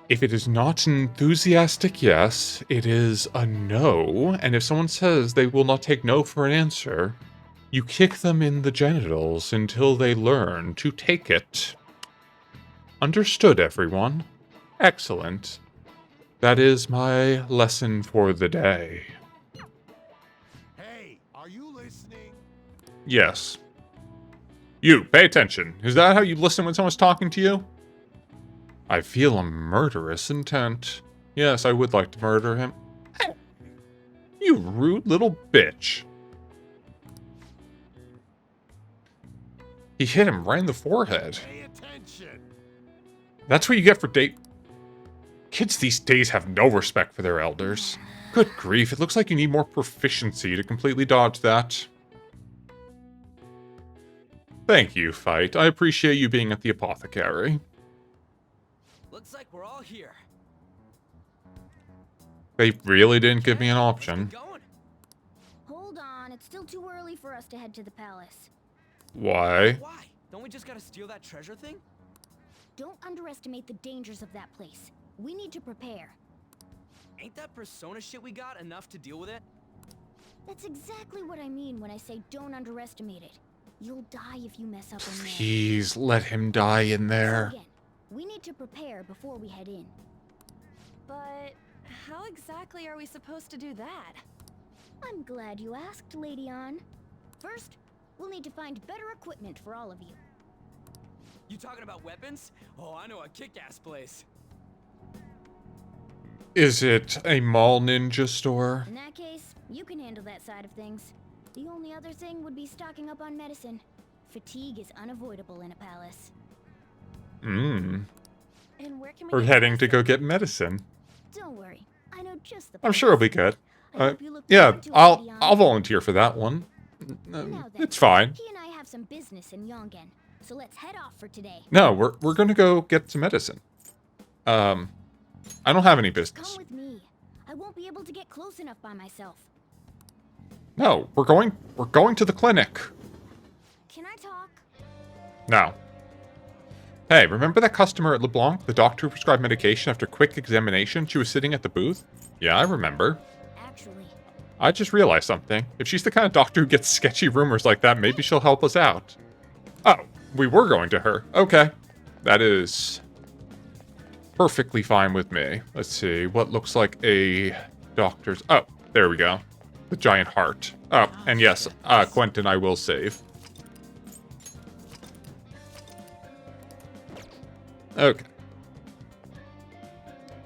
If it is not an enthusiastic yes, it is a no, and if someone says they will not take no for an answer, you kick them in the genitals until they learn to take it. Understood, everyone? Excellent. That is my lesson for the day. Hey, are you listening? Yes. You, pay attention. Is that how you listen when someone's talking to you? I feel a murderous intent. Yes, I would like to murder him. You rude little bitch. He hit him right in the forehead. Pay attention. That's what you get for date. Kids these days have no respect for their elders. Good grief, it looks like you need more proficiency to completely dodge that. Thank you, Fight. I appreciate you being at the apothecary. Looks like we're all here. They really didn't give me an option. Hold on, it's still too early for us to head to the palace. Why? Why? Don't we just gotta steal that treasure thing? Don't underestimate the dangers of that place. We need to prepare. Ain't that persona shit we got enough to deal with it? That's exactly what I mean when I say don't underestimate it. You'll die if you mess up in there. Please let him die in there. Again, we need to prepare before we head in. But how exactly are we supposed to do that? I'm glad you asked, Lady Ann. First, we'll need to find better equipment for all of you. You talking about weapons? Oh, I know a kick-ass place. Is it a mall ninja store? In that case, you can handle that side of things. The only other thing would be stocking up on medicine. Fatigue is unavoidable in a palace. And where can we We're get heading to go get medicine. Don't worry, I know just the I'm sure it'll be good. hope you look Yeah, forward to it, Lady Ann. I'll volunteer for that one. Now then, It's fine. He and I have some business in Yongen, so let's head off for today. No, we're gonna go get some medicine. I don't have any business. Come with me. I won't be able to get close enough by myself. No, we're going to the clinic. Can I talk? No. Hey, remember that customer at LeBlanc? The doctor who prescribed medication after quick examination? She was sitting at the booth? Yeah, I remember. Actually, I just realized something. If she's the kind of doctor who gets sketchy rumors like that, maybe she'll help us out. Oh, we were going to her. Okay. That is perfectly fine with me. Let's see. What looks like a doctor's... Oh, there we go. The giant heart. Oh, and yes, Quentin, I will save. Okay.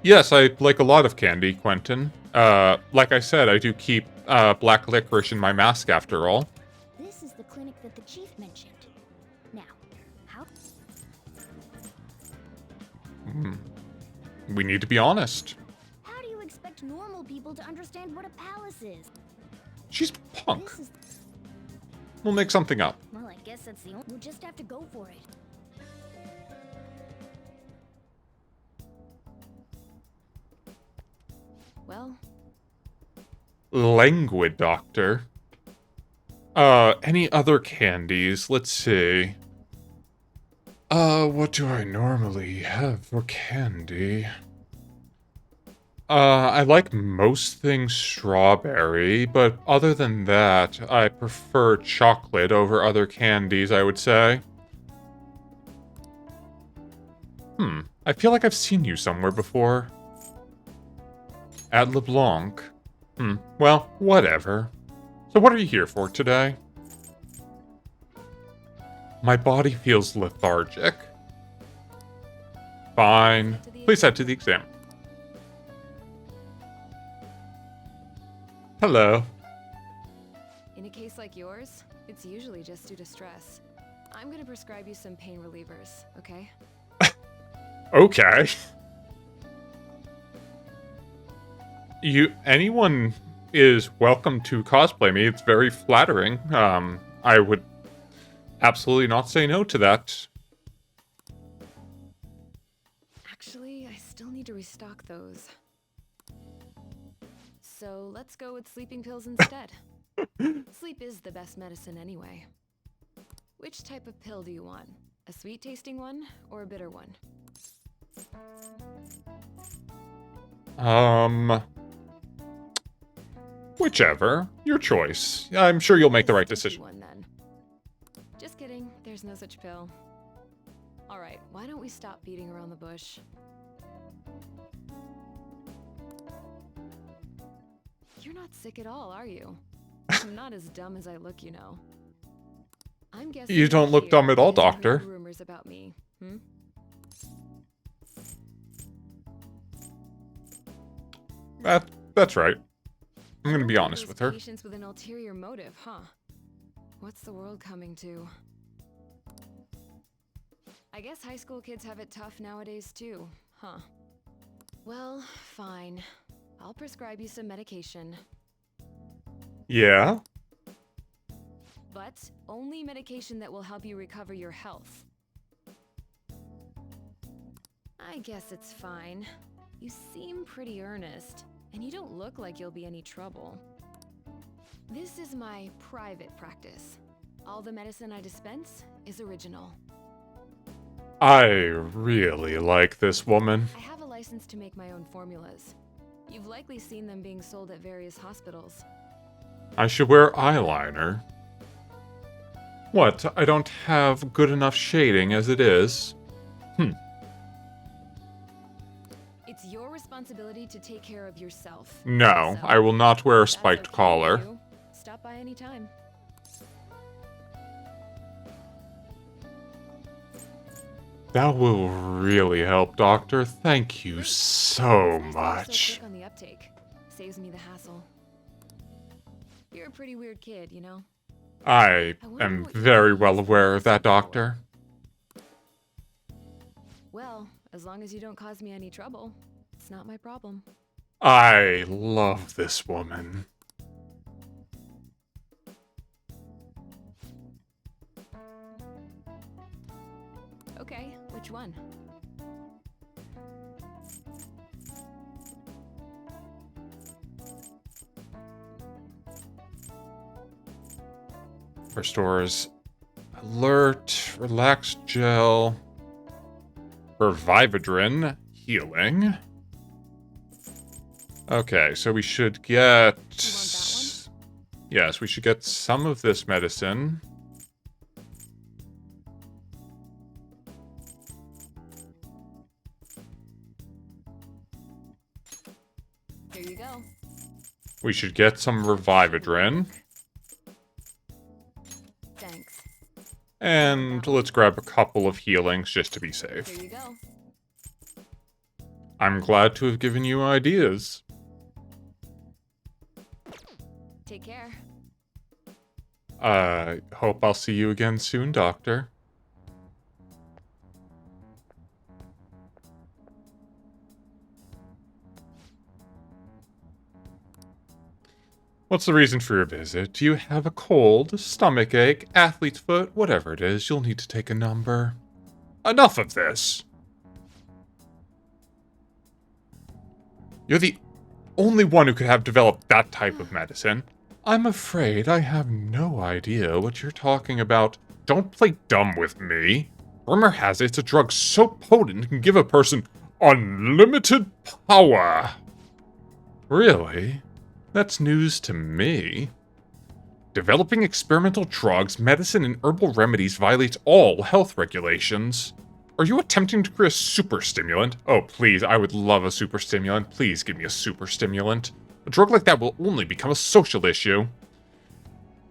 Yes, I like a lot of candy, Quentin. Like I said, I do keep black licorice in my mask after all. this is the clinic that the chief mentioned. Now, how... We need to be honest. How do you expect normal people to understand what a palace is? She's punk. This is... We'll make something up. Well, I guess that's the only... We'll just have to go for it. Well, Languid doctor. Any other candies? Let's see. What do I normally have for candy? I like most things strawberry, but other than that, I prefer chocolate over other candies, I would say. I feel like I've seen you somewhere before. At LeBlanc. Well, whatever. So what are you here for today? My body feels lethargic. Fine. Please head to the exam. Hello. In a case like yours, it's usually just due to stress. I'm gonna prescribe you some pain relievers, okay? Okay. Anyone is welcome to cosplay me. It's very flattering. I would absolutely not say no to that. Actually, I still need to restock those. So let's go with sleeping pills instead. Sleep is the best medicine anyway. Which type of pill do you want? A sweet tasting one or a bitter one? Whichever. Your choice. I'm sure you'll make the right decision. One then. Just kidding, there's no such pill. Alright, why don't we stop beating around the bush? You're not sick at all, are you? I'm not as dumb as I look, you know. I'm guessing You don't look dumb at all, doctor. Rumors about me, That's right. I'm gonna be One of honest those with her. Patients with an ulterior motive, huh? What's the world coming to? I guess high school kids have it tough nowadays too, huh? Well, fine. I'll prescribe you some medication. Yeah? But only medication that will help you recover your health. I guess it's fine. You seem pretty earnest, and you don't look like you'll be any trouble. This is my private practice. All the medicine I dispense is original. I really like this woman. I have a license to make my own formulas. You've likely seen them being sold at various hospitals. I should wear eyeliner. What? I don't have good enough shading as it is? It's your responsibility to take care of yourself. No, So, I will not wear a if that's spiked okay with collar. you, stop by anytime. That will really help, Doctor. Thank you so Nice that you're so much. quick on the uptake. Saves me the hassle. You're a pretty weird kid, you know? I am very well aware of that, Doctor. Well, as long as you don't cause me any trouble, it's not my problem. I love this woman. Okay, which one? Restores alert, relax gel, Revivadrin, healing. Okay, so we should get... Yes, we should get some of this medicine. Here you go. We should get some Revivadrin. Thanks. And let's grab a couple of healings just to be safe. Here you go. I'm glad to have given you ideas. Take care. Hope I'll see you again soon, Doctor. What's the reason for your visit? Do you have a cold, stomach ache, athlete's foot, whatever it is, you'll need to take a number. Enough of this! You're the only one who could have developed that type of medicine. I'm afraid I have no idea what you're talking about. Don't play dumb with me. Rumor has it it's a drug so potent it can give a person unlimited power. Really? That's news to me. Developing experimental drugs, medicine, and herbal remedies violates all health regulations. Are you attempting to create a super stimulant? Oh, please, I would love a super stimulant. Please give me a super stimulant. A drug like that will only become a social issue.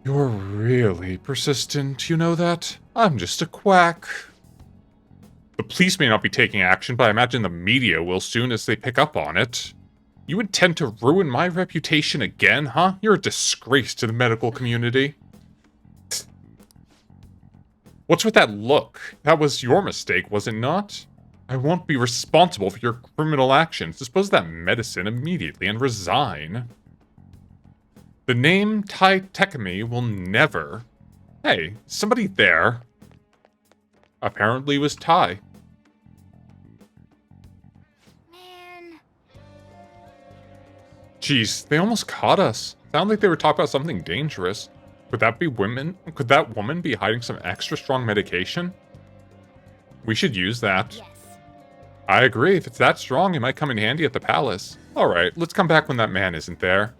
You're really persistent, you know that? I'm just a quack. The police may not be taking action, but I imagine the media will soon as they pick up on it. You intend to ruin my reputation again, huh? You're a disgrace to the medical community. What's with that look? That was your mistake, was it not? I won't be responsible for your criminal actions. Dispose of that medicine immediately and resign. The name Tai Tekami will never... Hey, somebody there. Apparently was Tai. Jeez, they almost caught us. Sounded like they were talking about something dangerous. Could that be women? Could that woman be hiding some extra strong medication? We should use that. Yes. I agree. If it's that strong, it might come in handy at the palace. Alright, let's come back when that man isn't there.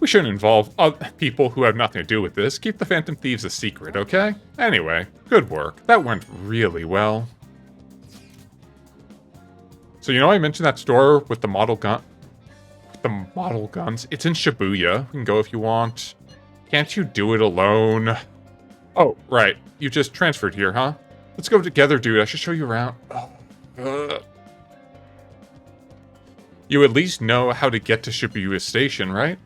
We shouldn't involve people who have nothing to do with this. Keep the Phantom Thieves a secret, okay? Anyway, good work. That went really well. So you know I mentioned that store with the model gun? The model guns. It's in Shibuya. You can go if you want. Can't you do it alone? Oh, right. You just transferred here, huh? Let's go together, dude. I should show you around. You at least know how to get to Shibuya Station, right?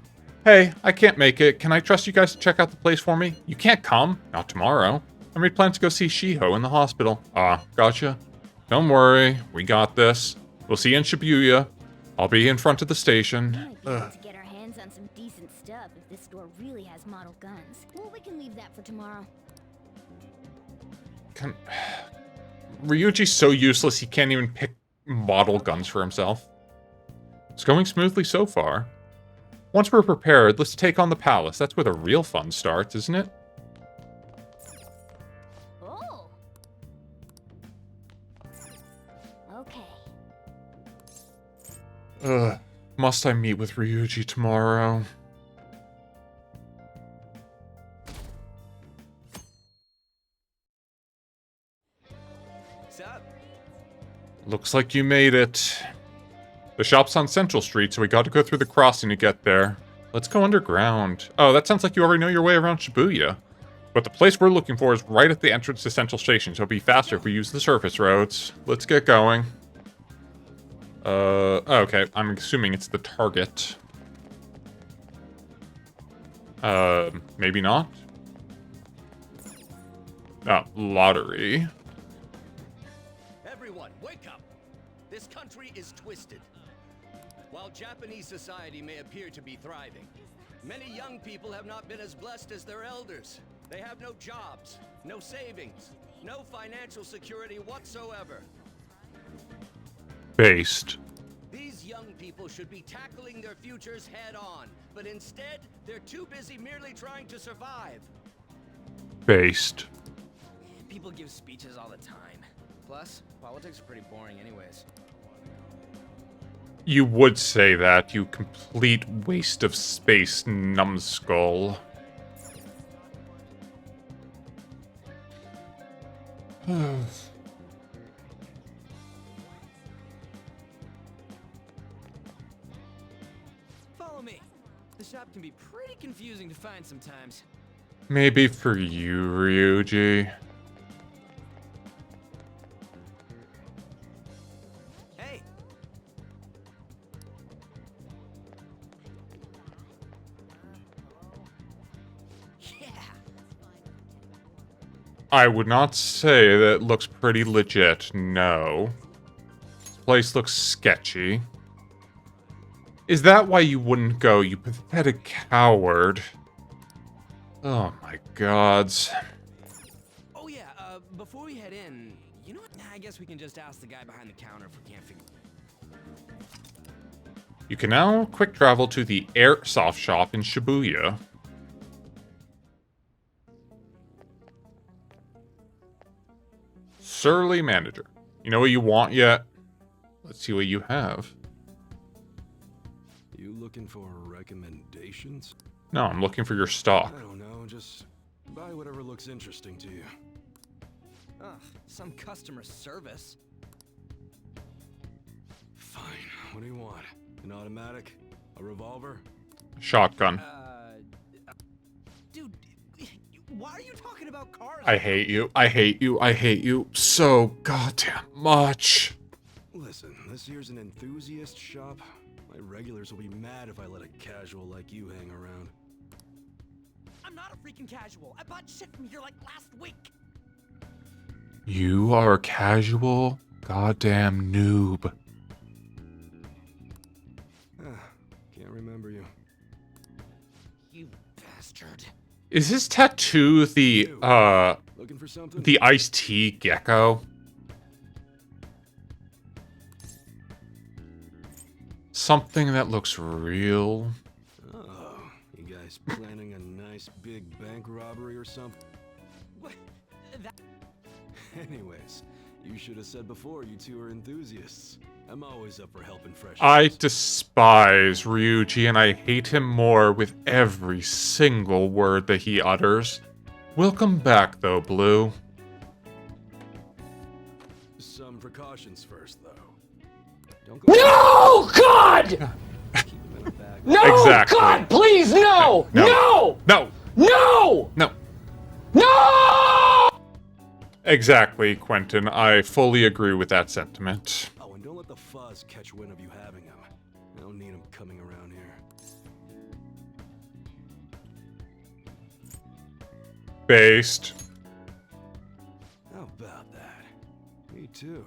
Hey, I can't make it. Can I trust you guys to check out the place for me? You can't come. Not tomorrow. I made plans to go see Shiho in the hospital. Ah, gotcha. Don't worry. We got this. We'll see you in Shibuya. I'll be in front of the station. We might be able to get our hands on some decent stuff if this store really has model guns. Well, we can leave that for tomorrow. Ryuji's so useless he can't even pick model guns for himself. It's going smoothly so far. Once we're prepared, let's take on the palace. That's where the real fun starts, isn't it? Oh. Okay. Ugh. Must I meet with Ryuji tomorrow? Sup? Looks like you made it. The shop's on Central Street, so we gotta go through the crossing to get there. Let's go underground. Oh, that sounds like you already know your way around Shibuya. But the place we're looking for is right at the entrance to Central Station, so it'll be faster if we use the surface roads. Let's get going. Okay, I'm assuming it's the target. Maybe not? Oh, lottery. Everyone, wake up! This country is twisted. While Japanese society may appear to be thriving, many young people have not been as blessed as their elders. They have no jobs, no savings, no financial security whatsoever. Based. These young people should be tackling their futures head on, but instead, they're too busy merely trying to survive. Based. People give speeches all the time. Plus, politics are pretty boring anyways. You would say that, you complete waste of space, numbskull. Follow me. The shop can be pretty confusing to find sometimes. Maybe for you, Ryuji. Hey. Yeah. I would not say that it looks pretty legit, no. This place looks sketchy. Is that why you wouldn't go, you pathetic coward? Oh my gods. Oh yeah, before we head in, you know what? I guess we can just ask the guy behind the counter if we can't figure. You can now quick travel to the airsoft shop in Shibuya. Surly manager. You know what you want yet? Let's see what you have. You looking for recommendations? No, I'm looking for your stock. I don't know, just buy whatever looks interesting to you. Ugh, some customer service. Fine, what do you want? An automatic? A revolver? Shotgun. Dude, why are you talking about cars? I hate you. I hate you. I hate you so goddamn much. Listen, this here's an enthusiast shop. My regulars will be mad if I let a casual like you hang around. I'm not a freaking casual. I bought shit from here like last week. You are a casual goddamn noob. Can't remember you. You bastard. Is his tattoo the Looking for something? the iced tea gecko? Something that looks real. Oh, you guys planning a nice big bank robbery or something? What? That... Anyways, you should have said before you two are enthusiasts. I'm always up for helping fresh. I despise Ryuji and I hate him more with every single word that he utters. Welcome back though, Blue. Some precautions first, though. Don't go. No, God! No, Exactly. God, please, no! No! No! No! No! No! No! Exactly, Quentin. I fully agree with that sentiment. Oh, and don't let the fuzz catch wind of you having him. I don't need him coming around here. Based. How about that? Me too.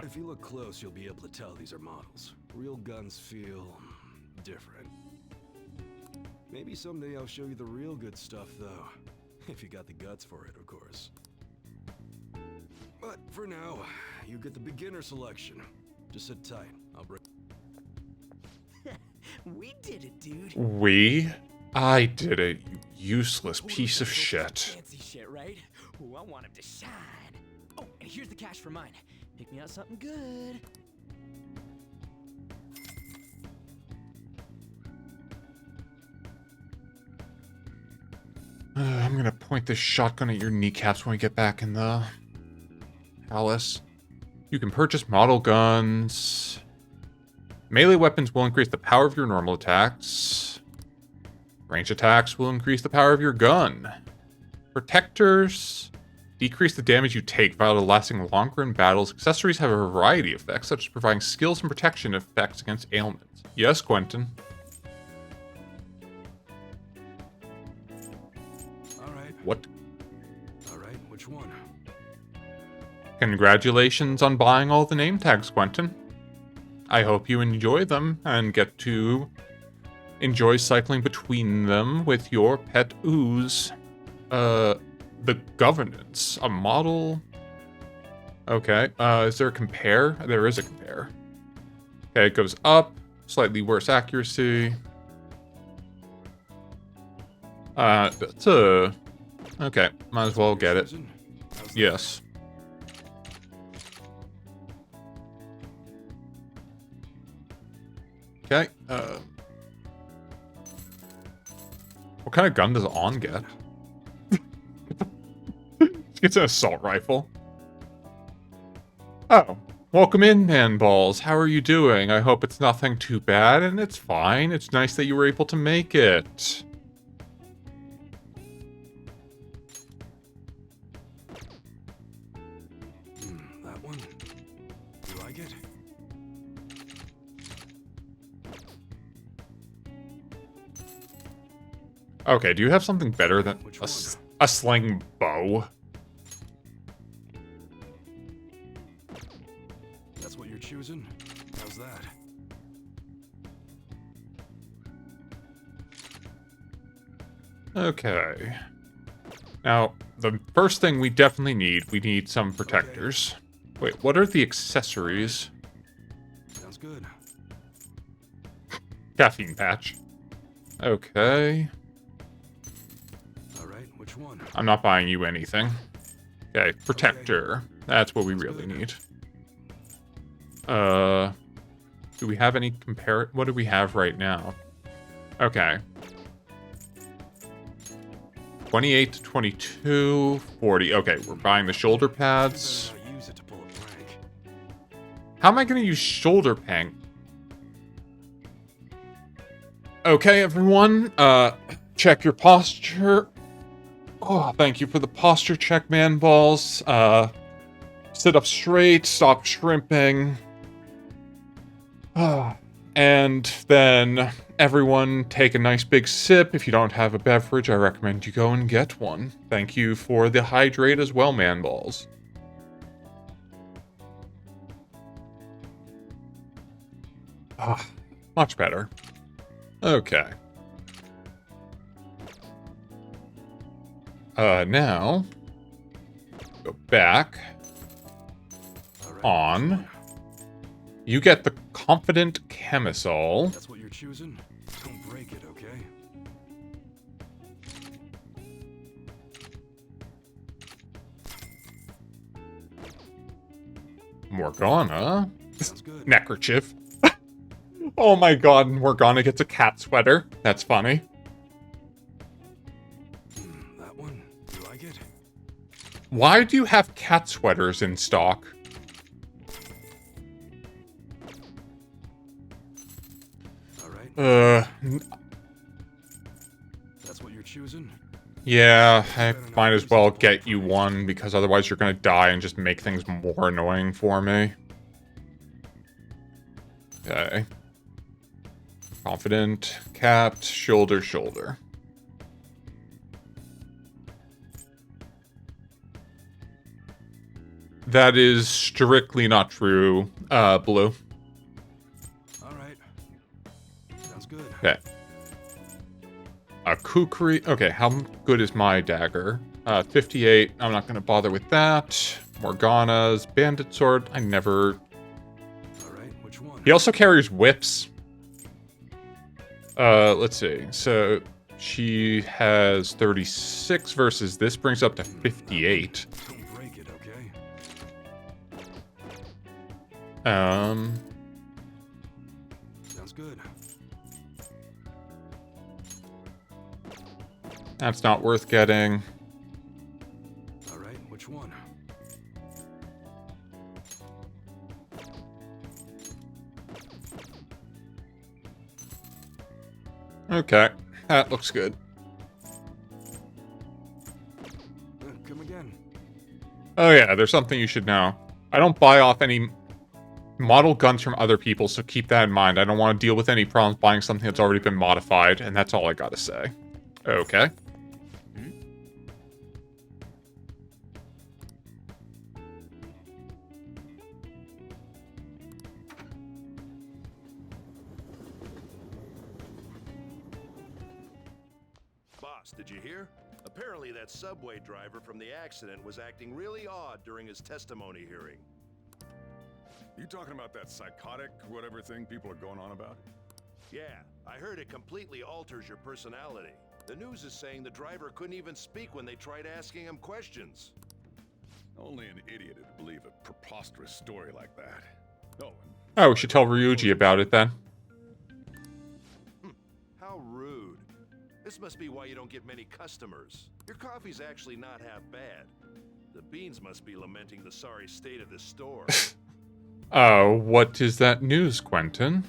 If you look close, you'll be able to tell these are models. Real guns feel different. Maybe someday I'll show you the real good stuff, though. If you got the guts for it, of course. But for now, you get the beginner selection. Just sit tight. I'll bring... We did it, dude. We? I did it, you useless piece of shit. Fancy shit, right? Ooh, I want him to shine. Oh, and here's the cash for mine. Pick me out something good. I'm gonna point this shotgun at your kneecaps when we get back in the palace. You can purchase model guns. Melee weapons will increase the power of your normal attacks. Range attacks will increase the power of your gun. Protectors decrease the damage you take while lasting longer in battles. Accessories have a variety of effects, such as providing skills and protection effects against ailments. Yes, Quentin. Alright. What? Alright, which one? Congratulations on buying all the name tags, Quentin. I hope you enjoy them and get to enjoy cycling between them with your pet ooze. The governance. A model. Okay. Is there a compare? There is a compare. Okay, it goes up. Slightly worse accuracy. That's a... Okay, might as well get it. Yes. Okay, what kind of gun does On get? He gets an assault rifle. Oh, welcome in, man balls. How are you doing? I hope it's nothing too bad, and it's fine. It's nice that you were able to make it. That one. You like it? Okay, do you have something better than a sling bow? That's what you're choosing? How's that? Okay. Now, the first thing we definitely need, we need some protectors. Wait, what are the accessories? Sounds good. Caffeine patch. Okay. Alright, which one? I'm not buying you anything. Okay, protector. That's what we really need. Do we have any what do we have right now? Okay. 28 to 22, 40. Okay, we're buying the shoulder pads. How am I going to use shoulder pang? Okay, everyone. Check your posture. Oh, thank you for the posture check, man balls. Sit up straight, stop shrimping. And then everyone take a nice big sip. If you don't have a beverage, I recommend you go and get one. Thank you for the hydrate as well, man balls. Much better. Okay. Now, go back. On. You get the Confident Camisole. That's what you're choosing? Don't break it, okay? Morgana. Neckerchief. Oh my god, Morgana gets a cat sweater. That's funny. That one. You like it? Why do you have cat sweaters in stock? That's what you're choosing? Yeah, I might as well get you one, because otherwise you're gonna die and just make things more annoying for me. Okay. Confident, capped, shoulder, shoulder. That is strictly not true, Blue. Alright. Sounds good. Okay. A kukri. Okay, how good is my dagger? 58. I'm not going to bother with that. Morgana's bandit sword. I never... Alright, which one? He also carries whips. Let's see. So, she has 36 versus this brings up to 58. Don't break it, okay? Sounds good. That's not worth getting. Alright, which one? Okay, that looks good. Come again. Oh yeah, there's something you should know. I don't buy off any model guns from other people, so keep that in mind. I don't want to deal with any problems buying something that's already been modified, and that's all I gotta say. Okay. Boss, did you hear? Apparently that subway driver from the accident was acting really odd during his testimony hearing. You talking about that psychotic whatever thing people are going on about? Yeah, I heard it completely alters your personality. The news is saying the driver couldn't even speak when they tried asking him questions. Only an idiot would believe a preposterous story like that. Oh, Oh, we should tell Ryuji about it then. How rude. This must be why you don't get many customers. Your coffee's actually not half bad. The beans must be lamenting the sorry state of this store. What is that news, Quentin?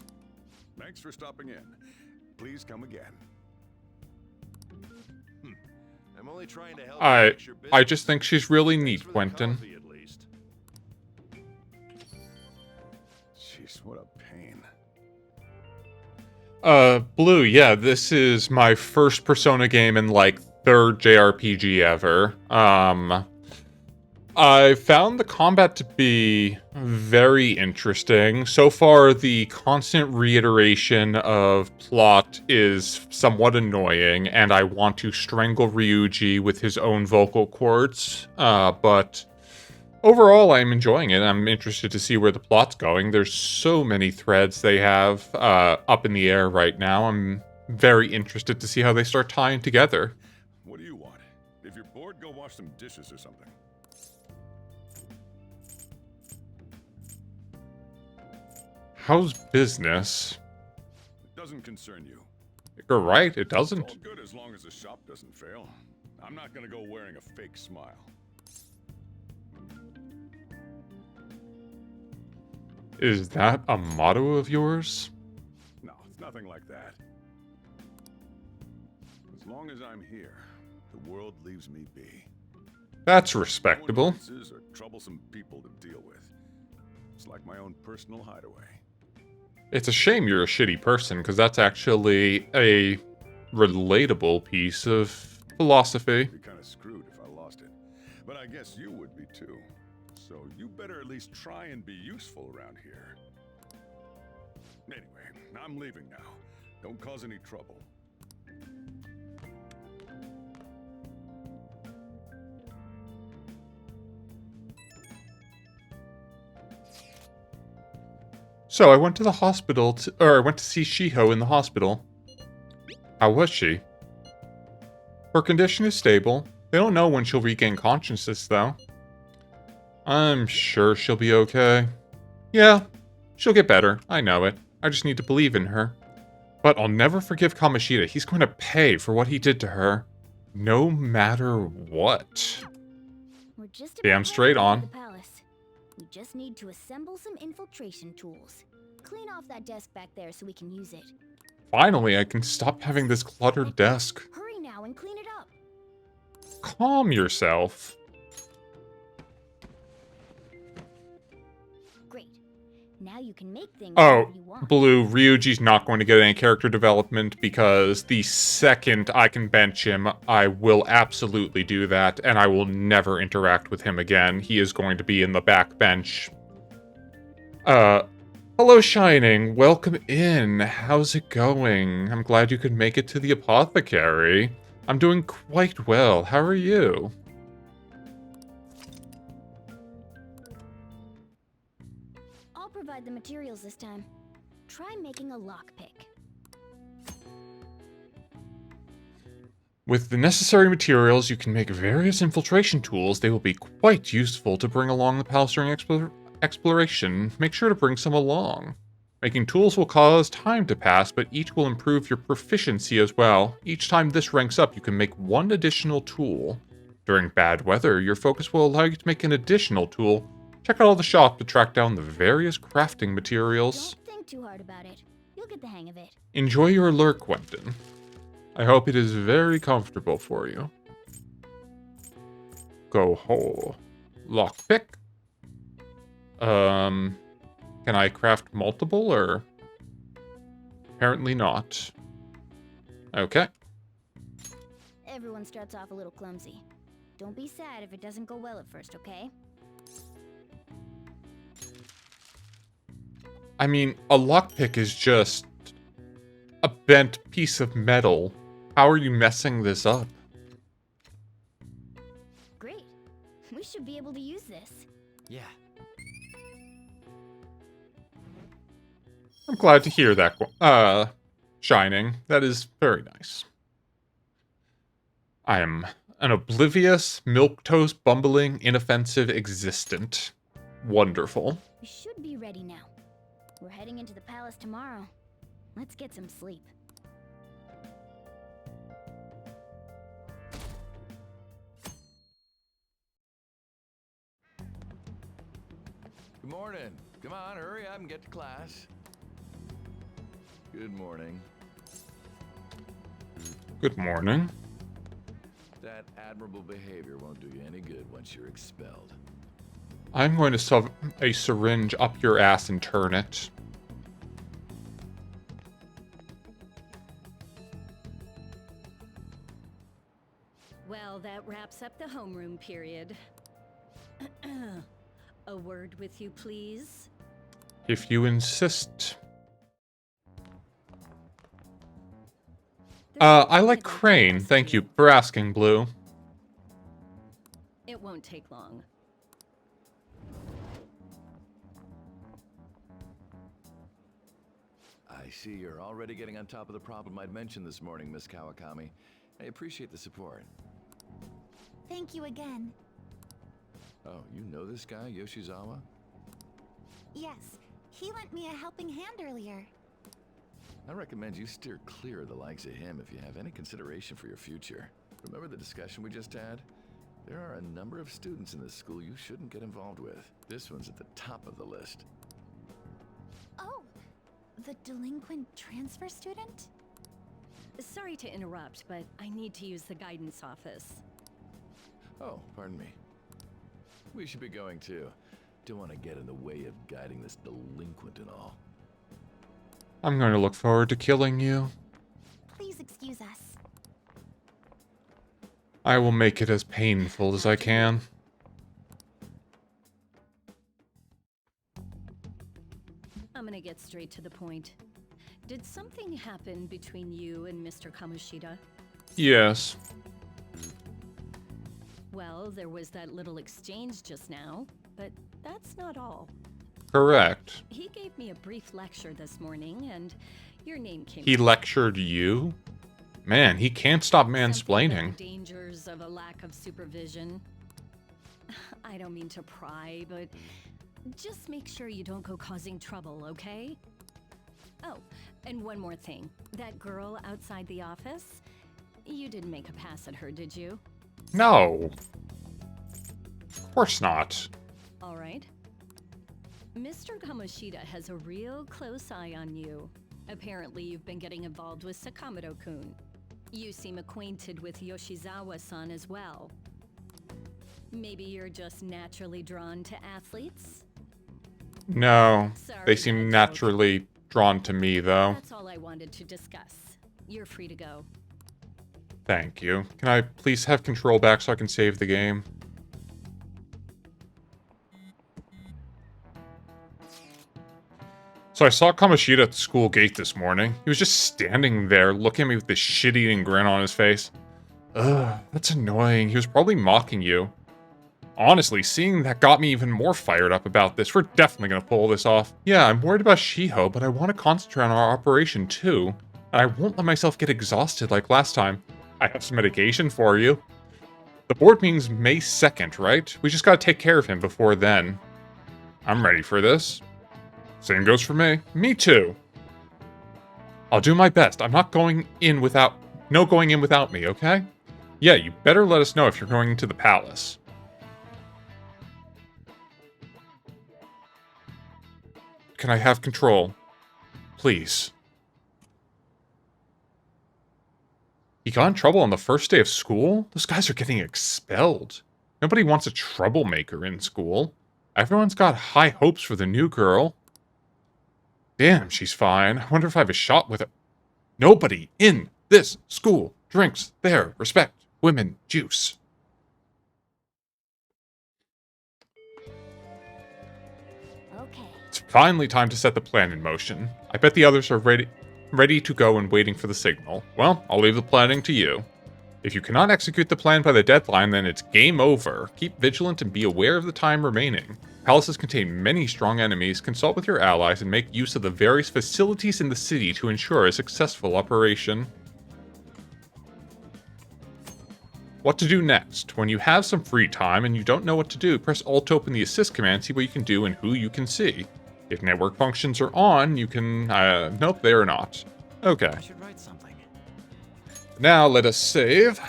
thanks for stopping in. Please come again. I'm only trying to help you fix your business. I just think she's really neat, Quentin. Coffee, at least. Jeez, what a pain. Blue, yeah, this is my first Persona game and, like, third JRPG ever. I found the combat to be very interesting. So far, the constant reiteration of plot is somewhat annoying, and I want to strangle Ryuji with his own vocal cords. But overall, I'm enjoying it. I'm interested to see where the plot's going. There's so many threads they have up in the air right now. I'm very interested to see how they start tying together. What do you want? If you're bored, go wash some dishes or something. How's business? It doesn't concern you. You're right, it doesn't. It's all good as long as the shop doesn't fail. I'm not gonna go wearing a fake smile. Is that a motto of yours? No, it's nothing like that. As long as I'm here, the world leaves me be. That's respectable. Acquaintances are troublesome people to deal with. It's like my own personal hideaway. It's a shame you're a shitty person, because that's actually a relatable piece of philosophy. I'd be kind of screwed if I lost it. But I guess you would be too. So you better at least try and be useful around here. Anyway, I'm leaving now. Don't cause any trouble. So I went to the hospital, I went to see Shiho in the hospital. How was she? Her condition is stable. They don't know when she'll regain consciousness, though. I'm sure she'll be okay. Yeah, she'll get better. I know it. I just need to believe in her. But I'll never forgive Kamoshida. He's going to pay for what he did to her. No matter what. We're just Damn straight on. the palace. We just need to assemble some infiltration tools. Clean off that desk back there so we can use it. Finally, I can stop having this cluttered desk. Hurry now and clean it up. Calm yourself. Great. Now you can make things Oh, whenever you want. Blue, Ryuji's not going to get any character development because the second I can bench him, I will absolutely do that, and I will never interact with him again. He is going to be in the back bench. Hello, Shining. Welcome in. How's it going? I'm glad you could make it to the apothecary. I'm doing quite well. How are you? I'll provide the materials this time. Try making a lockpick. With the necessary materials, you can make various infiltration tools. They will be quite useful to bring along the palace during exploration. Make sure to bring some along. Making tools will cause time to pass, but each will improve your proficiency as well. Each time this ranks up, you can make one additional tool. During bad weather, your focus will allow you to make an additional tool. Check out the shop to track down the various crafting materials. Don't think too hard about it. You'll get the hang of it. Enjoy your lurk, Quentin. I hope it is very comfortable for you. Go hole. Lockpick. Can I craft multiple, or? Apparently not. Okay. Everyone starts off a little clumsy. Don't be sad if it doesn't go well at first, okay? I mean, a lockpick is just a bent piece of metal. How are you messing this up? Great. We should be able to use this. Yeah. I'm glad to hear that, Shining. That is very nice. I am an oblivious, milquetoast, bumbling, inoffensive existent. Wonderful. We should be ready now. We're heading into the palace tomorrow. Let's get some sleep. Good morning. Come on, hurry up and get to class. Good morning. Good morning. That admirable behavior won't do you any good once you're expelled. I'm going to shove a syringe up your ass and turn it. Well, that wraps up the homeroom period. A word with you, please? If you insist. I like Crane. Thank you for asking, Blue. It won't take long. I see you're already getting on top of the problem I'd mentioned this morning, Miss Kawakami. I appreciate the support. Thank you again. Oh, you know this guy, Yoshizawa? Yes, he lent me a helping hand earlier. I recommend you steer clear of the likes of him if you have any consideration for your future. Remember the discussion we just had? There are a number of students in this school you shouldn't get involved with. This one's at the top of the list. Oh, the delinquent transfer student? Sorry to interrupt, but I need to use the guidance office. Oh, pardon me. We should be going too. Don't want to get in the way of guiding this delinquent and all. I'm going to look forward to killing you. Please excuse us. I will make it as painful as I can. I'm gonna get straight to the point. Did something happen between you and Mr. Kamoshida? Yes. Well, there was that little exchange just now, but that's not all. Correct. He gave me a brief lecture this morning, and your name came He up. lectured you? Man, he can't stop mansplaining. The dangers of a lack of supervision. I don't mean to pry, but just make sure you don't go causing trouble, okay? Oh, and one more thing. That girl outside the office, you didn't make a pass at her, did you? No. Of course not. All right. Mr. Kamoshida has a real close eye on you. Apparently, you've been getting involved with Sakamoto-kun. You seem acquainted with Yoshizawa-san as well. Maybe you're just naturally drawn to athletes? No, they Sorry, seem bad joke. naturally drawn to me, though. That's all I wanted to discuss. You're free to go. Thank you. Can I please have control back so I can save the game? So I saw Kamoshida at the school gate this morning. He was just standing there looking at me with this shit-eating grin on his face. Ugh, that's annoying. He was probably mocking you. Honestly, seeing that got me even more fired up about this. We're definitely gonna pull this off. Yeah, I'm worried about Shiho, but I want to concentrate on our operation too. And I won't let myself get exhausted like last time. I have some medication for you. The board meeting's May 2nd, right? We just gotta take care of him before then. I'm ready for this. Same goes for me. Me too. I'll do my best. I'm not going in without... No going in without me, okay? Yeah, you better let us know if you're going to the palace. Can I have control? Please. He got in trouble on the first day of school? Those guys are getting expelled. Nobody wants a troublemaker in school. Everyone's got high hopes for the new girl. Damn, she's fine. I wonder if I have a shot with her. Nobody in this school drinks their respect women juice. Okay. It's finally time to set the plan in motion. I bet the others are ready to go and waiting for the signal. Well, I'll leave the planning to you. If you cannot execute the plan by the deadline, then it's game over. Keep vigilant and be aware of the time remaining. Palaces contain many strong enemies. Consult with your allies and make use of the various facilities in the city to ensure a successful operation. What to do next? When you have some free time and you don't know what to do, press Alt to open the assist command, see what you can do and who you can see. If network functions are on, you can... nope, they are not. Okay. I should write something. Now let us save.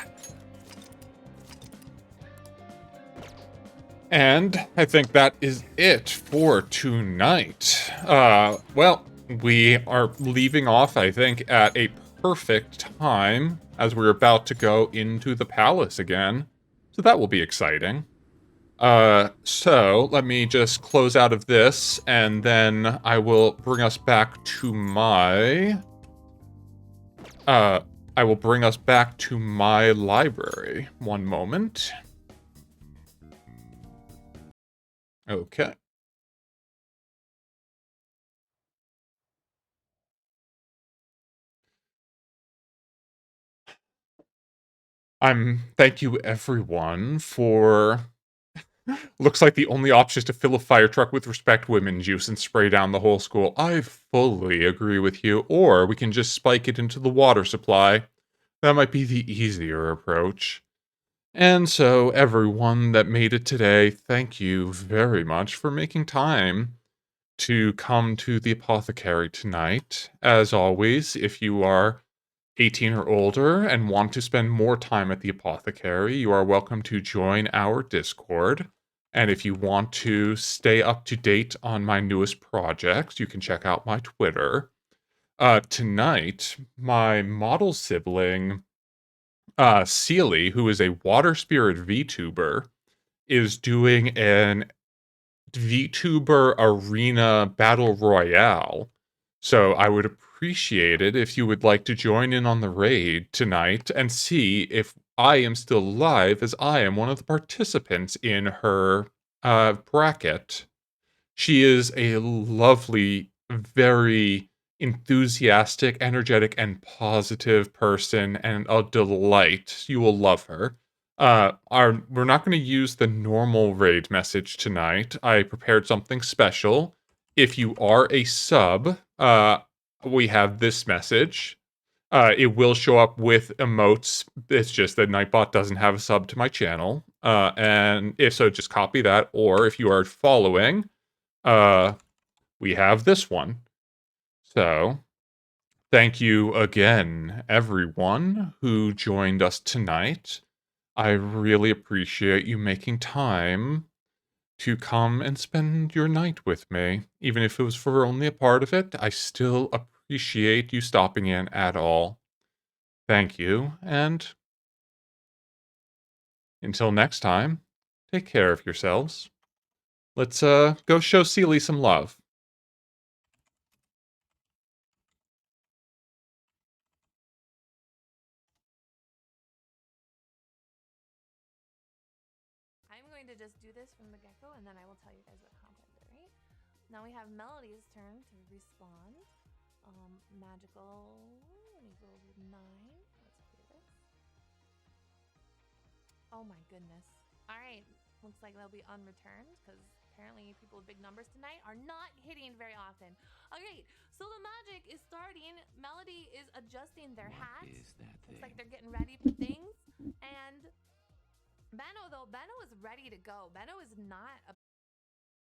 And I think that is it for tonight. Well, we are leaving off, I think, at a perfect time as we're about to go into the palace again. So that will be exciting. So let me just close out of this, and then I will bring us back to my... I will bring us back to my library. One moment. Okay. Thank you everyone for... Looks like the only option is to fill a fire truck with respect women juice and spray down the whole school. I fully agree with you. Or we can just spike it into the water supply. That might be the easier approach. And so, everyone that made it today, thank you very much for making time to come to the apothecary tonight. As always, if you are 18 or older and want to spend more time at the apothecary, you are welcome to join our Discord. And if you want to stay up to date on my newest projects, you can check out my Twitter. Tonight, my model sibling, Sealy, who is a water spirit VTuber, is doing an VTuber arena battle royale. So I would appreciate it if you would like to join in on the raid tonight and see if I am still alive, as I am one of the participants in her bracket. She is a lovely, very enthusiastic, energetic, and positive person, and a delight. You will love her. We're not going to use the normal raid message tonight. I prepared something special. If you are a sub, we have this message. It will show up with emotes. It's just that Nightbot doesn't have a sub to my channel. And if so, just copy that. Or if you are following, we have this one. So, thank you again, everyone who joined us tonight. I really appreciate you making time to come and spend your night with me. Even if it was for only a part of it, I still appreciate you stopping in at all. Thank you, and until next time, take care of yourselves. Let's go show Seely some love. I'm going to just do this from the get-go, and then I will tell you guys what content, right? Now we have Melody's turn to respond. Magical. Let me go with 9. Let's clear this. Oh my goodness. All right. Looks like they'll be unreturned because apparently people with big numbers tonight are not hitting very often. Okay, so the magic is starting. Melody is adjusting their hats. Looks like they're getting ready for things. And Benno, though, Benno is ready to go. Benno is not a